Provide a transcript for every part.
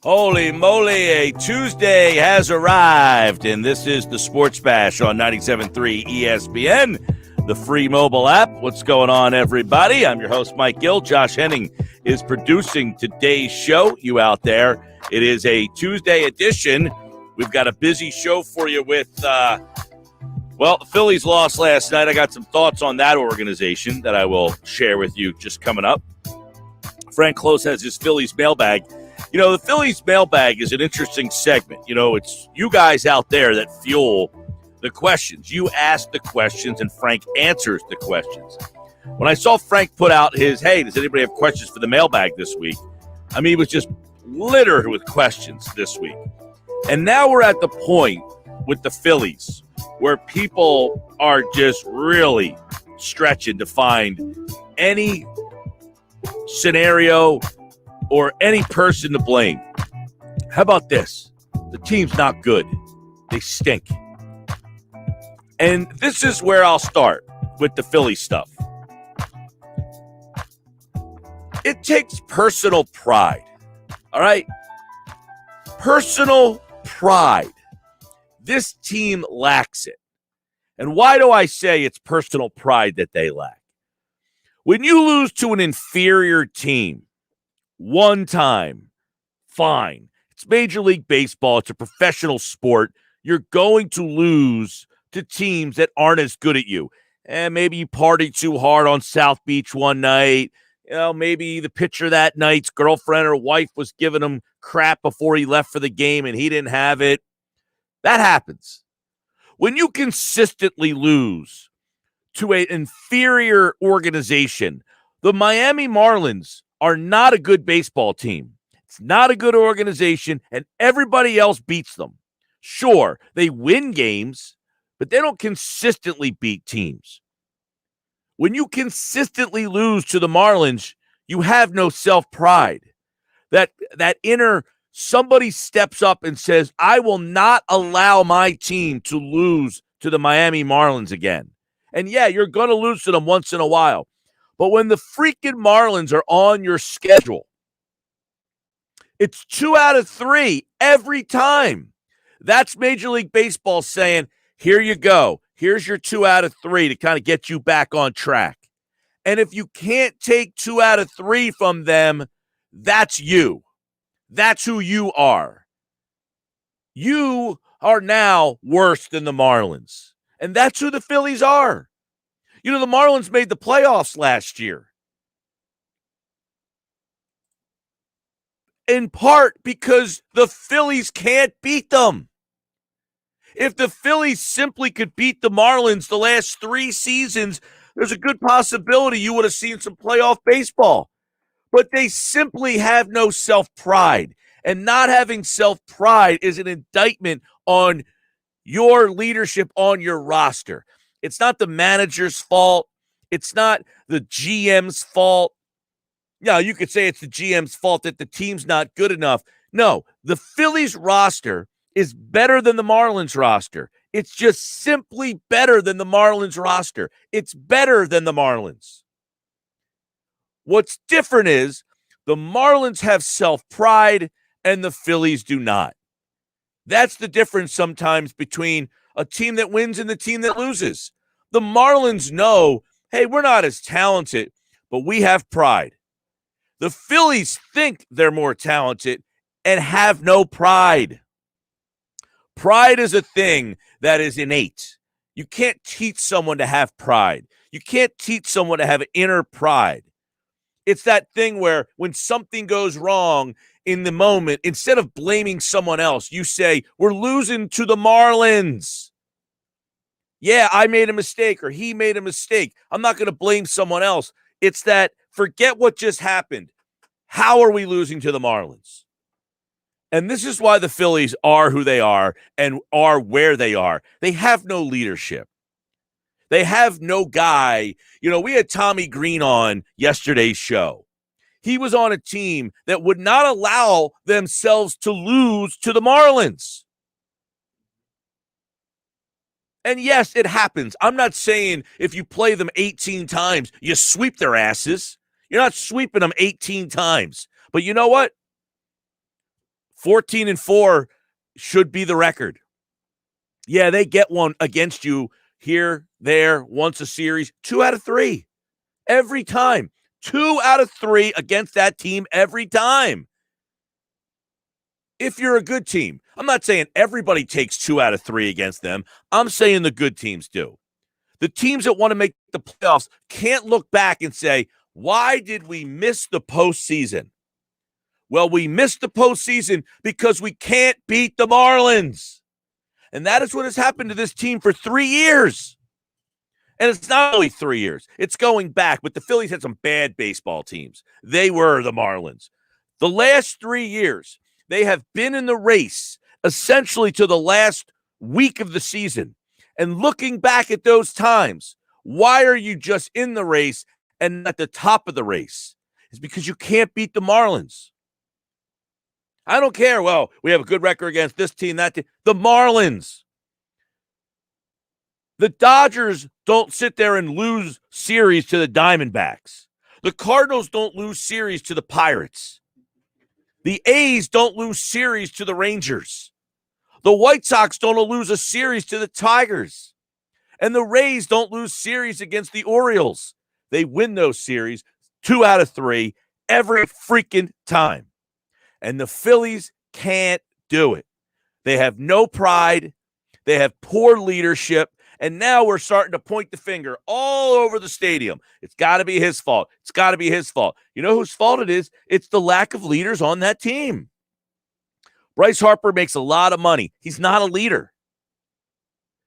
Holy moly, a Tuesday has arrived, and this is the Sports Bash on 97.3 ESPN, the free mobile app. What's going on, everybody? I'm your host, Mike Gill. Josh Henning is producing today's show. You out there, it is a Tuesday edition. We've got a busy show for you with, the Phillies lost last night. I got some thoughts on that organization that I will share with you just coming up. Frank Klose has his Phillies mailbag. You know, the Phillies mailbag is an interesting segment. You know, it's you guys out there that fuel the questions. You ask the questions, and Frank answers the questions. When I saw Frank put out his, hey, does anybody have questions for the mailbag this week? I mean, it was just littered with questions this week. And now we're at the point with the Phillies where people are just really stretching to find any scenario or any person to blame. How about this? The team's not good. They stink. And this is where I'll start with the Philly stuff. It takes personal pride. All right? Personal pride. This team lacks it. And why do I say it's personal pride that they lack? When you lose to an inferior team, one time, fine. It's Major League Baseball. It's a professional sport. You're going to lose to teams that aren't as good at you. And maybe you partied too hard on South Beach one night. You know, maybe the pitcher that night's girlfriend or wife was giving him crap before he left for the game and he didn't have it. That happens. When you consistently lose to an inferior organization, the Miami Marlins are not a good baseball team. It's not a good organization, and everybody else beats them. Sure, they win games, but they don't consistently beat teams. When you consistently lose to the Marlins, you have no self-pride. That inner somebody steps up and says, I will not allow my team to lose to the Miami Marlins again. And yeah, you're going to lose to them once in a while. But when the freaking Marlins are on your schedule, it's 2 out of 3 every time. That's Major League Baseball saying, here you go. Here's your 2 out of 3 to kind of get you back on track. And if you can't take 2 out of 3 from them, that's you. That's who you are. You are now worse than the Marlins. And that's who the Phillies are. You know, the Marlins made the playoffs last year. In part because the Phillies can't beat them. If the Phillies simply could beat the Marlins the last 3 seasons, there's a good possibility you would have seen some playoff baseball. But they simply have no self-pride. And not having self-pride is an indictment on your leadership on your roster. It's not the manager's fault. It's not the GM's fault. No, you could say it's the GM's fault that the team's not good enough. No, the Phillies roster is better than the Marlins roster. It's just simply better than the Marlins roster. It's better than the Marlins. What's different is the Marlins have self-pride and the Phillies do not. That's the difference sometimes between a team that wins and the team that loses. The Marlins know, hey, we're not as talented, but we have pride. The Phillies think they're more talented and have no pride. Pride is a thing that is innate. You can't teach someone to have pride. You can't teach someone to have inner pride. It's that thing where when something goes wrong in the moment, instead of blaming someone else, you say, we're losing to the Marlins. Yeah, I made a mistake or he made a mistake. I'm not going to blame someone else. It's that forget what just happened. How are we losing to the Marlins? And this is why the Phillies are who they are and are where they are. They have no leadership. They have no guy. You know, we had Tommy Green on yesterday's show. He was on a team that would not allow themselves to lose to the Marlins. And yes, it happens. I'm not saying if you play them 18 times, you sweep their asses. You're not sweeping them 18 times. But you know what? 14-4 should be the record. Yeah, they get one against you here, there, once a series. 2 out of 3 every time. 2 out of 3 against that team every time. If you're a good team, I'm not saying everybody takes 2 out of 3 against them. I'm saying the good teams do. The teams that want to make the playoffs can't look back and say, why did we miss the postseason? Well, we missed the postseason because we can't beat the Marlins. And that is what has happened to this team for 3 years. And it's not only 3 years. It's going back. But the Phillies had some bad baseball teams. They were the Marlins. The last 3 years, they have been in the race essentially to the last week of the season. And looking back at those times, why are you just in the race and at the top of the race? It's because you can't beat the Marlins. I don't care. Well, we have a good record against this team, that team. The Marlins. The Dodgers don't sit there and lose series to the Diamondbacks. The Cardinals don't lose series to the Pirates. The A's don't lose series to the Rangers. The White Sox don't lose a series to the Tigers. And the Rays don't lose series against the Orioles. They win those series 2 out of 3 every freaking time. And the Phillies can't do it. They have no pride. They have poor leadership. And now we're starting to point the finger all over the stadium. It's got to be his fault. It's got to be his fault. You know whose fault it is? It's the lack of leaders on that team. Bryce Harper makes a lot of money. He's not a leader.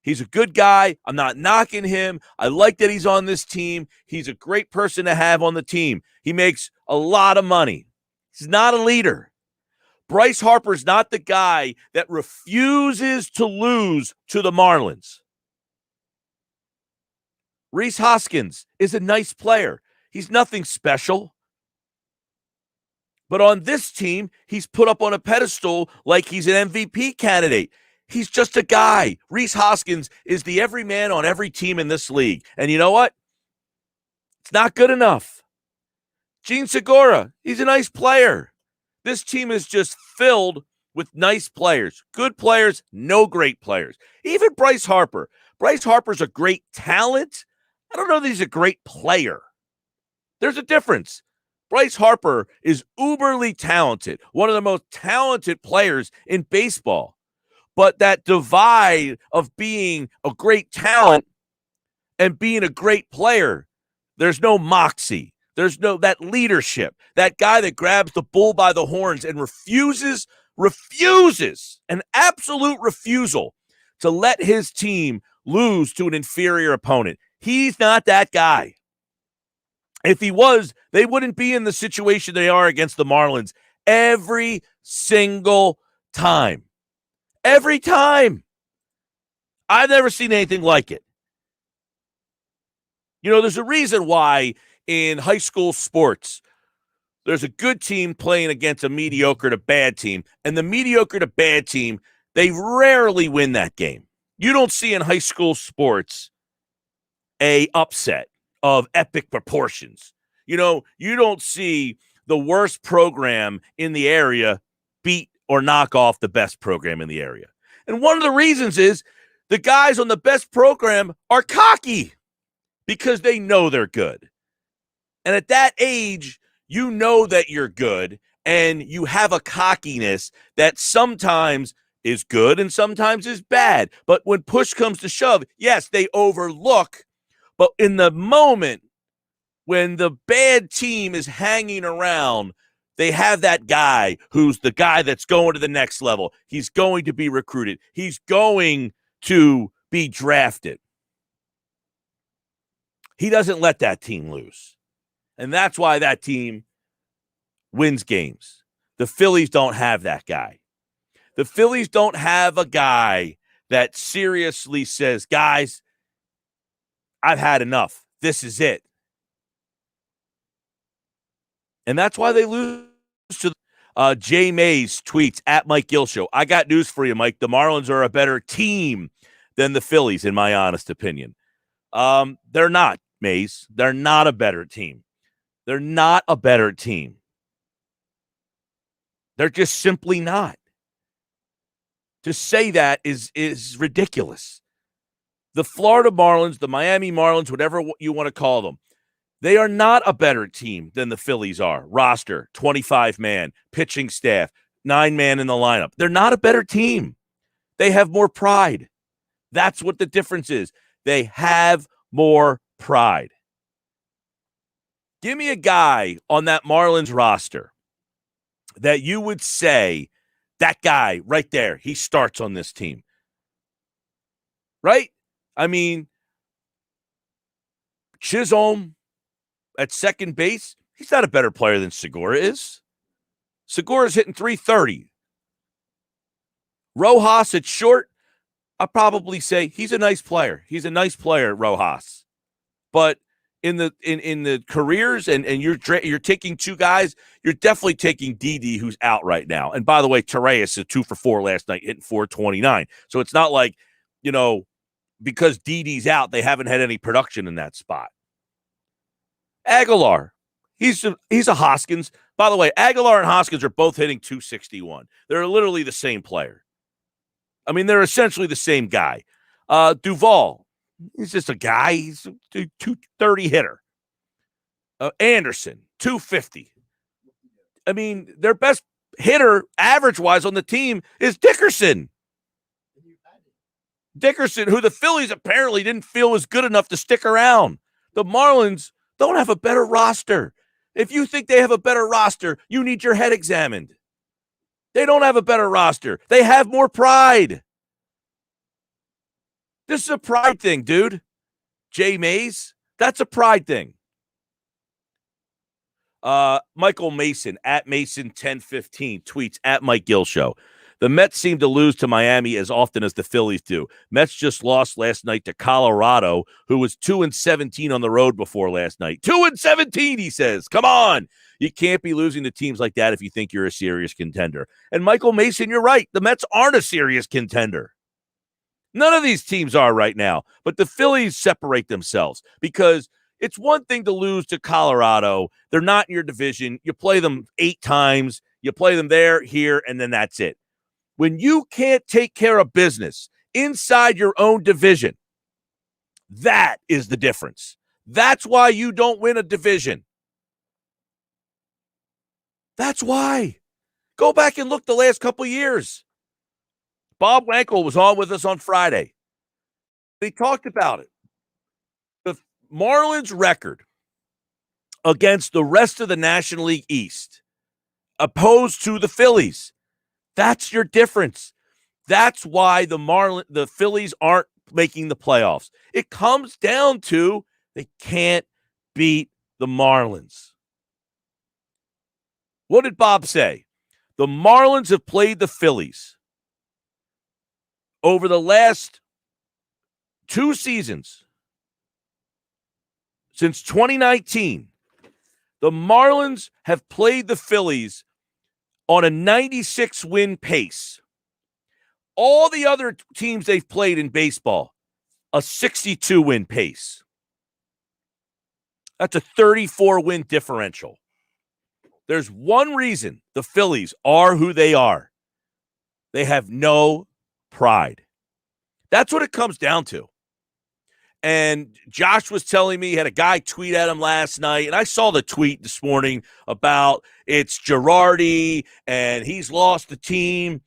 He's a good guy. I'm not knocking him. I like that he's on this team. He's a great person to have on the team. He makes a lot of money. He's not a leader. Bryce Harper's not the guy that refuses to lose to the Marlins. Rhys Hoskins is a nice player. He's nothing special. But on this team, he's put up on a pedestal like he's an MVP candidate. He's just a guy. Rhys Hoskins is the everyman on every team in this league. And you know what? It's not good enough. Gene Segura, he's a nice player. This team is just filled with nice players. Good players, no great players. Even Bryce Harper. Bryce Harper's a great talent. I don't know that he's a great player. There's a difference. Bryce Harper is uberly talented, one of the most talented players in baseball. But that divide of being a great talent and being a great player, there's no moxie. There's no that leadership, that guy that grabs the bull by the horns and refuses, an absolute refusal to let his team lose to an inferior opponent. He's not that guy. If he was, they wouldn't be in the situation they are against the Marlins every single time. Every time. I've never seen anything like it. You know, there's a reason why in high school sports, there's a good team playing against a mediocre to bad team, and the mediocre to bad team, they rarely win that game. You don't see in high school sports a upset of epic proportions. You know, you don't see the worst program in the area beat or knock off the best program in the area. And one of the reasons is the guys on the best program are cocky because they know they're good. And at that age, you know that you're good, and you have a cockiness that sometimes is good and sometimes is bad. But when push comes to shove, yes, they overlook. But in the moment when the bad team is hanging around, they have that guy who's the guy that's going to the next level. He's going to be recruited. He's going to be drafted. He doesn't let that team lose. And that's why that team wins games. The Phillies don't have that guy. The Phillies don't have a guy that seriously says, guys, I've had enough. This is it. And that's why they lose to Jay Mays tweets at Mike Gill Show. I got news for you, Mike. The Marlins are a better team than the Phillies, in my honest opinion. They're not, Mays. They're not a better team. They're not a better team. They're just simply not. To say that is ridiculous. The Florida Marlins, the Miami Marlins, whatever you want to call them, they are not a better team than the Phillies are. Roster, 25-man, pitching staff, 9-man in the lineup. They're not a better team. They have more pride. That's what the difference is. They have more pride. Give me a guy on that Marlins roster that you would say, that guy right there, he starts on this team. Right? I mean, Chisholm at second base, he's not a better player than Segura is. Segura's hitting .330. Rojas at short, I'll probably say he's a nice player. He's a nice player, Rojas. But in the careers and you're taking two guys, you're definitely taking Didi, who's out right now. And by the way, Torreyes is 2 for 4 last night, hitting .429. So it's not like, because Didi's out, they haven't had any production in that spot. Aguilar, he's a Hoskins. By the way, Aguilar and Hoskins are both hitting .261. They're literally the same player. I mean, they're essentially the same guy. Duvall, he's just a guy. He's a .230 hitter. Anderson, .250. I mean, their best hitter, average-wise, on the team is Dickerson. Dickerson, who the Phillies apparently didn't feel was good enough to stick around. The Marlins don't have a better roster. If you think they have a better roster, you need your head examined. They don't have a better roster. They have more pride. This is a pride thing, dude. Jay Mays, that's a pride thing. Michael Mason, at Mason1015, tweets, at Mike Gill Show. The Mets seem to lose to Miami as often as the Phillies do. Mets just lost last night to Colorado, who was 2-17 on the road before last night. 2-17, he says. Come on. You can't be losing to teams like that if you think you're a serious contender. And Michael Mason, you're right. The Mets aren't a serious contender. None of these teams are right now. But the Phillies separate themselves because it's one thing to lose to Colorado. They're not in your division. You play them 8 times. You play them there, here, and then that's it. When you can't take care of business inside your own division, that is the difference. That's why you don't win a division. That's why. Go back and look the last couple of years. Bob Wankel was on with us on Friday. He talked about it. The Marlins' record against the rest of the National League East, opposed to the Phillies. That's your difference. That's why the Phillies aren't making the playoffs. It comes down to they can't beat the Marlins. What did Bob say? The Marlins have played the Phillies over the last 2 seasons. Since 2019, the Marlins have played the Phillies on a 96-win pace. All the other teams they've played in baseball, a 62-win pace. That's a 34-win differential. There's one reason the Phillies are who they are. They have no pride. That's what it comes down to. And Josh was telling me, he had a guy tweet at him last night, and I saw the tweet this morning about it's Girardi, and he's lost the team.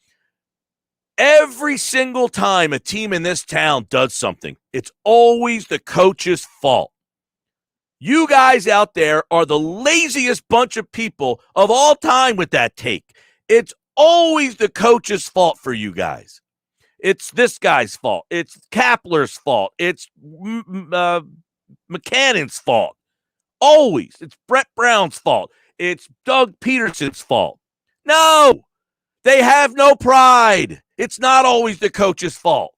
Every single time a team in this town does something, it's always the coach's fault. You guys out there are the laziest bunch of people of all time with that take. It's always the coach's fault for you guys. It's this guy's fault. It's Kapler's fault. It's McCannon's fault. Always. It's Brett Brown's fault. It's Doug Peterson's fault. No, they have no pride. It's not always the coach's fault.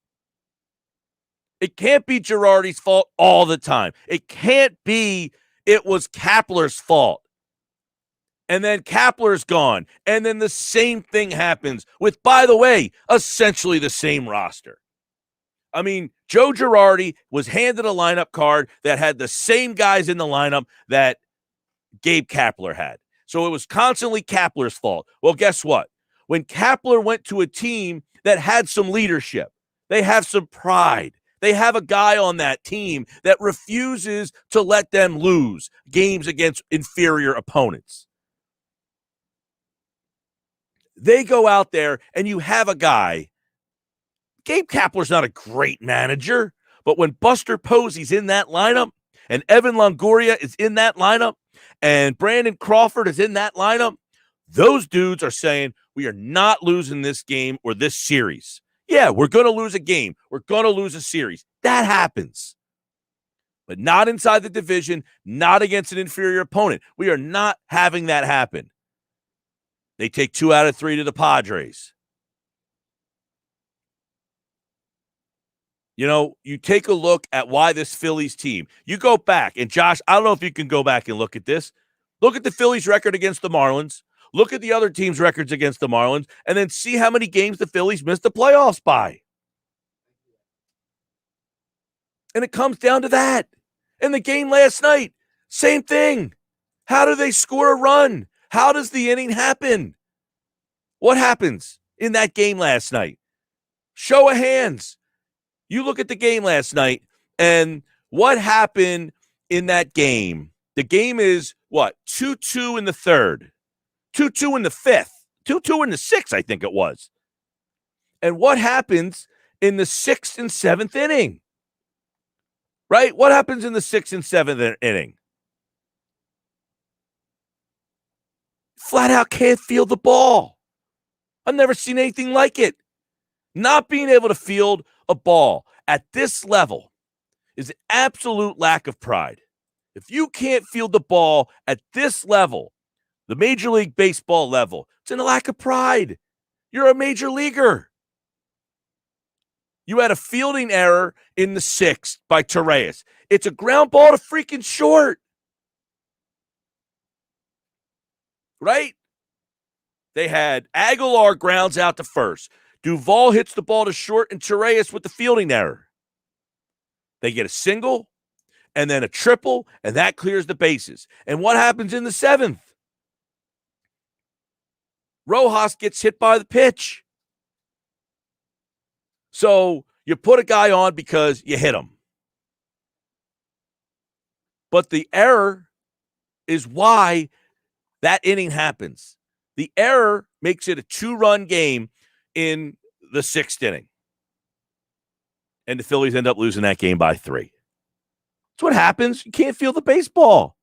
It can't be Girardi's fault all the time. It can't be it was Kapler's fault. And then Kapler's gone. And then the same thing happens with, by the way, essentially the same roster. I mean, Joe Girardi was handed a lineup card that had the same guys in the lineup that Gabe Kapler had. So it was constantly Kapler's fault. Well, guess what? When Kapler went to a team that had some leadership. They have some pride. They have a guy on that team that refuses to let them lose games against inferior opponents. They go out there and you have a guy. Gabe Kapler's not a great manager, but when Buster Posey's in that lineup and Evan Longoria is in that lineup and Brandon Crawford is in that lineup, those dudes are saying, we are not losing this game or this series. Yeah, we're going to lose a game. We're going to lose a series. That happens. But not inside the division, not against an inferior opponent. We are not having that happen. They take 2 out of 3 to the Padres. You know, you take a look at why this Phillies team, you go back, and Josh, I don't know if you can go back and look at this. Look at the Phillies record against the Marlins. Look at the other teams' records against the Marlins, and then see how many games the Phillies missed the playoffs by. And it comes down to that. And the game last night, same thing. How do they score a run? How does the inning happen? What happens in that game last night? Show of hands. You look at the game last night, and what happened in that game? The game is, what, 2-2 in the third, 2-2 in the fifth, 2-2 in the sixth, I think it was. And what happens in the sixth and seventh inning? Right? What happens in the sixth and seventh inning? Flat out can't field the ball. I've never seen anything like it. Not being able to field a ball at this level is an absolute lack of pride. If you can't field the ball at this level, the Major League Baseball level, it's in a lack of pride. You're a major leaguer. You had a fielding error in the sixth by Torres. It's a ground ball to freaking short. Right? They had Aguilar grounds out to first. Duvall hits the ball to short and Torres with the fielding error. They get a single and then a triple, and that clears the bases. And what happens in the seventh? Rojas gets hit by the pitch. So you put a guy on because you hit him. But the error is why that inning happens. The error makes it a 2-run game in the sixth inning. And the Phillies end up losing that game by 3. That's what happens. You can't field the baseball.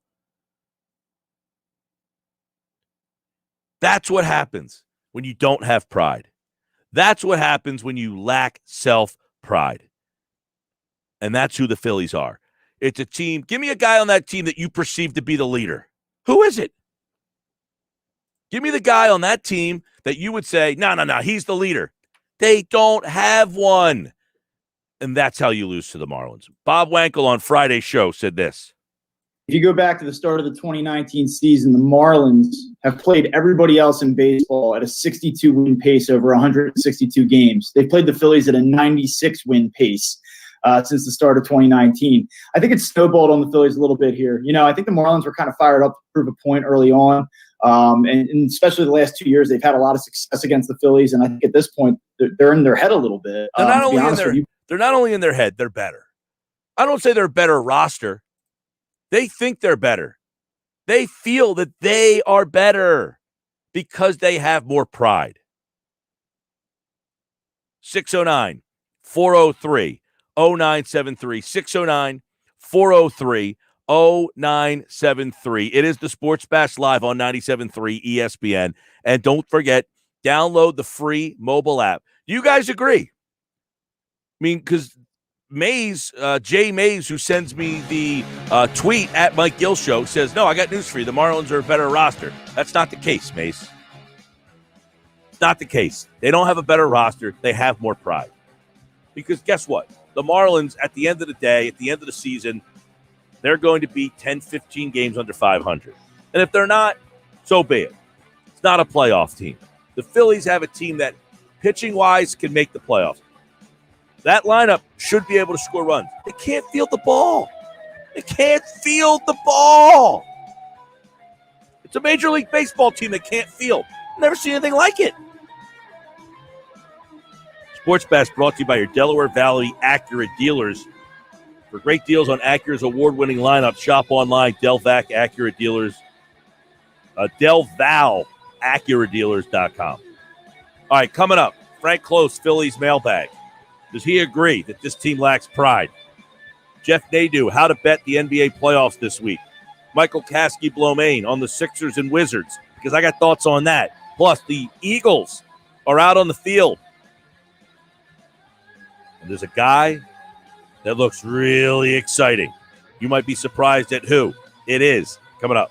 That's what happens when you don't have pride. That's what happens when you lack self-pride. And that's who the Phillies are. It's a team. Give me a guy on that team that you perceive to be the leader. Who is it? Give me the guy on that team that you would say, no, he's the leader. They don't have one. And that's how you lose to the Marlins. Bob Wankel on Friday's show said this. If you go back to the start of the 2019 season, the Marlins have played everybody else in baseball at a 62-win pace over 162 games. They've played the Phillies at a 96-win pace since the start of 2019. I think it's snowballed on the Phillies a little bit here. You know, I think the Marlins were kind of fired up to prove a point early on. And especially the last 2 years, they've had a lot of success against the Phillies. And I think at this point, they're in their head a little bit. They're not only in their head, they're better. I don't say they're a better roster. They think they're better. They feel that they are better because they have more pride. 609-403-0973. 609-403-0973. It is the Sports Bash Live on 97.3 ESPN. And don't forget, download the free mobile app. Do you guys agree? I mean, because Jay Mays, who sends me the tweet at Mike Gill Show, says, no, I got news for you. The Marlins are a better roster. That's not the case, Mays. It's not the case. They don't have a better roster. They have more pride. Because guess what? The Marlins, at the end of the day, at the end of the season, they're going to be 10, 15 games under 500. And if they're not, so be it. It's not a playoff team. The Phillies have a team that, pitching-wise, can make the playoffs. That lineup should be able to score runs. They can't field the ball. They can't field the ball. It's a Major League Baseball team that can't field. Never seen anything like it. Sports Bash brought to you by your Delaware Valley Acura dealers. For great deals on Acura's award-winning lineup, shop online, Delvac Acura Dealers, DelValAcuraDealers.com. All right, coming up, Frank Klose, Phillies mailbag. Does he agree that this team lacks pride? Jeff Nadu, how to bet the NBA playoffs this week. Michael Kaskey-Blomain on the Sixers and Wizards, because I got thoughts on that. Plus, the Eagles are out on the field. And there's a guy that looks really exciting. You might be surprised at who it is. Coming up.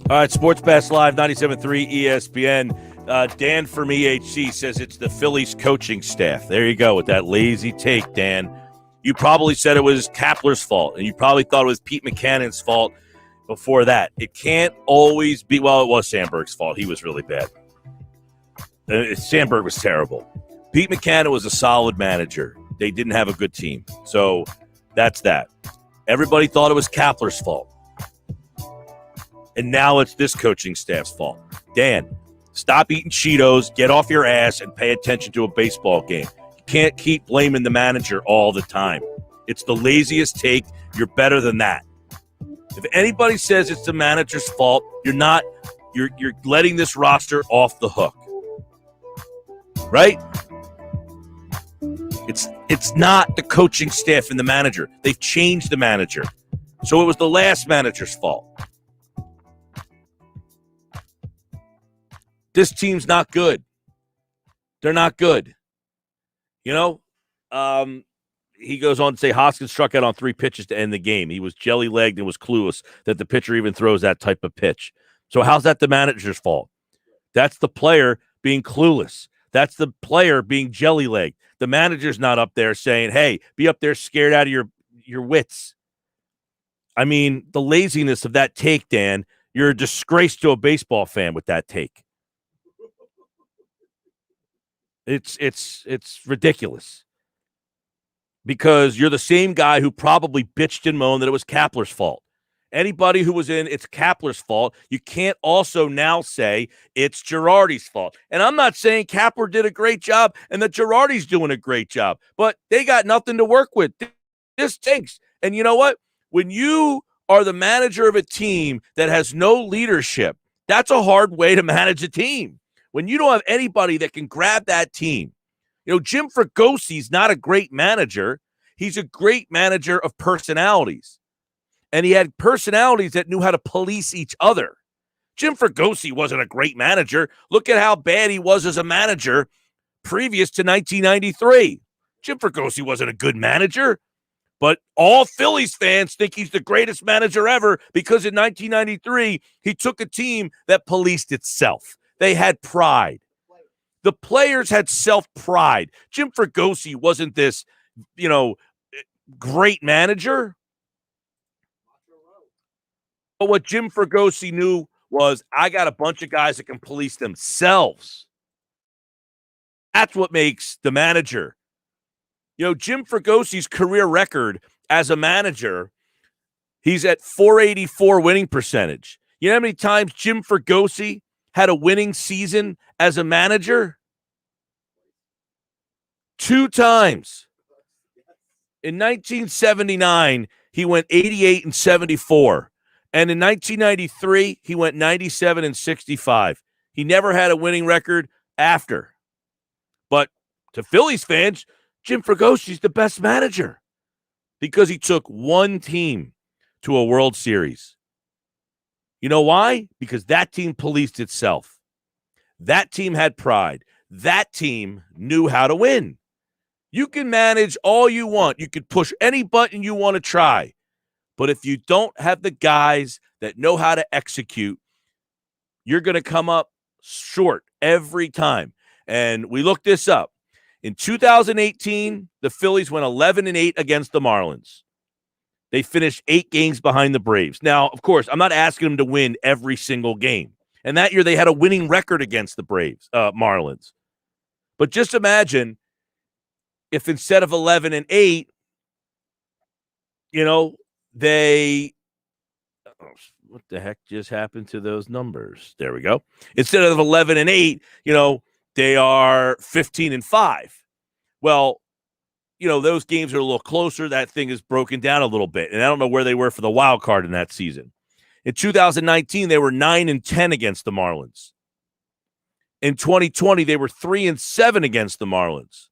All right, Sports Pass Live, 97.3 ESPN. Dan from EHC says it's the Phillies coaching staff. There you go with that lazy take, Dan. You probably said it was Kapler's fault, and you probably thought it was Pete Maccannon's fault before that. It can't always be, well, it was Sandberg's fault. He was really bad. Sandberg was terrible. Pete Mackanin was a solid manager. They didn't have a good team. So that's that. Everybody thought it was Kapler's fault. And now it's this coaching staff's fault. Dan, stop eating Cheetos, get off your ass, and pay attention to a baseball game. You can't keep blaming the manager all the time. It's the laziest take. You're better than that. If anybody says it's the manager's fault, you're letting this roster off the hook. Right? It's not the coaching staff and the manager. They've changed the manager. So it was the last manager's fault. This team's not good. They're not good. You know, he goes on to say Hoskins struck out on 3 pitches to end the game. He was jelly-legged and was clueless that the pitcher even throws that type of pitch. So how's that the manager's fault? That's the player being clueless. That's the player being jelly-legged. The manager's not up there saying, hey, be up there scared out of your wits. I mean, the laziness of that take, Dan, you're a disgrace to a baseball fan with that take. It's ridiculous. Because you're the same guy who probably bitched and moaned that it was Kapler's fault. Anybody who was in, it's Kapler's fault. You can't also now say it's Girardi's fault. And I'm not saying Kapler did a great job and that Girardi's doing a great job, but they got nothing to work with. This stinks. And you know what? When you are the manager of a team that has no leadership, that's a hard way to manage a team. When you don't have anybody that can grab that team. You know, Jim Fragosi's not a great manager. He's a great manager of personalities. And he had personalities that knew how to police each other. Jim Fregosi wasn't a great manager. Look at how bad he was as a manager previous to 1993. Jim Fregosi wasn't a good manager, but all Phillies fans think he's the greatest manager ever because in 1993, he took a team that policed itself. They had pride. The players had self-pride. Jim Fregosi wasn't this, great manager. But what Jim Fregosi knew was, I got a bunch of guys that can police themselves. That's what makes the manager. You know, Jim Fragosi's career record as a manager, he's at .484 winning percentage. You know how many times Jim Fregosi had a winning season as a manager? 2 times. In 1979, he went 88-74. And in 1993, he went 97-65. He never had a winning record after. But to Phillies fans, Jim Fragosi's the best manager because he took one team to a World Series. You know why? Because that team policed itself. That team had pride. That team knew how to win. You can manage all you want. You can push any button you want to try. But if you don't have the guys that know how to execute, you're going to come up short every time. And we looked this up. In 2018, the Phillies went 11-8 against the Marlins. They finished 8 games behind the Braves. Now, of course, I'm not asking them to win every single game. And that year they had a winning record against the Marlins. But just imagine if instead of 11-8, what the heck just happened to those numbers? There we go. Instead of 11-8, they are 15-5. Well, those games are a little closer. That thing is broken down a little bit. And I don't know where they were for the wild card in that season. In 2019, they were 9-10 against the Marlins. In 2020, they were 3-7 against the Marlins.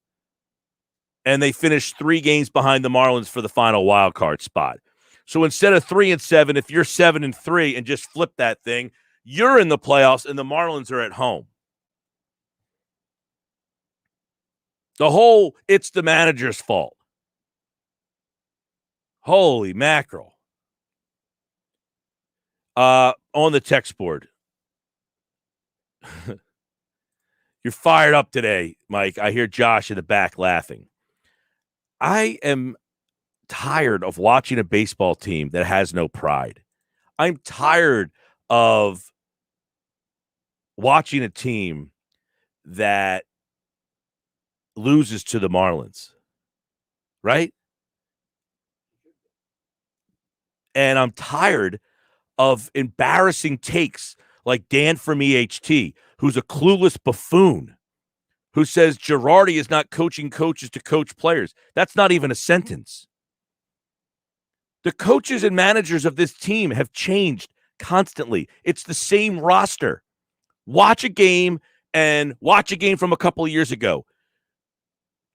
And they finished 3 games behind the Marlins for the final wild card spot. So instead of 3-7, if you're 7-3 and just flip that thing, you're in the playoffs and the Marlins are at home. It's the manager's fault. Holy mackerel. On the text board. You're fired up today, Mike. I hear Josh in the back laughing. I am tired of watching a baseball team that has no pride. I'm tired of watching a team that loses to the Marlins, right? And I'm tired of embarrassing takes like Dan from EHT, who's a clueless buffoon, who says Girardi is not coaching coaches to coach players. That's not even a sentence. The coaches and managers of this team have changed constantly. It's the same roster. Watch a game and watch a game from a couple of years ago.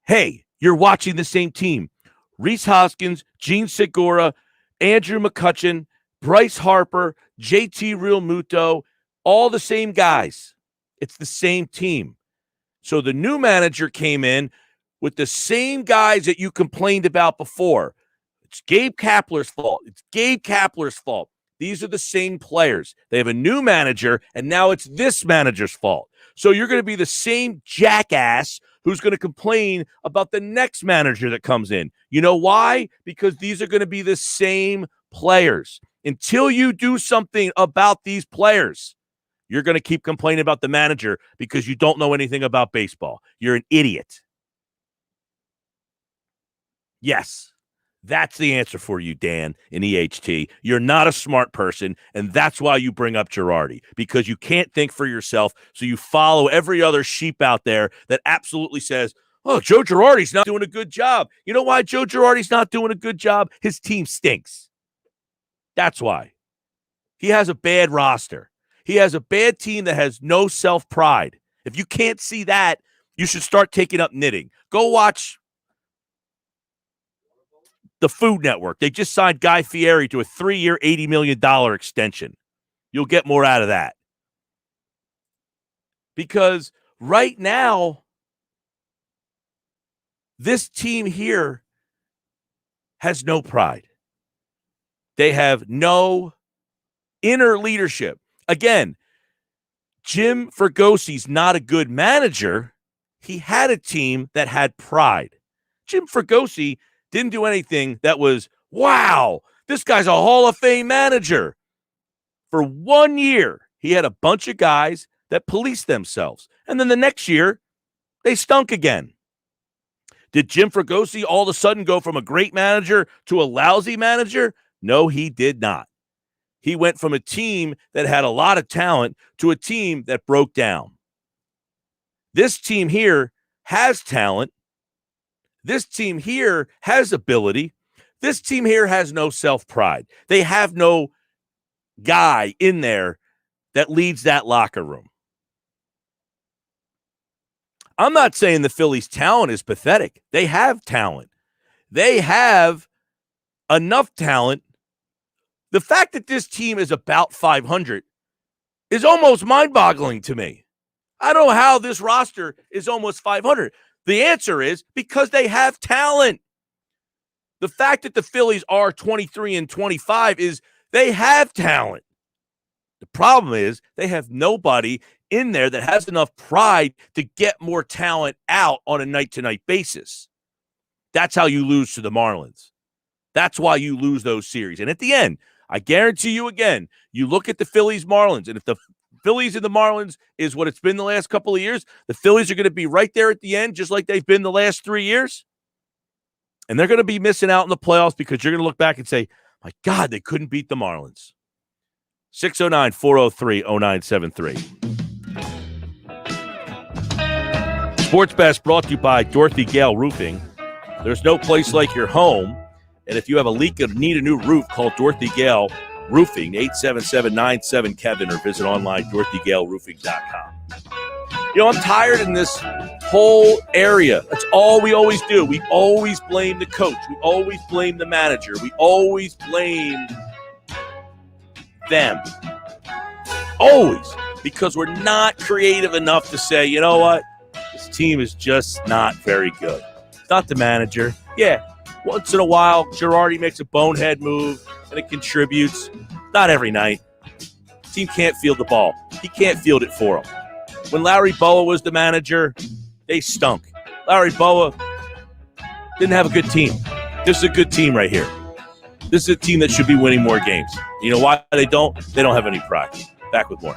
Hey, you're watching the same team. Rhys Hoskins, Gene Segura, Andrew McCutchen, Bryce Harper, JT Realmuto, all the same guys. It's the same team. So the new manager came in with the same guys that you complained about before. It's Gabe Kapler's fault. It's Gabe Kapler's fault. These are the same players. They have a new manager, and now it's this manager's fault. So you're going to be the same jackass who's going to complain about the next manager that comes in. You know why? Because these are going to be the same players. Until you do something about these players, you're going to keep complaining about the manager because you don't know anything about baseball. You're an idiot. Yes, that's the answer for you, Dan, in EHT. You're not a smart person, and that's why you bring up Girardi, because you can't think for yourself, so you follow every other sheep out there that absolutely says, oh, Joe Girardi's not doing a good job. You know why Joe Girardi's not doing a good job? His team stinks. That's why. He has a bad roster. He has a bad team that has no self-pride. If you can't see that, you should start taking up knitting. Go watch the Food Network. They just signed Guy Fieri to a 3-year, $80 million extension. You'll get more out of that. Because right now, this team here has no pride. They have no inner leadership. Again, Jim Fergosi's not a good manager. He had a team that had pride. Jim Fergosi didn't do anything that was, wow, this guy's a Hall of Fame manager. For 1 year, he had a bunch of guys that policed themselves. And then the next year, they stunk again. Did Jim Fergosi all of a sudden go from a great manager to a lousy manager? No, he did not. He went from a team that had a lot of talent to a team that broke down. This team here has talent. This team here has ability. This team here has no self-pride. They have no guy in there that leads that locker room. I'm not saying the Phillies' talent is pathetic. They have talent. They have enough talent. The fact that this team is about 500 is almost mind-boggling to me. I don't know how this roster is almost 500. The answer is because they have talent. The fact that the Phillies are 23-25 is they have talent. The problem is they have nobody in there that has enough pride to get more talent out on a night-to-night basis. That's how you lose to the Marlins. That's why you lose those series. And at the end, I guarantee you again, you look at the Phillies-Marlins, and if the Phillies and the Marlins is what it's been the last couple of years, the Phillies are going to be right there at the end, just like they've been the last 3 years. And they're going to be missing out in the playoffs because you're going to look back and say, my God, they couldn't beat the Marlins. 609-403-0973. Sports Best brought to you by Dorothy Gale Roofing. There's no place like your home. And if you have a leak and need a new roof, call Dorothy Gale Roofing, 877-97-KEVIN, or visit online, DorothyGaleRoofing.com. You know, I'm tired in this whole area. That's all we always do. We always blame the coach. We always blame the manager. We always blame them. Always. Because we're not creative enough to say, you know what? This team is just not very good. It's not the manager. Yeah, once in a while, Girardi makes a bonehead move and it contributes. Not every night. team can't field the ball. He can't field it for them. When Larry Bowa was the manager, they stunk. Larry Bowa didn't have a good team. This is a good team right here. This is a team that should be winning more games. You know why they don't? They don't have any pride. Back with more.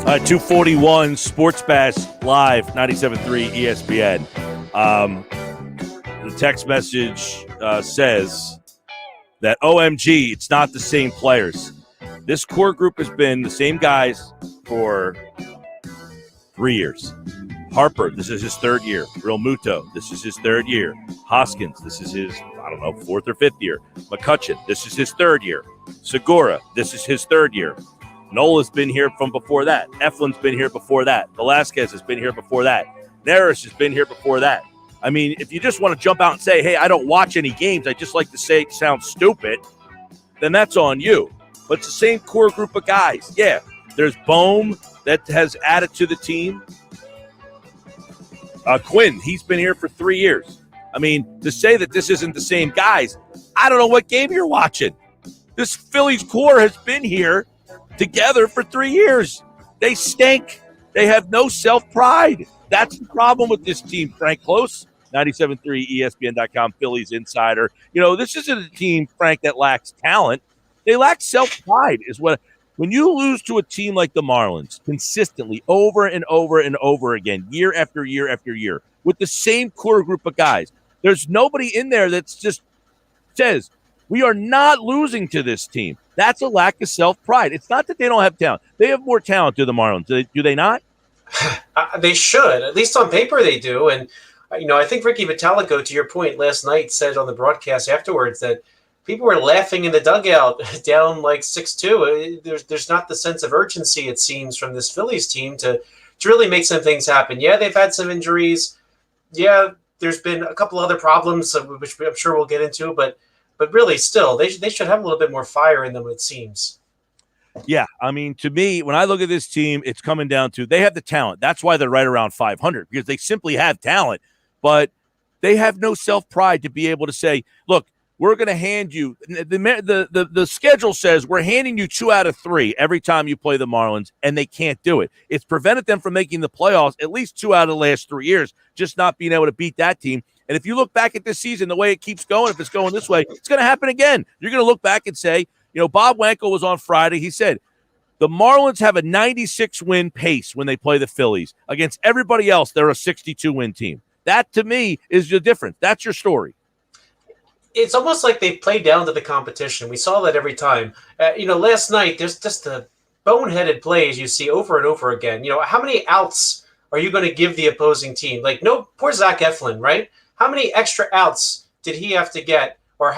241 Sports Bash Live, 97.3 ESPN. The text message says that, OMG, it's not the same players. This core group has been the same guys for 3 years. Harper, this is his third year. Real Muto, this is his third year. Hoskins, this is his, fourth or fifth year. McCutcheon, this is his third year. Segura, this is his third year. Nola's been here from before that. Eflin's been here before that. Velasquez has been here before that. Neris has been here before that. I mean, if you just want to jump out and say, hey, I don't watch any games, I just like to say it sounds stupid, then that's on you. But it's the same core group of guys. Yeah, there's Bohm that has added to the team. Quinn, he's been here for 3 years. I mean, to say that this isn't the same guys, I don't know what game you're watching. This Phillies core has been here together for 3 years. They stink. They have no self-pride. That's the problem with this team, Frank Klose, 97.3 ESPN.com, Phillies insider. This isn't a team, Frank, that lacks talent. They lack self-pride is what – when you lose to a team like the Marlins consistently over and over and over again, year after year after year, with the same core group of guys, there's nobody in there that's just says, we are not losing to this team. That's a lack of self-pride. It's not that they don't have talent. They have more talent to the Marlins. Do they not? They should. At least on paper they do. And, I think Ricky Vitalico, to your point last night, said on the broadcast afterwards that people were laughing in the dugout down like 6-2. There's not the sense of urgency, it seems, from this Phillies team to really make some things happen. Yeah, they've had some injuries. Yeah, there's been a couple other problems, which I'm sure we'll get into, but really, still, they should have a little bit more fire in them, it seems. Yeah, I mean, to me, when I look at this team, it's coming down to they have the talent. That's why they're right around 500, because they simply have talent. But they have no self-pride to be able to say, look, we're going to hand you the schedule says we're handing you 2 out of 3 every time you play the Marlins, and they can't do it. It's prevented them from making the playoffs at least 2 out of the last 3 years, just not being able to beat that team. And if you look back at this season, the way it keeps going, if it's going this way, it's going to happen again. You're going to look back and say, Bob Wankel was on Friday. He said, the Marlins have a 96-win pace when they play the Phillies. Against everybody else, they're a 62-win team. That, to me, is the difference. That's your story. It's almost like they play down to the competition. We saw that every time. Last night, there's just the boneheaded plays you see over and over again. How many outs are you going to give the opposing team? Like, no, poor Zach Eflin, right? How many extra outs did he have to get? Or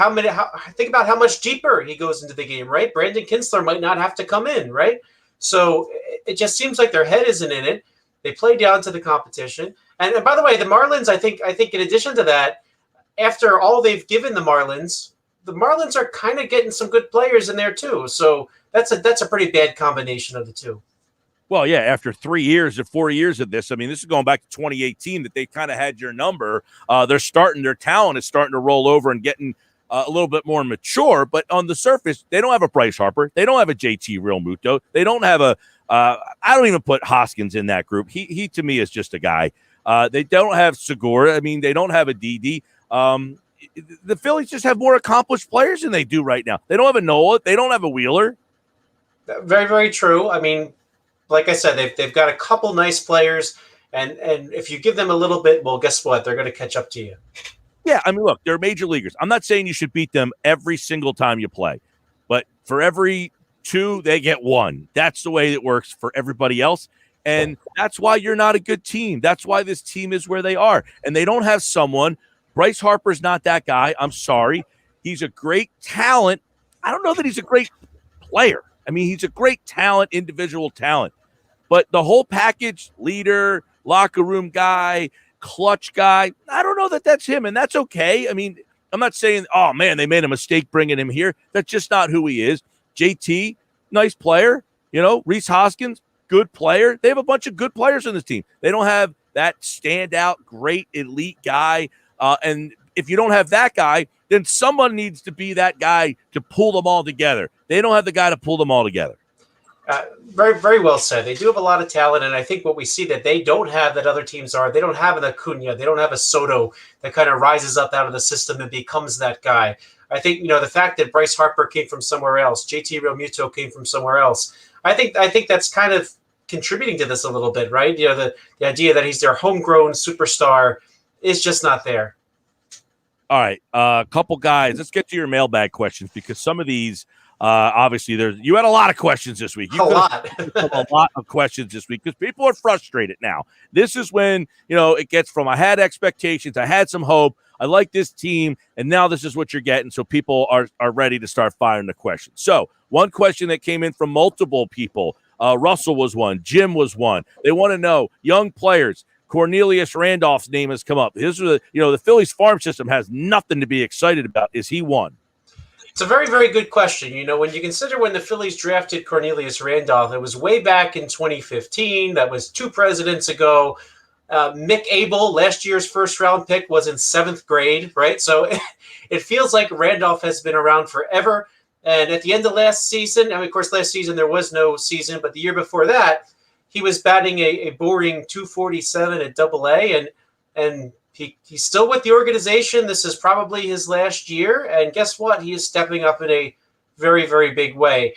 think about how much deeper he goes into the game, right? Brandon Kinsler might not have to come in, right? So it just seems like their head isn't in it. They play down to the competition. And by the way, the Marlins, I think in addition to that, after all they've given the Marlins are kind of getting some good players in there too. So that's a pretty bad combination of the two. Well, yeah, after 3 years or 4 years of this, I mean, this is going back to 2018 that they kind of had your number. Their talent is starting to roll over and getting a little bit more mature. But on the surface, they don't have a Bryce Harper. They don't have a JT Realmuto. They don't have I don't even put Hoskins in that group. He to me is just a guy. They don't have Segura. I mean, they don't have a Didi. The Phillies just have more accomplished players than they do right now. They don't have a Nola. They don't have a Wheeler. Very, very true. I mean, like I said, they've got a couple nice players, and if you give them a little bit, well, guess what? They're going to catch up to you. Yeah, I mean, look, they're major leaguers. I'm not saying you should beat them every single time you play, but for every 2, they get 1. That's the way it works for everybody else, and that's why you're not a good team. That's why this team is where they are, and they don't have someone. Bryce Harper's not that guy. I'm sorry. He's a great talent. I don't know that he's a great player. I mean, he's a great talent, individual talent. But the whole package, leader, locker room guy, clutch guy, I don't know that that's him, and that's okay. I mean, I'm not saying, oh, man, they made a mistake bringing him here. That's just not who he is. JT, nice player. Rhys Hoskins, good player. They have a bunch of good players on this team. They don't have that standout, great, elite guy. And if you don't have that guy, then someone needs to be that guy to pull them all together. They don't have the guy to pull them all together. Very, very well said. They do have a lot of talent, and I think what we see that they don't have that other teams are, they don't have an Acuna, they don't have a Soto that kind of rises up out of the system and becomes that guy. I think, the fact that Bryce Harper came from somewhere else, JT Realmuto came from somewhere else, I think that's kind of contributing to this a little bit, right? The idea that he's their homegrown superstar is just not there. All right, a couple guys. Let's get to your mailbag questions because some of these, obviously, you had a lot of questions this week. A lot of questions this week because people are frustrated now. This is when it gets from I had expectations, I had some hope, I like this team, and now this is what you're getting. So people are ready to start firing the questions. So one question that came in from multiple people. Russell was one, Jim was one. They want to know young players. Cornelius Randolph's name has come up. The Phillies farm system has nothing to be excited about. Is he one? It's a very, very good question. When you consider when the Phillies drafted Cornelius Randolph, it was way back in 2015. That was 2 presidents ago. Mick Abel, last year's first-round pick, was in 7th grade, right? So it feels like Randolph has been around forever. And at the end of last season, of course, last season there was no season, but the year before that, he was batting a boring 247 at AA, and he's still with the organization. This is probably his last year, and guess what? He is stepping up in a very, very big way.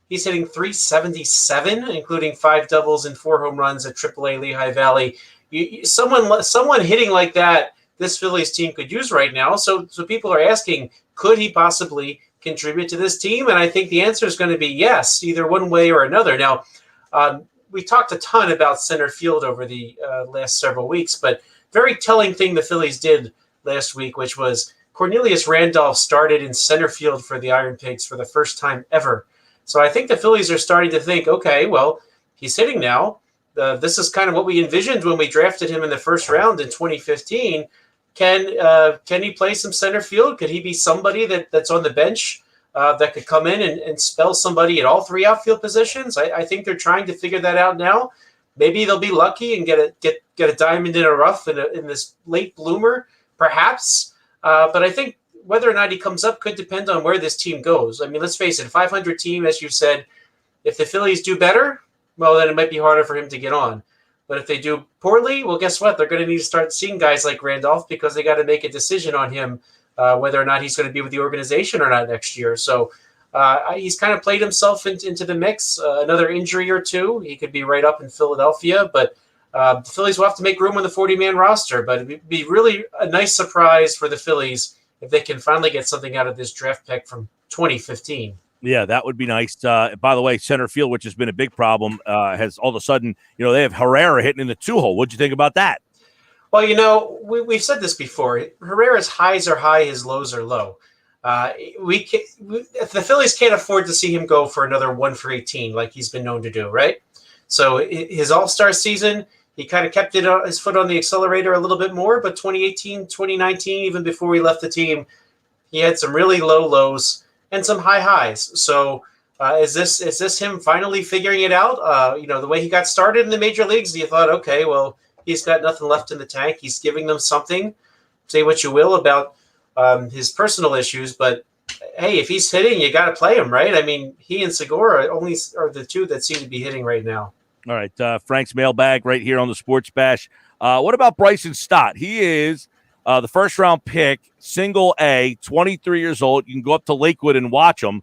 He's hitting 377, including 5 doubles and 4 home runs at AAA Lehigh Valley. Someone hitting like that, this Phillies team could use right now. So people are asking, could he possibly contribute to this team? And I think the answer is going to be yes, either one way or another. Now, we talked a ton about center field over the last several weeks, but very telling thing the Phillies did last week, which was Cornelius Randolph started in center field for the Iron Pigs for the first time ever. So I think the Phillies are starting to think, okay, well, he's hitting now. This is kind of what we envisioned when we drafted him in the first round in 2015. Can he play some center field? Could he be somebody that's on the bench that could come in and spell somebody at all 3 outfield positions? I think they're trying to figure that out now. Maybe they'll be lucky and get a diamond in a rough in this late bloomer, perhaps. But I think whether or not he comes up could depend on where this team goes. I mean, let's face it, 500 team, as you said, if the Phillies do better, well, then it might be harder for him to get on. But if they do poorly, well, guess what? They're going to need to start seeing guys like Randolph because they got to make a decision on him, whether or not he's going to be with the organization or not next year. So he's kind of played himself into the mix. Another injury or two, he could be right up in Philadelphia. But the Phillies will have to make room on the 40-man roster. But it'd be really a nice surprise for the Phillies if they can finally get something out of this draft pick from 2015. Yeah, that would be nice. By the way, center field, which has been a big problem, has all of a sudden, they have Herrera hitting in the 2-hole. What'd you think about that? Well, we've said this before. Herrera's highs are high, his lows are low. The Phillies can't afford to see him go for another 1 for 18 like he's been known to do, right? So his All-Star season, he kind of kept his foot on the accelerator a little bit more, but 2018, 2019, even before he left the team, he had some really low lows and some high highs. So is this him finally figuring it out? The way he got started in the major leagues, you thought, okay, well, he's got nothing left in the tank. He's giving them something. Say what you will about his personal issues, but hey, if he's hitting, you got to play him, right? I mean, he and Segura only are the 2 that seem to be hitting right now. All right, Frank's mailbag right here on the Sports Bash. What about Bryson Stott? He is the first-round pick, single A, 23 years old. You can go up to Lakewood and watch him,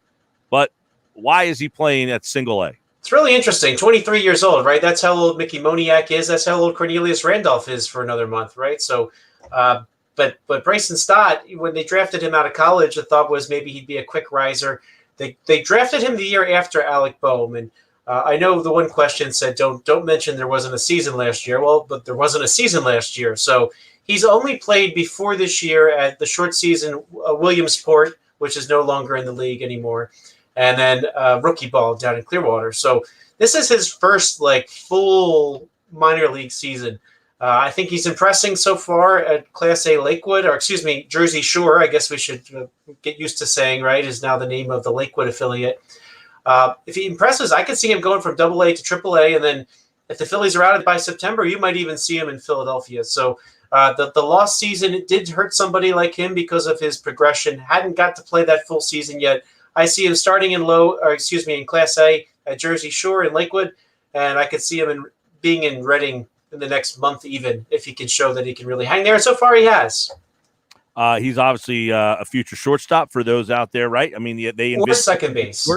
but why is he playing at single A? It's really interesting. 23 years old, right? That's how old Mickey Moniak is. That's how old Cornelius Randolph is for another month, right? So, but Bryson Stott, when they drafted him out of college, the thought was maybe he'd be a quick riser. They drafted him the year after Alec Boehm, and I know the one question said, don't mention there wasn't a season last year. Well, but there wasn't a season last year. So he's only played before this year at the short season Williamsport, which is no longer in the league anymore, and then rookie ball down in Clearwater. So this is his first full minor league season. I think he's impressing so far at Class A Lakewood, Jersey Shore. I guess we should get used to saying, right, is now the name of the Lakewood affiliate. If he impresses, I could see him going from AA to AAA, and then if the Phillies are out by September, you might even see him in Philadelphia. So the lost season, it did hurt somebody like him because of his progression. Hadn't got to play that full season yet. I see him starting in Class A at Jersey Shore in Lakewood, and I could see him being in Reading in the next month, even if he can show that he can really hang there. And so far, he has. He's obviously a future shortstop for those out there, right? I mean, they or second base.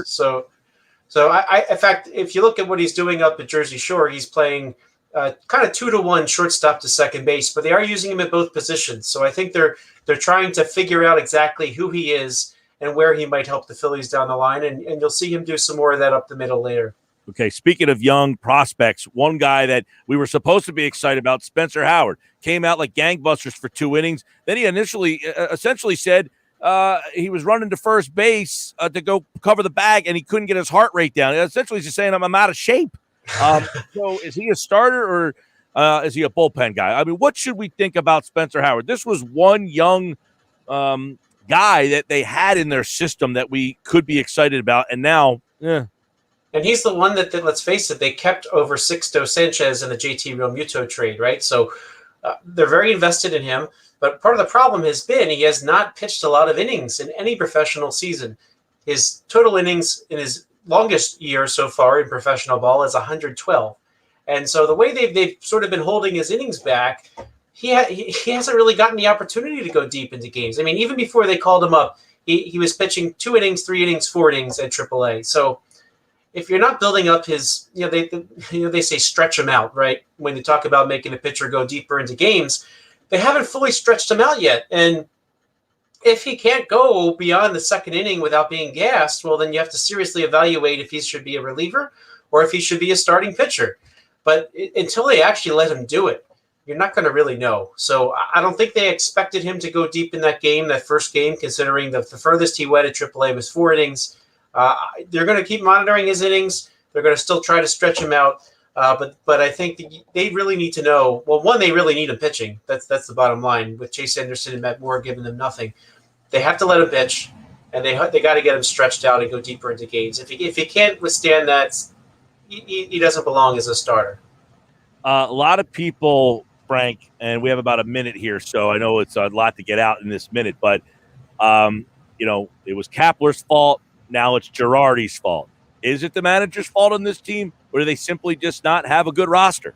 So in fact, if you look at what he's doing up at Jersey Shore, he's playing kind of 2-to-1 shortstop to second base, but they are using him at both positions. So I think they're trying to figure out exactly who he is and where he might help the Phillies down the line, and you'll see him do some more of that up the middle later. Okay, speaking of young prospects, one guy that we were supposed to be excited about, Spencer Howard, came out like gangbusters for 2 innings. Then he initially essentially said he was running to first base to go cover the bag, and he couldn't get his heart rate down. Essentially, he's just saying, I'm out of shape. So is he a starter or is he a bullpen guy? I mean, what should we think about Spencer Howard? This was one young guy that they had in their system that we could be excited about, and now, And he's the one that, let's face it, they kept over Sixto Sanchez in the JT Realmuto trade, right? So they're very invested in him. But part of the problem has been he has not pitched a lot of innings in any professional season. His total innings in his longest year so far in professional ball is 112. And so the way they've sort of been holding his innings back, he hasn't really gotten the opportunity to go deep into games. I mean, even before they called him up, he was pitching 2 innings, 3 innings, 4 innings at AAA. So if you're not building up his, they say stretch him out, right? When they talk about making a pitcher go deeper into games, they haven't fully stretched him out yet. And if he can't go beyond the second inning without being gassed, well, then you have to seriously evaluate if he should be a reliever or if he should be a starting pitcher. But until they actually let him do it, you're not going to really know. So I don't think they expected him to go deep in that game, that first game, considering the furthest he went at AAA was 4 innings. They're going to keep monitoring his innings. They're going to still try to stretch him out. But I think they really need to know. Well, one, they really need him pitching. That's the bottom line. With Chase Anderson and Matt Moore giving them nothing, they have to let him pitch, and they got to get him stretched out and go deeper into games. If he can't withstand that, he doesn't belong as a starter. A lot of people, Frank, and we have about a minute here, so I know it's a lot to get out in this minute, but it was Kapler's fault. Now it's Girardi's fault. Is it the manager's fault on this team, or do they simply just not have a good roster?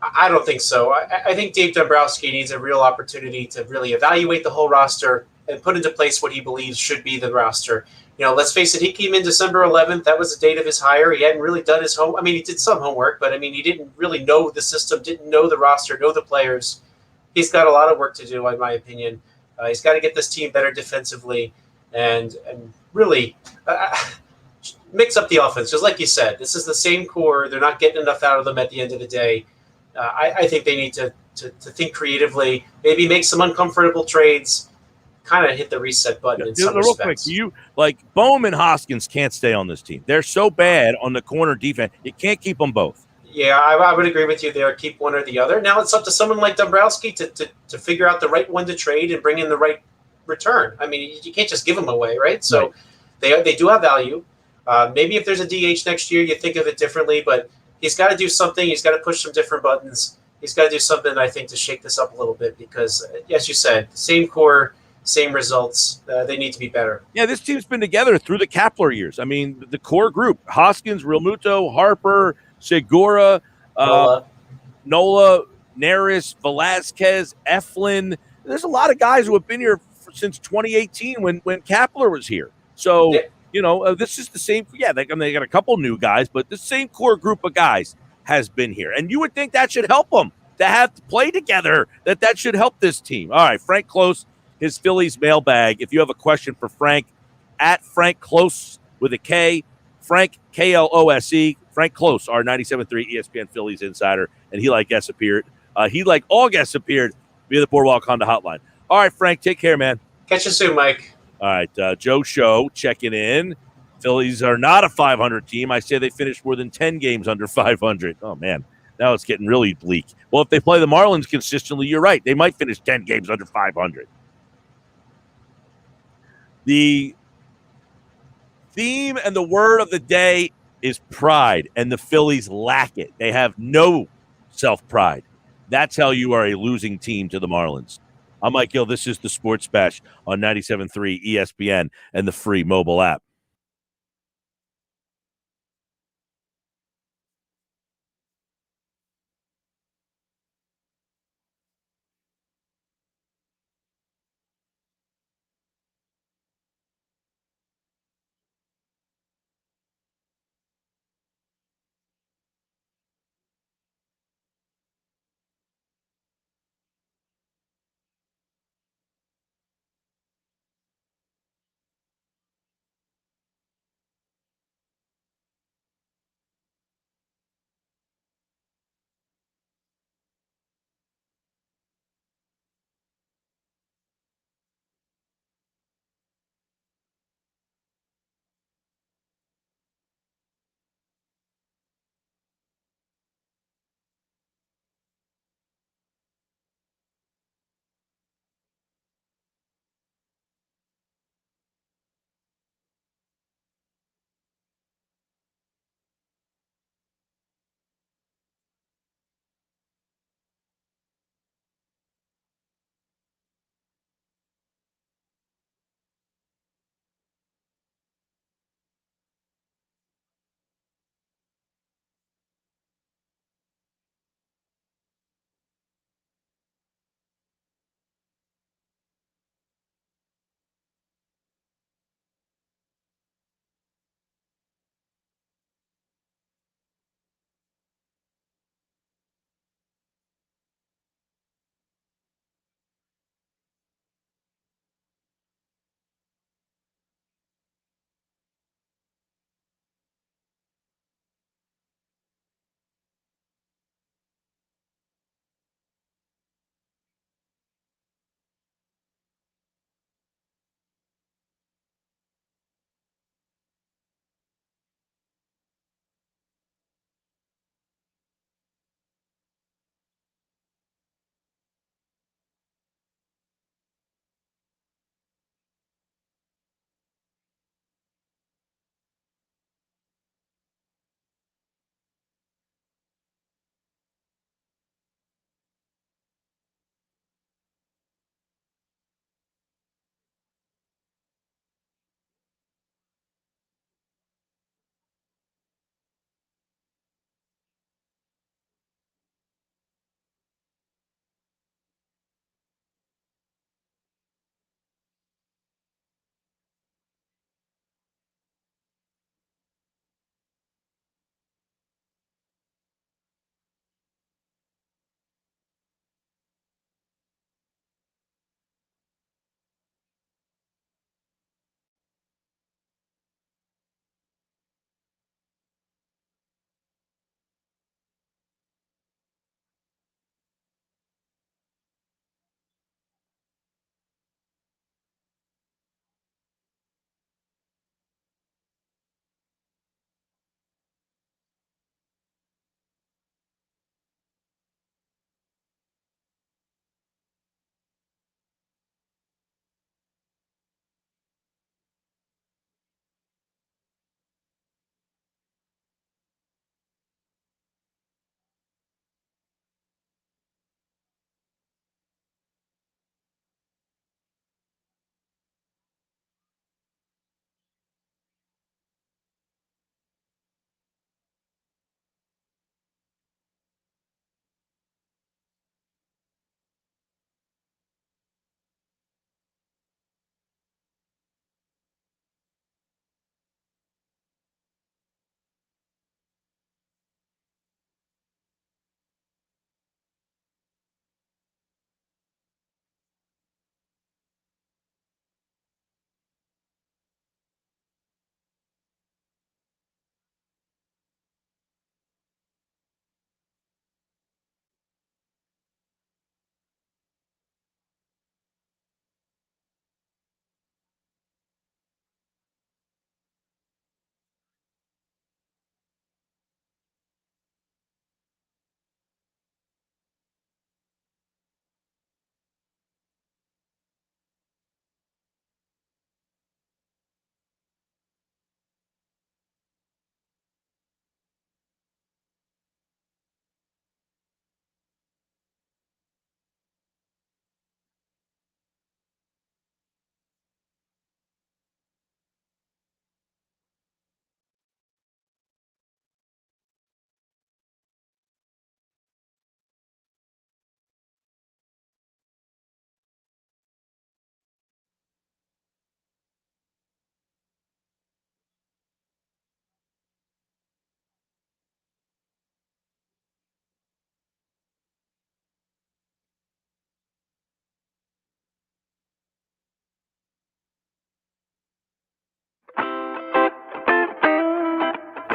I don't think so. I think Dave Dombrowski needs a real opportunity to really evaluate the whole roster and put into place what he believes should be the roster. Let's face it, he came in December 11th. That was the date of his hire. He hadn't really done his homework. I mean, he did some homework, but, he didn't really know the system, didn't know the roster, know the players. He's got a lot of work to do, in my opinion. He's got to get this team better defensively and really mix up the offense. Because like you said, this is the same core. They're not getting enough out of them at the end of the day. I think they need to think creatively, maybe make some uncomfortable trades, kind of hit the reset button in some respects. Quick, Bohm and Hoskins can't stay on this team. They're so bad on the corner defense. You can't keep them both. Yeah, I would agree with you there. Keep one or the other. Now it's up to someone like Dombrowski to figure out the right one to trade and bring in the right return. I mean, you can't just give them away, right? So they do have value. Maybe if there's a DH next year, you think of it differently, but he's got to do something. He's got to push some different buttons. He's got to do something, I think, to shake this up a little bit because, as you said, same core, same results. They need to be better. Yeah, this team's been together through the Kapler years. I mean, the core group, Hoskins, Realmuto, Harper, Segura, Nola, Neris, Velasquez, Eflin. There's a lot of guys who have been here since 2018 when Kapler was here. So, this is the same. Yeah, they got a couple new guys, but the same core group of guys has been here. And you would think that should help them to have to play together, that should help this team. All right, Frank Klose, his Phillies mailbag. If you have a question for Frank, at Frank Klose with a K, Frank, Klose, Frank Klose, our 97.3 ESPN Phillies insider, and he, like guests appeared. He, like all guests appeared via the Boardwalk Honda hotline. All right, Frank, take care, man. Catch you soon, Mike. All right, Joe Show checking in. Phillies are not a 500 team. I say they finished more than 10 games under 500. Oh, man, now it's getting really bleak. Well, if they play the Marlins consistently, you're right. They might finish 10 games under 500. The theme and the word of the day is pride, and the Phillies lack it. They have no self-pride. That's how you are a losing team to the Marlins. I'm Mike Gill. This is the Sports Bash on 97.3 ESPN and the free mobile app.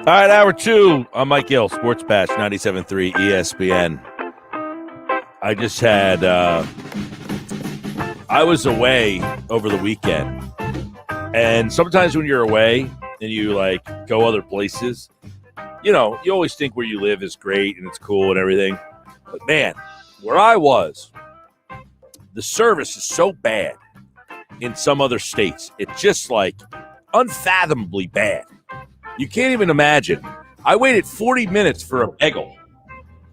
All right, hour two. I'm Mike Gill, Sports Patch, 97.3 ESPN. I just had, I was away over the weekend. And sometimes when you're away and you, like, go other places, you know, you always think where you live is great and it's cool and everything. But, man, where I was, the service is so bad in some other states. It's just, like, unfathomably bad. You can't even imagine. I waited 40 minutes for a bagel.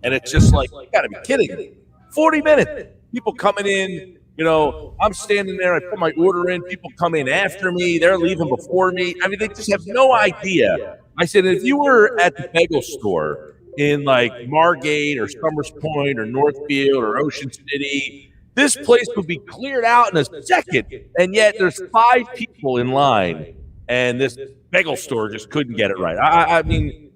And it's just like, you got to be kidding me. 40 minutes. People coming in, you know, I'm standing there. I put my order in. People come in after me. They're leaving before me. I mean, they just have no idea. I said, if you were at the bagel store in like Margate or Summers Point or Northfield or Ocean City, this place would be cleared out in a second. And yet there's 5 people in line, and this bagel store just couldn't get it right. I mean,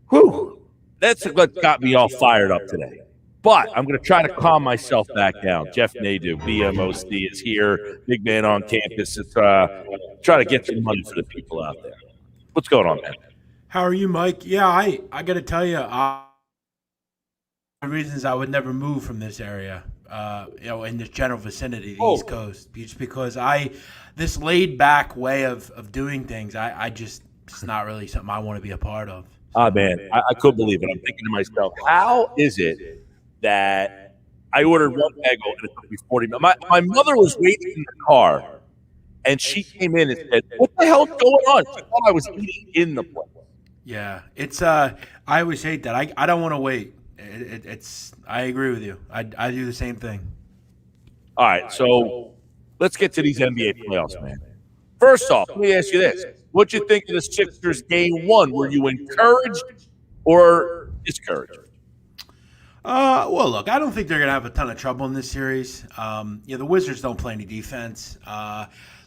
whew, that's what got me all fired up today. But I'm going to try to calm myself back down. Jeff Nadu, BMOC, is here, big man on campus. It's try to get some money for the people out there. What's going on, man? How are you, Mike? Yeah, I got to tell you, reasons I would never move from this area, in this general vicinity, the East Coast, just because this laid back way of doing things, it's not really something I want to be a part of. Ah, man, I couldn't believe it. I'm thinking to myself, how is it that I ordered one bagel and it took me 40 minutes? My mother was waiting in the car, and she came in and said, "What the hell's going on?" She thought I was eating in the place. Yeah, it's I always hate that. I don't want to wait. I agree with you. I do the same thing. All right, so let's get to these NBA playoffs, man. First off, let me ask you this. What'd you think of the Sixers game 1? Were you encouraged or discouraged? Well, look, I don't think they're going to have a ton of trouble in this series. The Wizards don't play any defense.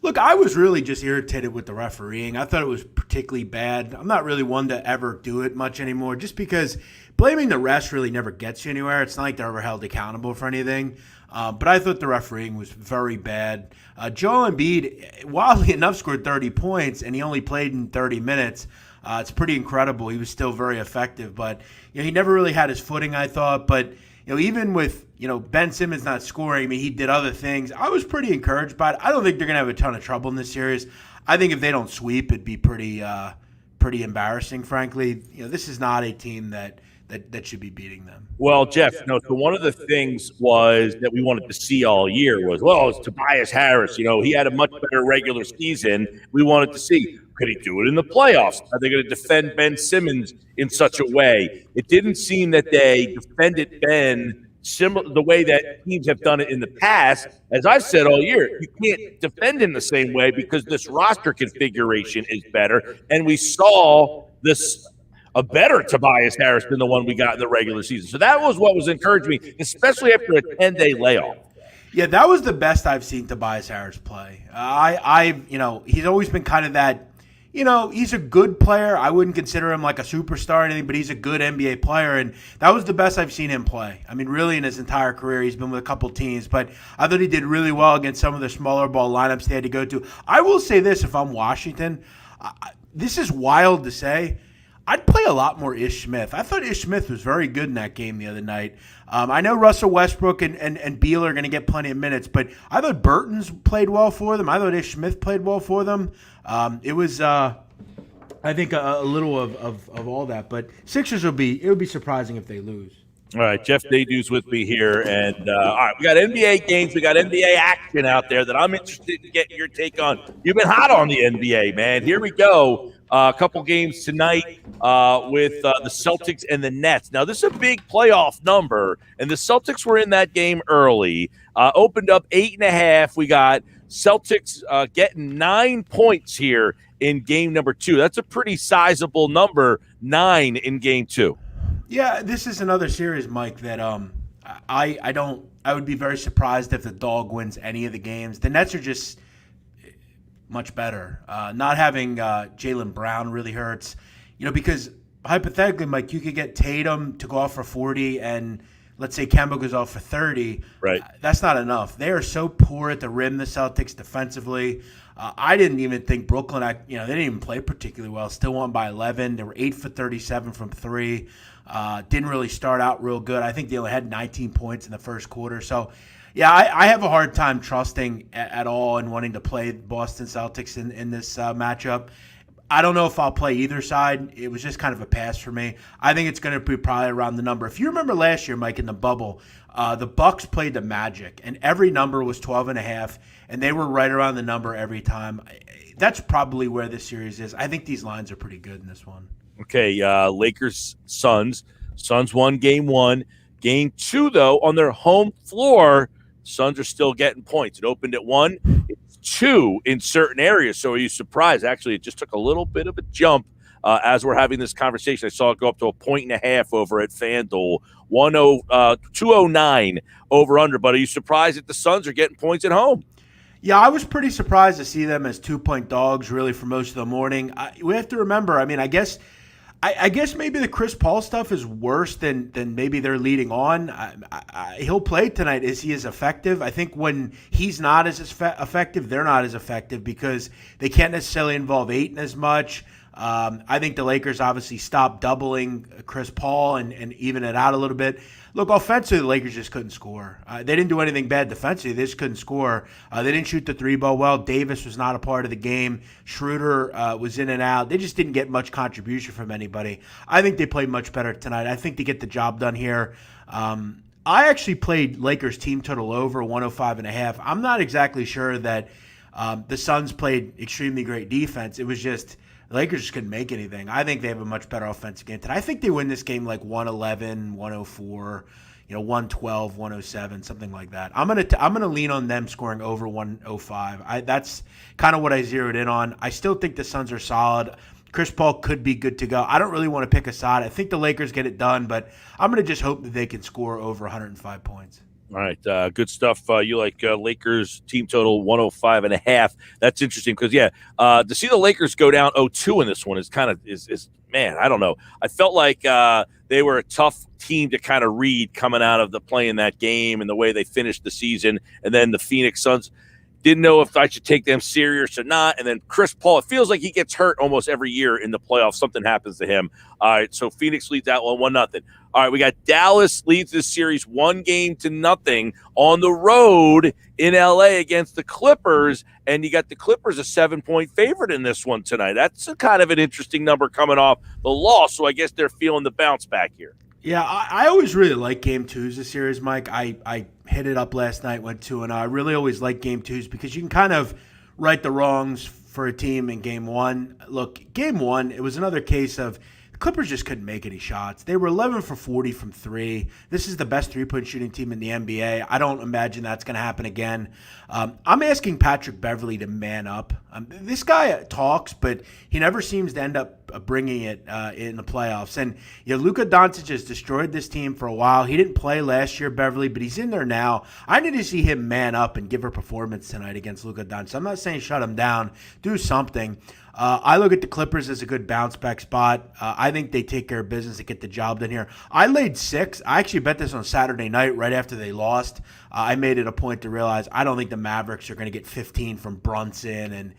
Look, I was really just irritated with the refereeing. I thought it was particularly bad. I'm not really one to ever do it much anymore, just because blaming the refs really never gets you anywhere. It's not like they're ever held accountable for anything. But I thought the refereeing was very bad. Joel Embiid, wildly enough, scored 30 points, and he only played in 30 minutes. It's pretty incredible. He was still very effective, but he never really had his footing, I thought. But even with Ben Simmons not scoring, I mean, he did other things. I was pretty encouraged by it. I don't think they're going to have a ton of trouble in this series. I think if they don't sweep, it'd be pretty embarrassing, frankly. This is not a team that should be beating them. Well, Jeff, so one of the things was that we wanted to see all year was, it's Tobias Harris. He had a much better regular season. We wanted to see, could he do it in the playoffs? Are they going to defend Ben Simmons in such a way? It didn't seem that they defended Ben the way that teams have done it in the past. As I've said all year, you can't defend in the same way because this roster configuration is better. And we saw a better Tobias Harris than the one we got in the regular season. So that was what was encouraging me, especially after a 10-day layoff. Yeah, that was the best I've seen Tobias Harris play. He's always been kind of that, he's a good player. I wouldn't consider him like a superstar or anything, but he's a good NBA player, and that was the best I've seen him play. I mean, really in his entire career, he's been with a couple teams, but I thought he did really well against some of the smaller ball lineups they had to go to. I will say this, if I'm Washington, this is wild to say, I'd play a lot more Ish Smith. I thought Ish Smith was very good in that game the other night. I know Russell Westbrook and Beal are going to get plenty of minutes, but I thought Burton's played well for them. I thought Ish Smith played well for them. It was, I think, a little of all that. But Sixers it would be surprising if they lose. All right, Jeff Nadu's with me here. And, all right, we got NBA games. We got NBA action out there that I'm interested in getting your take on. You've been hot on the NBA, man. Here we go. A couple games tonight with the Celtics and the Nets. Now, this is a big playoff number, and the Celtics were in that game early. Opened up 8.5. We got Celtics getting 9 points here in game number 2. That's a pretty sizable number, 9 in game 2. Yeah, this is another series, Mike, that I would be very surprised if the dog wins any of the games. The Nets are just much better. Not having Jaylen Brown really hurts, because hypothetically, Mike, you could get Tatum to go off for 40 and let's say Kemba goes off for 30, Right. That's not enough. They are so poor at the rim, the Celtics, defensively. I didn't even think Brooklyn, they didn't even play particularly well. Still won by 11. They were 8 for 37 from 3. Didn't really start out real good. I think they only had 19 points in the first quarter. So, yeah, I have a hard time trusting at all and wanting to play Boston Celtics in this matchup. I don't know if I'll play either side. It was just kind of a pass for me. I think it's going to be probably around the number. If you remember last year, Mike, in the bubble, the Bucks played the Magic, and every number was 12.5, and they were right around the number every time. That's probably where this series is. I think these lines are pretty good in this one. Okay, Lakers, Suns. Suns won game 1. Game 2, though, on their home floor, Suns are still getting points. It opened at 1. It's 2 in certain areas. So are you surprised? Actually, it just took a little bit of a jump as we're having this conversation. I saw it go up to 1.5 over at FanDuel. 209 over under. But are you surprised that the Suns are getting points at home? Yeah, I was pretty surprised to see them as 2-point dogs really for most of the morning. We have to remember, I guess maybe the Chris Paul stuff is worse than maybe they're leading on. He'll play tonight. Is he as effective? I think when he's not as effective, they're not as effective because they can't necessarily involve Ayton as much. I think the Lakers obviously stopped doubling Chris Paul and even it out a little bit. Look, offensively, the Lakers just couldn't score. They didn't do anything bad defensively. They just couldn't score. They didn't shoot the 3-ball well. Davis was not a part of the game. Schroeder was in and out. They just didn't get much contribution from anybody. I think they played much better tonight. I think they get the job done here. I actually played Lakers team total over 105.5. I'm not exactly sure that the Suns played extremely great defense. It was just the Lakers just couldn't make anything. I think they have a much better offensive game tonight. I think they win this game like 111, 104, 112, 107, something like that. I'm gonna lean on them scoring over 105. That's kind of what I zeroed in on. I still think the Suns are solid. Chris Paul could be good to go. I don't really want to pick a side. I think the Lakers get it done, but I'm going to just hope that they can score over 105 points. All right, good stuff. You like Lakers team total 105.5. That's interesting because, to see the Lakers go down 0-2 in this one is kind of is man, I don't know. I felt like they were a tough team to kind of read coming out of the playing that game and the way they finished the season, and then the Phoenix Suns. Didn't know if I should take them serious or not. And then Chris Paul, it feels like he gets hurt almost every year in the playoffs. Something happens to him. All right, so Phoenix leads that one 1-0. All right, we got Dallas leads this series 1-0 on the road in L.A. against the Clippers. And you got the Clippers a 7-point favorite in this one tonight. That's a kind of an interesting number coming off the loss. So I guess they're feeling the bounce back here. Yeah, I always really like Game 2s this series, Mike. I hit it up last night, went 2-0. I really always like Game 2s because you can kind of right the wrongs for a team in Game 1. Look, Game 1, it was another case of the Clippers just couldn't make any shots. They were 11 for 40 from 3. This is the best three-point shooting team in the NBA. I don't imagine that's going to happen again. I'm asking Patrick Beverley to man up. This guy talks, but he never seems to end up bringing it in the playoffs. And Luka Doncic has destroyed this team for a while. He didn't play last year, Beverley, but he's in there now. I need to see him man up and give a performance tonight against Luka Doncic. I'm not saying shut him down. Do something. I look at the Clippers as a good bounce-back spot. I think they take care of business to get the job done here. I laid 6. I actually bet this on Saturday night right after they lost. I made it a point to realize I don't think the Mavericks are going to get 15 from Brunson and,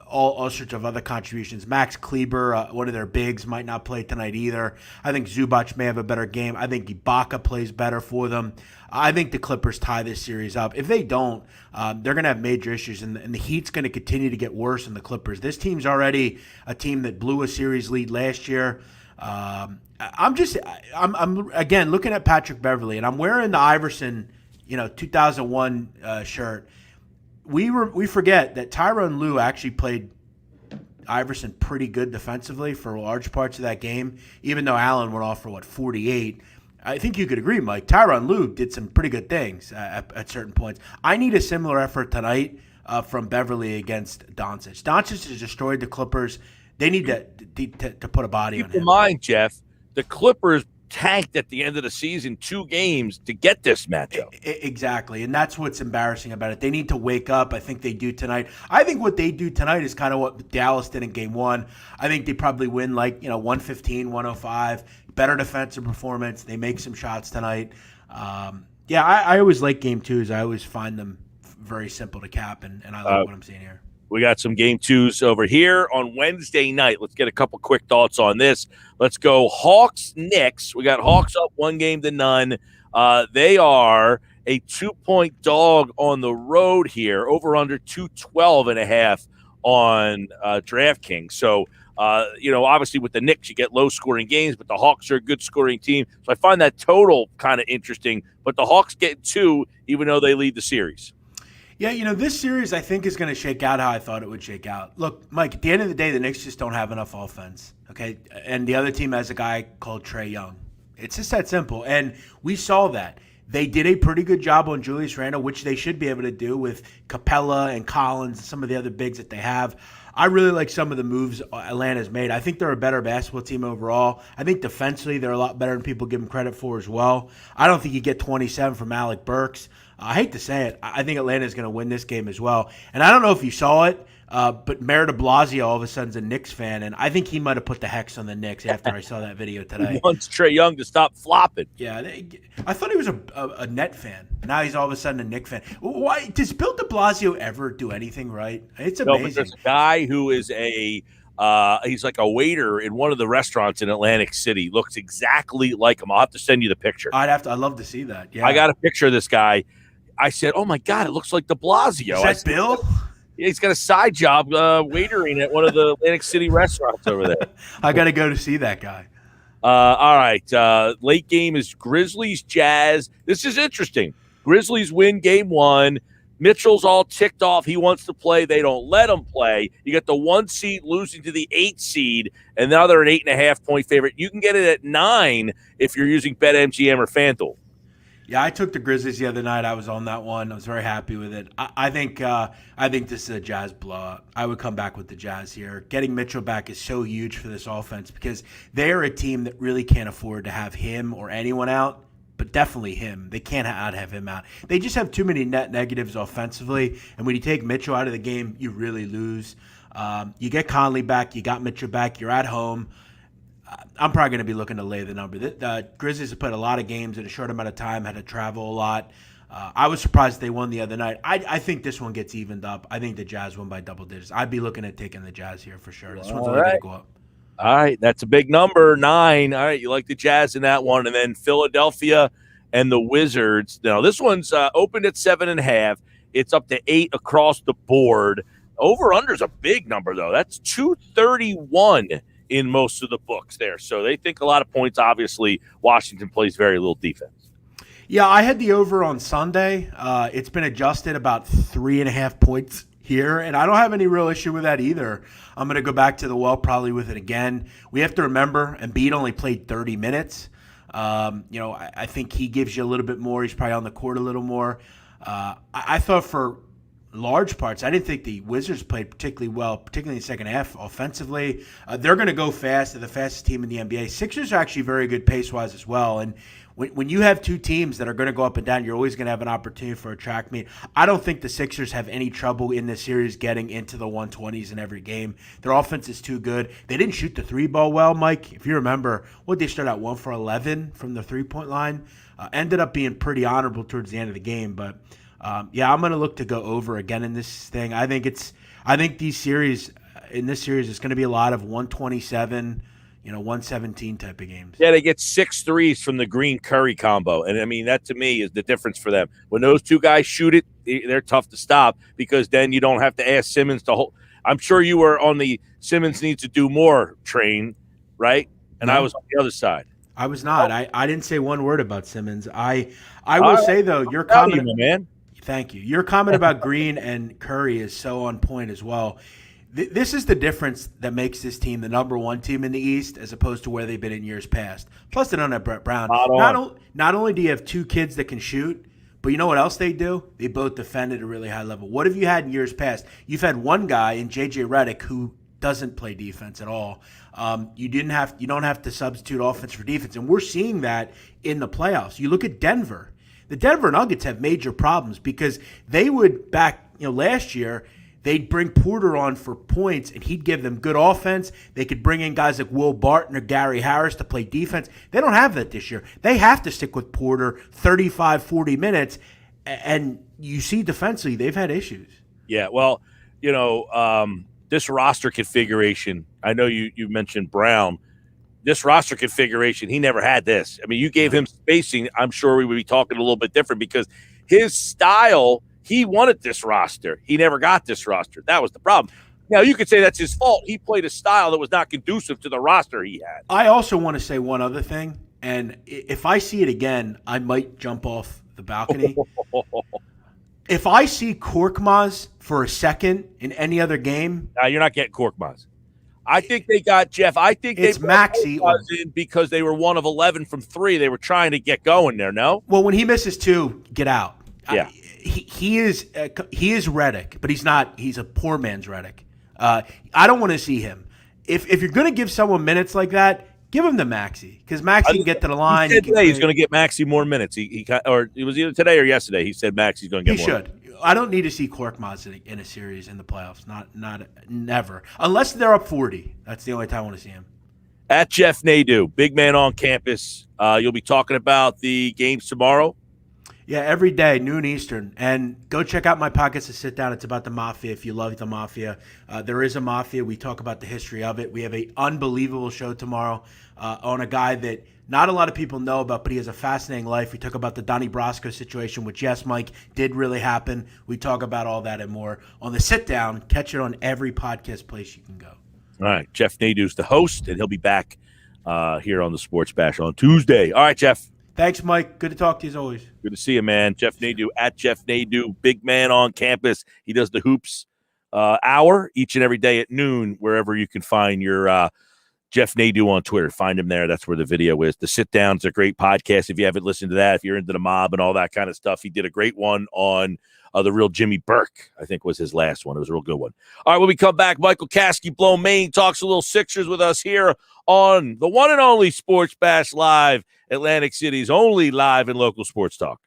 all sorts of other contributions. Max Kleber, one of their bigs, might not play tonight either. I think Zubac may have a better game. I think Ibaka plays better for them. I think the Clippers tie this series up. If they don't, they're going to have major issues, and the Heat's going to continue to get worse than the Clippers. This team's already a team that blew a series lead last year. I'm again looking at Patrick Beverley, and I'm wearing the Iverson, 2001 shirt. We forget that Tyronn Lue actually played Iverson pretty good defensively for large parts of that game, even though Allen went off for 48. I think you could agree, Mike. Tyronn Lue did some pretty good things at certain points. I need a similar effort tonight from Beverley against Doncic. Doncic has destroyed the Clippers. They need to put a body on him. Keep in mind, Jeff, the Clippers tanked at the end of the season 2 games to get this matchup. Exactly, and that's what's embarrassing about it. They need to wake up. I think they do tonight. I think what they do tonight is kind of what Dallas did in Game 1. I think they probably win 115, 105, better defensive performance. They make some shots tonight. I always like game twos. I always find them very simple to cap, and I like what I'm seeing here. We got some game twos over here on Wednesday night. Let's get a couple quick thoughts on this. Let's go Hawks-Knicks. We got Hawks up 1-0. They are a 2-point dog on the road here, over under 212.5 on DraftKings. So, obviously with the Knicks, you get low-scoring games, but the Hawks are a good-scoring team. So I find that total kind of interesting. But the Hawks get 2, even though they lead the series. Yeah, this series I think is going to shake out how I thought it would shake out. Look, Mike, at the end of the day, the Knicks just don't have enough offense, okay? And the other team has a guy called Trae Young. It's just that simple. And we saw that. They did a pretty good job on Julius Randle, which they should be able to do with Capella and Collins and some of the other bigs that they have. I really like some of the moves Atlanta's made. I think they're a better basketball team overall. I think defensively they're a lot better than people give them credit for as well. I don't think you get 27 from Alec Burks. I hate to say it. I think Atlanta's going to win this game as well. And I don't know if you saw it, but Mayor de Blasio all of a sudden is a Knicks fan, and I think he might have put the hex on the Knicks after I saw that video today. He wants Trae Young to stop flopping. Yeah, I thought he was a Net fan. Now he's all of a sudden a Knicks fan. Why does Bill de Blasio ever do anything right? It's amazing. No, but there's a guy who is he's like a waiter in one of the restaurants in Atlantic City. Looks exactly like him. I'll have to send you the picture. I'd love to see that. Yeah, I got a picture of this guy. I said, "Oh my God, it looks like de Blasio." Is that Bill? Yeah, he's got a side job waitering at one of the Atlantic City restaurants over there. I got to go to see that guy. All right. Late game is Grizzlies Jazz. This is interesting. Grizzlies win game 1. Mitchell's all ticked off. He wants to play. They don't let him play. You get the 1 seed losing to the 8 seed, and now they're an 8.5-point favorite. You can get it at 9 if you're using BetMGM or FanDuel. Yeah, I took the Grizzlies the other night. I was on that one. I was very happy with it. I think this is a Jazz blowout. I would come back with the Jazz here. Getting Mitchell back is so huge for this offense because they are a team that really can't afford to have him or anyone out, but definitely him. They can't have him out. They just have too many net negatives offensively, and when you take Mitchell out of the game, you really lose. You get Conley back. You got Mitchell back. You're at home. I'm probably going to be looking to lay the number. The Grizzlies have played a lot of games in a short amount of time, had to travel a lot. I was surprised they won the other night. I think this one gets evened up. I think the Jazz win by double digits. I'd be looking at taking the Jazz here for sure. This one's only going to go up. All right, that's a big number, 9. All right, you like the Jazz in that one. And then Philadelphia and the Wizards. Now, this one's opened at 7.5. It's up to 8 across the board. Over-under is a big number, though. That's 231 in most of the books there. So they think a lot of points. Obviously, Washington plays very little defense. Yeah, I had the over on Sunday. It's been adjusted about 3.5 points here, and I don't have any real issue with that either. I'm going to go back to the well probably with it again. We have to remember, Embiid only played 30 minutes. I think he gives you a little bit more. He's probably on the court a little more. I thought for large parts, I didn't think the Wizards played particularly well, particularly in the second half offensively. They're going to go fast. They're the fastest team in the NBA. Sixers are actually very good pace-wise as well. And when you have two teams that are going to go up and down, you're always going to have an opportunity for a track meet. I don't think the Sixers have any trouble in this series getting into the 120s in every game. Their offense is too good. They didn't shoot the 3-ball well, Mike. If you remember, they started out 1 for 11 from the 3-point line. Ended up being pretty honorable towards the end of the game, but I'm going to look to go over again in this thing. I think this series is going to be a lot of 127, 117 type of games. Yeah, they get 6 threes from the Green Curry combo. And I mean, that to me is the difference for them. When those two guys shoot it, they're tough to stop because then you don't have to ask Simmons to hold. I'm sure you were on the Simmons needs to do more train, right? And I was on the other side. I was not. I didn't say one word about Simmons. I will say though, your comment, man. Thank you. Your comment about Green and Curry is so on point as well. This is the difference that makes this team the number one team in the East as opposed to where they've been in years past. Plus, they don't have Brett Brown. Not only do you have two kids that can shoot, but you know what else they do? They both defend at a really high level. What have you had in years past? You've had one guy in J.J. Redick who doesn't play defense at all. You don't have to substitute offense for defense, and we're seeing that in the playoffs. You look at Denver. The Denver Nuggets have major problems because they would last year they'd bring Porter on for points, and he'd give them good offense. They could bring in guys like Will Barton or Gary Harris to play defense. They don't have that this year. They have to stick with Porter 35, 40 minutes, and you see defensively they've had issues. Yeah, well, this roster configuration, I know you mentioned Brown. This roster configuration, he never had this. I mean, you gave him spacing, I'm sure we would be talking a little bit different because his style, he wanted this roster. He never got this roster. That was the problem. Now, you could say that's his fault. He played a style that was not conducive to the roster he had. I also want to say one other thing, and if I see it again, I might jump off the balcony. If I see Korkmaz for a second in any other game. You're not getting Korkmaz. I think they got Jeff. I think it's Maxey in because they were 1 of 11 from 3. They were trying to get going there. No. Well, when he misses 2, get out. Yeah. He is Reddick, but he's not. He's a poor man's Reddick. I don't want to see him. If you're going to give someone minutes like that, give him to Maxey because Maxey can get to the line. He said today he's going to get Maxey more minutes. Or it was either today or yesterday. He said Maxey's going to get more. He should. I don't need to see Korkmaz in a series in the playoffs. Not never. Unless they're up 40. That's the only time I want to see him. At Jeff Nadu, big man on campus. You'll be talking about the games tomorrow. Yeah, every day, noon Eastern. And go check out my podcast to sit down. It's about the Mafia if you love the Mafia. There is a Mafia. We talk about the history of it. We have an unbelievable show tomorrow on a guy that not a lot of people know about, but he has a fascinating life. We talk about the Donnie Brasco situation, which, yes, Mike, did really happen. We talk about all that and more on the sit down. Catch it on every podcast place you can go. All right. Jeff Nadu's the host, and he'll be back here on the Sports Bash on Tuesday. All right, Jeff. Thanks, Mike. Good to talk to you as always. Good to see you, man. Jeff Nadu at Jeff Nadu, big man on campus. He does the hoops hour each and every day at noon, wherever you can find your Jeff Nadu on Twitter. Find him there. That's where the video is. The Sit Down's a great podcast. If you haven't listened to that, if you're into the mob and all that kind of stuff, he did a great one on the real Jimmy Burke, I think was his last one. It was a real good one. All right, when we come back, Michael Kaskey-Blomain talks a little Sixers with us here on the one and only Sports Bash Live, Atlantic City's only live and local sports talk.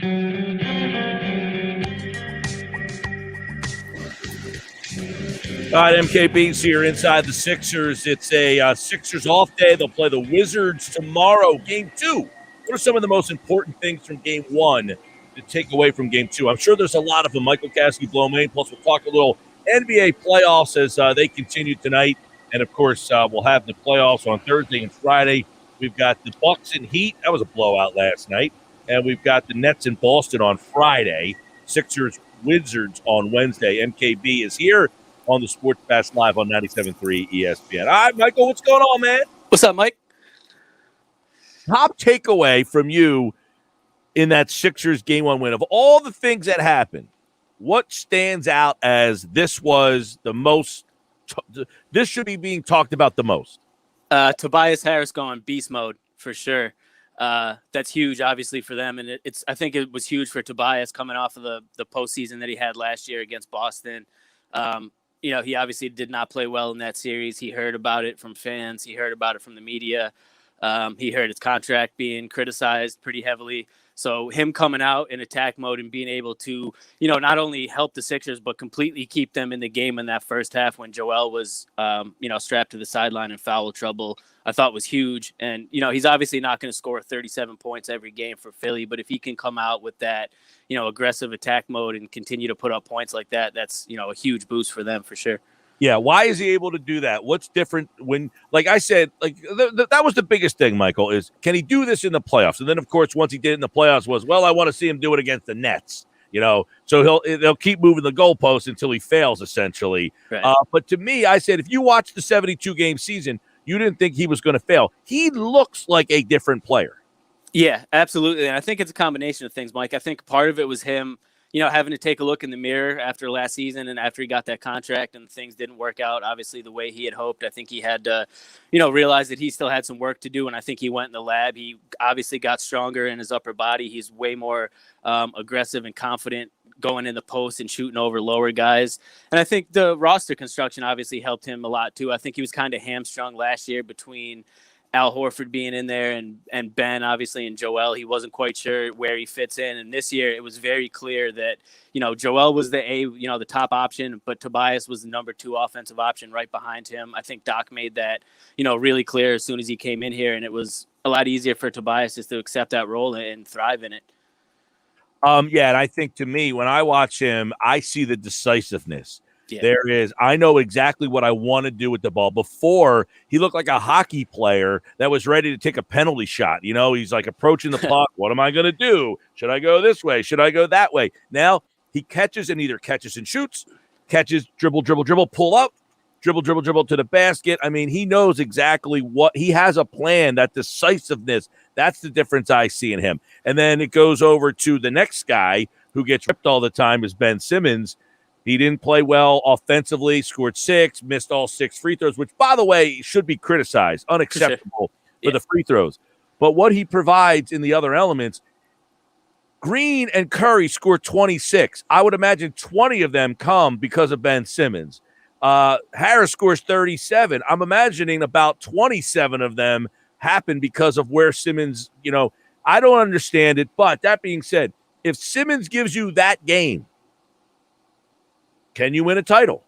All right, MKB's here inside the Sixers. It's a Sixers off day. They'll play the Wizards tomorrow, Game 2. What are some of the most important things from Game 1 to take away from Game 2? I'm sure there's a lot of them. Michael Kaskey-Blomain, plus we'll talk a little NBA playoffs as they continue tonight. And, of course, we'll have the playoffs on Thursday and Friday. We've got the Bucks and Heat. That was a blowout last night. And we've got the Nets in Boston on Friday. Sixers Wizards on Wednesday. MKB is here on the Sports Pass Live on 97.3 ESPN. All right, Michael, what's going on, man? What's up, Mike? Top takeaway from you in that Sixers Game 1 win. Of all the things that happened, what stands out as this was the most – this should be being talked about the most? Tobias Harris going beast mode for sure. That's huge, obviously, for them. And I think it was huge for Tobias coming off of the postseason that he had last year against Boston. He obviously did not play well in that series. He heard about it from fans. He heard about it from the media. He heard his contract being criticized pretty heavily. So him coming out in attack mode and being able to, not only help the Sixers, but completely keep them in the game in that first half when Joel was, strapped to the sideline in foul trouble, I thought was huge. And, he's obviously not going to score 37 points every game for Philly, but if he can come out with that, aggressive attack mode and continue to put up points like that, that's, a huge boost for them for sure. Yeah, why is he able to do that? What's different when, like I said, that was the biggest thing, Michael, is can he do this in the playoffs? And then, of course, once he did it in the playoffs I want to see him do it against the Nets, So they'll keep moving the goalposts until he fails, essentially. Right. But to me, I said, if you watch the 72-game season, you didn't think he was going to fail. He looks like a different player. Yeah, absolutely. And I think it's a combination of things, Mike. I think part of it was him having to take a look in the mirror after last season and after he got that contract and things didn't work out, obviously, the way he had hoped. I think he had to, realize that he still had some work to do. And I think he went in the lab. He obviously got stronger in his upper body. He's way more aggressive and confident going in the post and shooting over lower guys. And I think the roster construction obviously helped him a lot, too. I think he was kind of hamstrung last year between Al Horford being in there and Ben, obviously, and Joel. He wasn't quite sure where he fits in. And this year, it was very clear that, Joel was the top option, but Tobias was the number 2 offensive option right behind him. I think Doc made that, really clear as soon as he came in here. And it was a lot easier for Tobias just to accept that role and thrive in it. And I think to me, when I watch him, I see the decisiveness. Yeah. I know exactly what I want to do with the ball. Before, he looked like a hockey player that was ready to take a penalty shot. He's like approaching the puck. What am I going to do? Should I go this way? Should I go that way? Now he catches and either catches and shoots, catches, dribble, pull up, dribble to the basket. I mean, he knows exactly what he has a plan, that decisiveness. That's the difference I see in him. And then it goes over to the next guy who gets ripped all the time is Ben Simmons. He didn't play well offensively, scored 6, missed all 6 free throws, which, by the way, should be criticized, unacceptable for the free throws. But what he provides in the other elements, Green and Curry scored 26. I would imagine 20 of them come because of Ben Simmons. Harris scores 37. I'm imagining about 27 of them happen because of where Simmons, I don't understand it. But that being said, if Simmons gives you that game, can you win a title?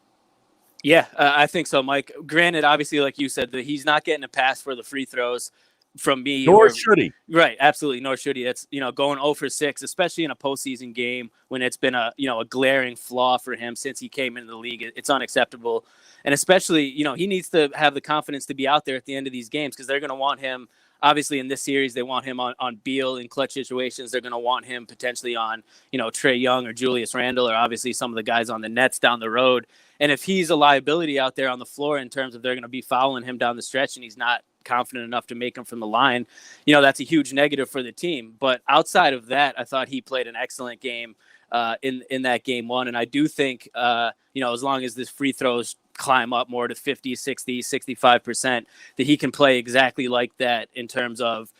Yeah, I think so, Mike. Granted, obviously, like you said, that he's not getting a pass for the free throws from me. Nor should he. Right, absolutely, nor should he. That's, going 0 for 6, especially in a postseason game when it's been a glaring flaw for him since he came into the league. It's unacceptable. And especially, he needs to have the confidence to be out there at the end of these games because they're going to want him. Obviously, in this series, they want him on Beal in clutch situations. They're going to want him potentially on, Trae Young or Julius Randle or obviously some of the guys on the Nets down the road. And if he's a liability out there on the floor in terms of they're going to be fouling him down the stretch and he's not confident enough to make him from the line, that's a huge negative for the team. But outside of that, I thought he played an excellent game in that game 1. And I do think, as long as this free throws climb up more to 50, 60, 65%, that he can play exactly like that in terms of,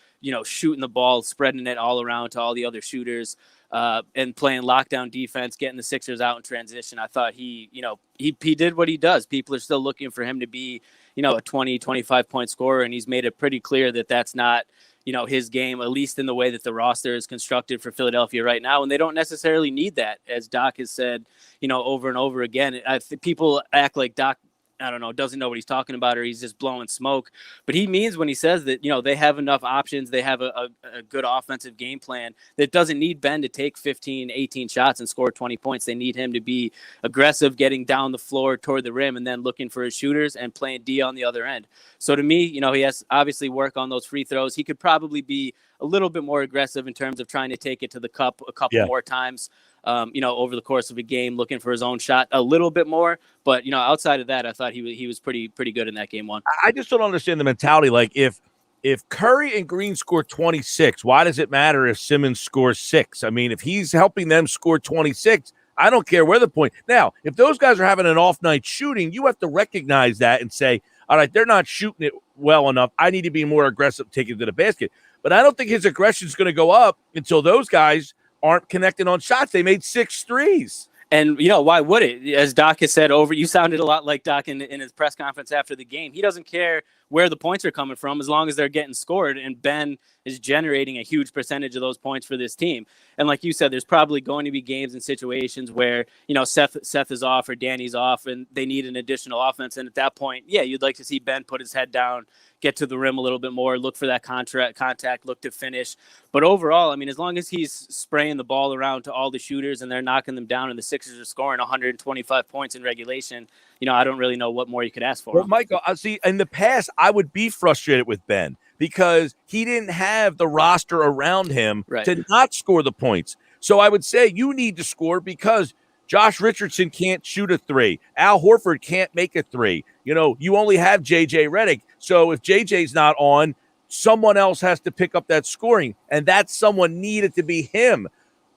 shooting the ball, spreading it all around to all the other shooters, and playing lockdown defense, getting the Sixers out in transition. I thought he did what he does. People are still looking for him to be, a 20, 25 point scorer. And he's made it pretty clear that that's not, his game, at least in the way that the roster is constructed for Philadelphia right now. And they don't necessarily need that, as Doc has said, over and over again. People act like Doc, I don't know, doesn't know what he's talking about, or he's just blowing smoke. But he means when he says that, they have enough options, they have a good offensive game plan that doesn't need Ben to take 15, 18 shots and score 20 points. They need him to be aggressive, getting down the floor toward the rim, and then looking for his shooters and playing D on the other end. So to me, he has obviously work on those free throws. He could probably be a little bit more aggressive in terms of trying to take it to the cup a couple more times. Over the course of a game, looking for his own shot a little bit more. But, outside of that, I thought he was pretty good in that game one. I just don't understand the mentality. Like, if Curry and Green score 26, why does it matter if Simmons scores 6? I mean, if he's helping them score 26, I don't care where the point. Now, if those guys are having an off night shooting, you have to recognize that and say, all right, they're not shooting it well enough. I need to be more aggressive taking it to the basket. But I don't think his aggression is going to go up until those guys aren't connecting on shots. They made 6 threes. And, why would it? As Doc has said you sounded a lot like Doc in his press conference after the game. He doesn't care where the points are coming from as long as they're getting scored. And Ben is generating a huge percentage of those points for this team. And like you said, there's probably going to be games and situations where, Seth is off or Danny's off and they need an additional offense. And at that point, you'd like to see Ben put his head down, get to the rim a little bit more, look for that contact, look to finish. But overall, I mean, as long as he's spraying the ball around to all the shooters and they're knocking them down and the Sixers are scoring 125 points in regulation, I don't really know what more you could ask for. Well, Michael, see, in the past, I would be frustrated with Ben because he didn't have the roster around him to not score the points. So I would say you need to score because Josh Richardson can't shoot a 3. Al Horford can't make a 3. You only have J.J. Redick. So if J.J.'s not on, someone else has to pick up that scoring, and that someone needed to be him.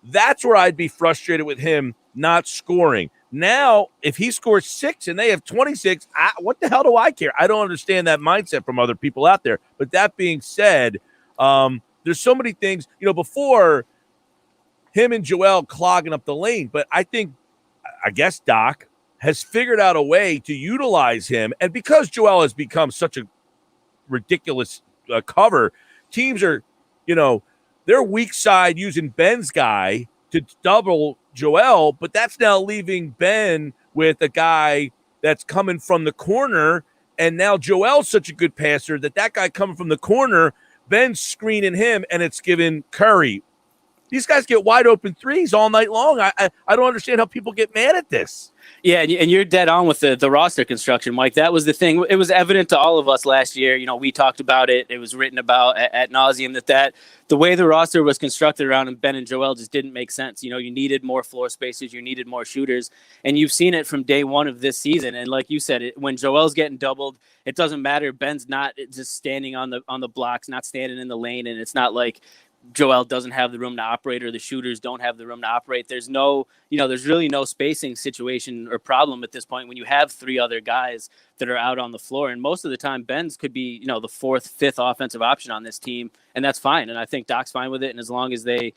That's where I'd be frustrated with him not scoring. Now, if he scores 6 and they have 26, what the hell do I care? I don't understand that mindset from other people out there. But that being said, there's so many things, before him and Joel clogging up the lane. But I guess Doc has figured out a way to utilize him. And because Joel has become such a ridiculous cover, teams are, they're weak side using Ben's guy to double Joel, but that's now leaving Ben with a guy that's coming from the corner. And now Joel's such a good passer that guy coming from the corner, Ben's screening him, and it's giving Curry. These guys get wide open threes all night long. I don't understand how people get mad at this. Yeah, and you're dead on with the roster construction, Mike. That was the thing. It was evident to all of us last year. We talked about it. It was written about at nauseum that the way the roster was constructed around Ben and Joel just didn't make sense. You needed more floor spacers. You needed more shooters. And you've seen it from day one of this season. And like you said, when Joel's getting doubled, it doesn't matter. Ben's not just standing on the blocks, not standing in the lane. And it's not like Joel doesn't have the room to operate or the shooters don't have the room to operate. There's there's really no spacing situation or problem at this point when you have 3 other guys that are out on the floor. And most of the time, Ben's could be, the 4th, 5th offensive option on this team. And that's fine. And I think Doc's fine with it. And as long as they,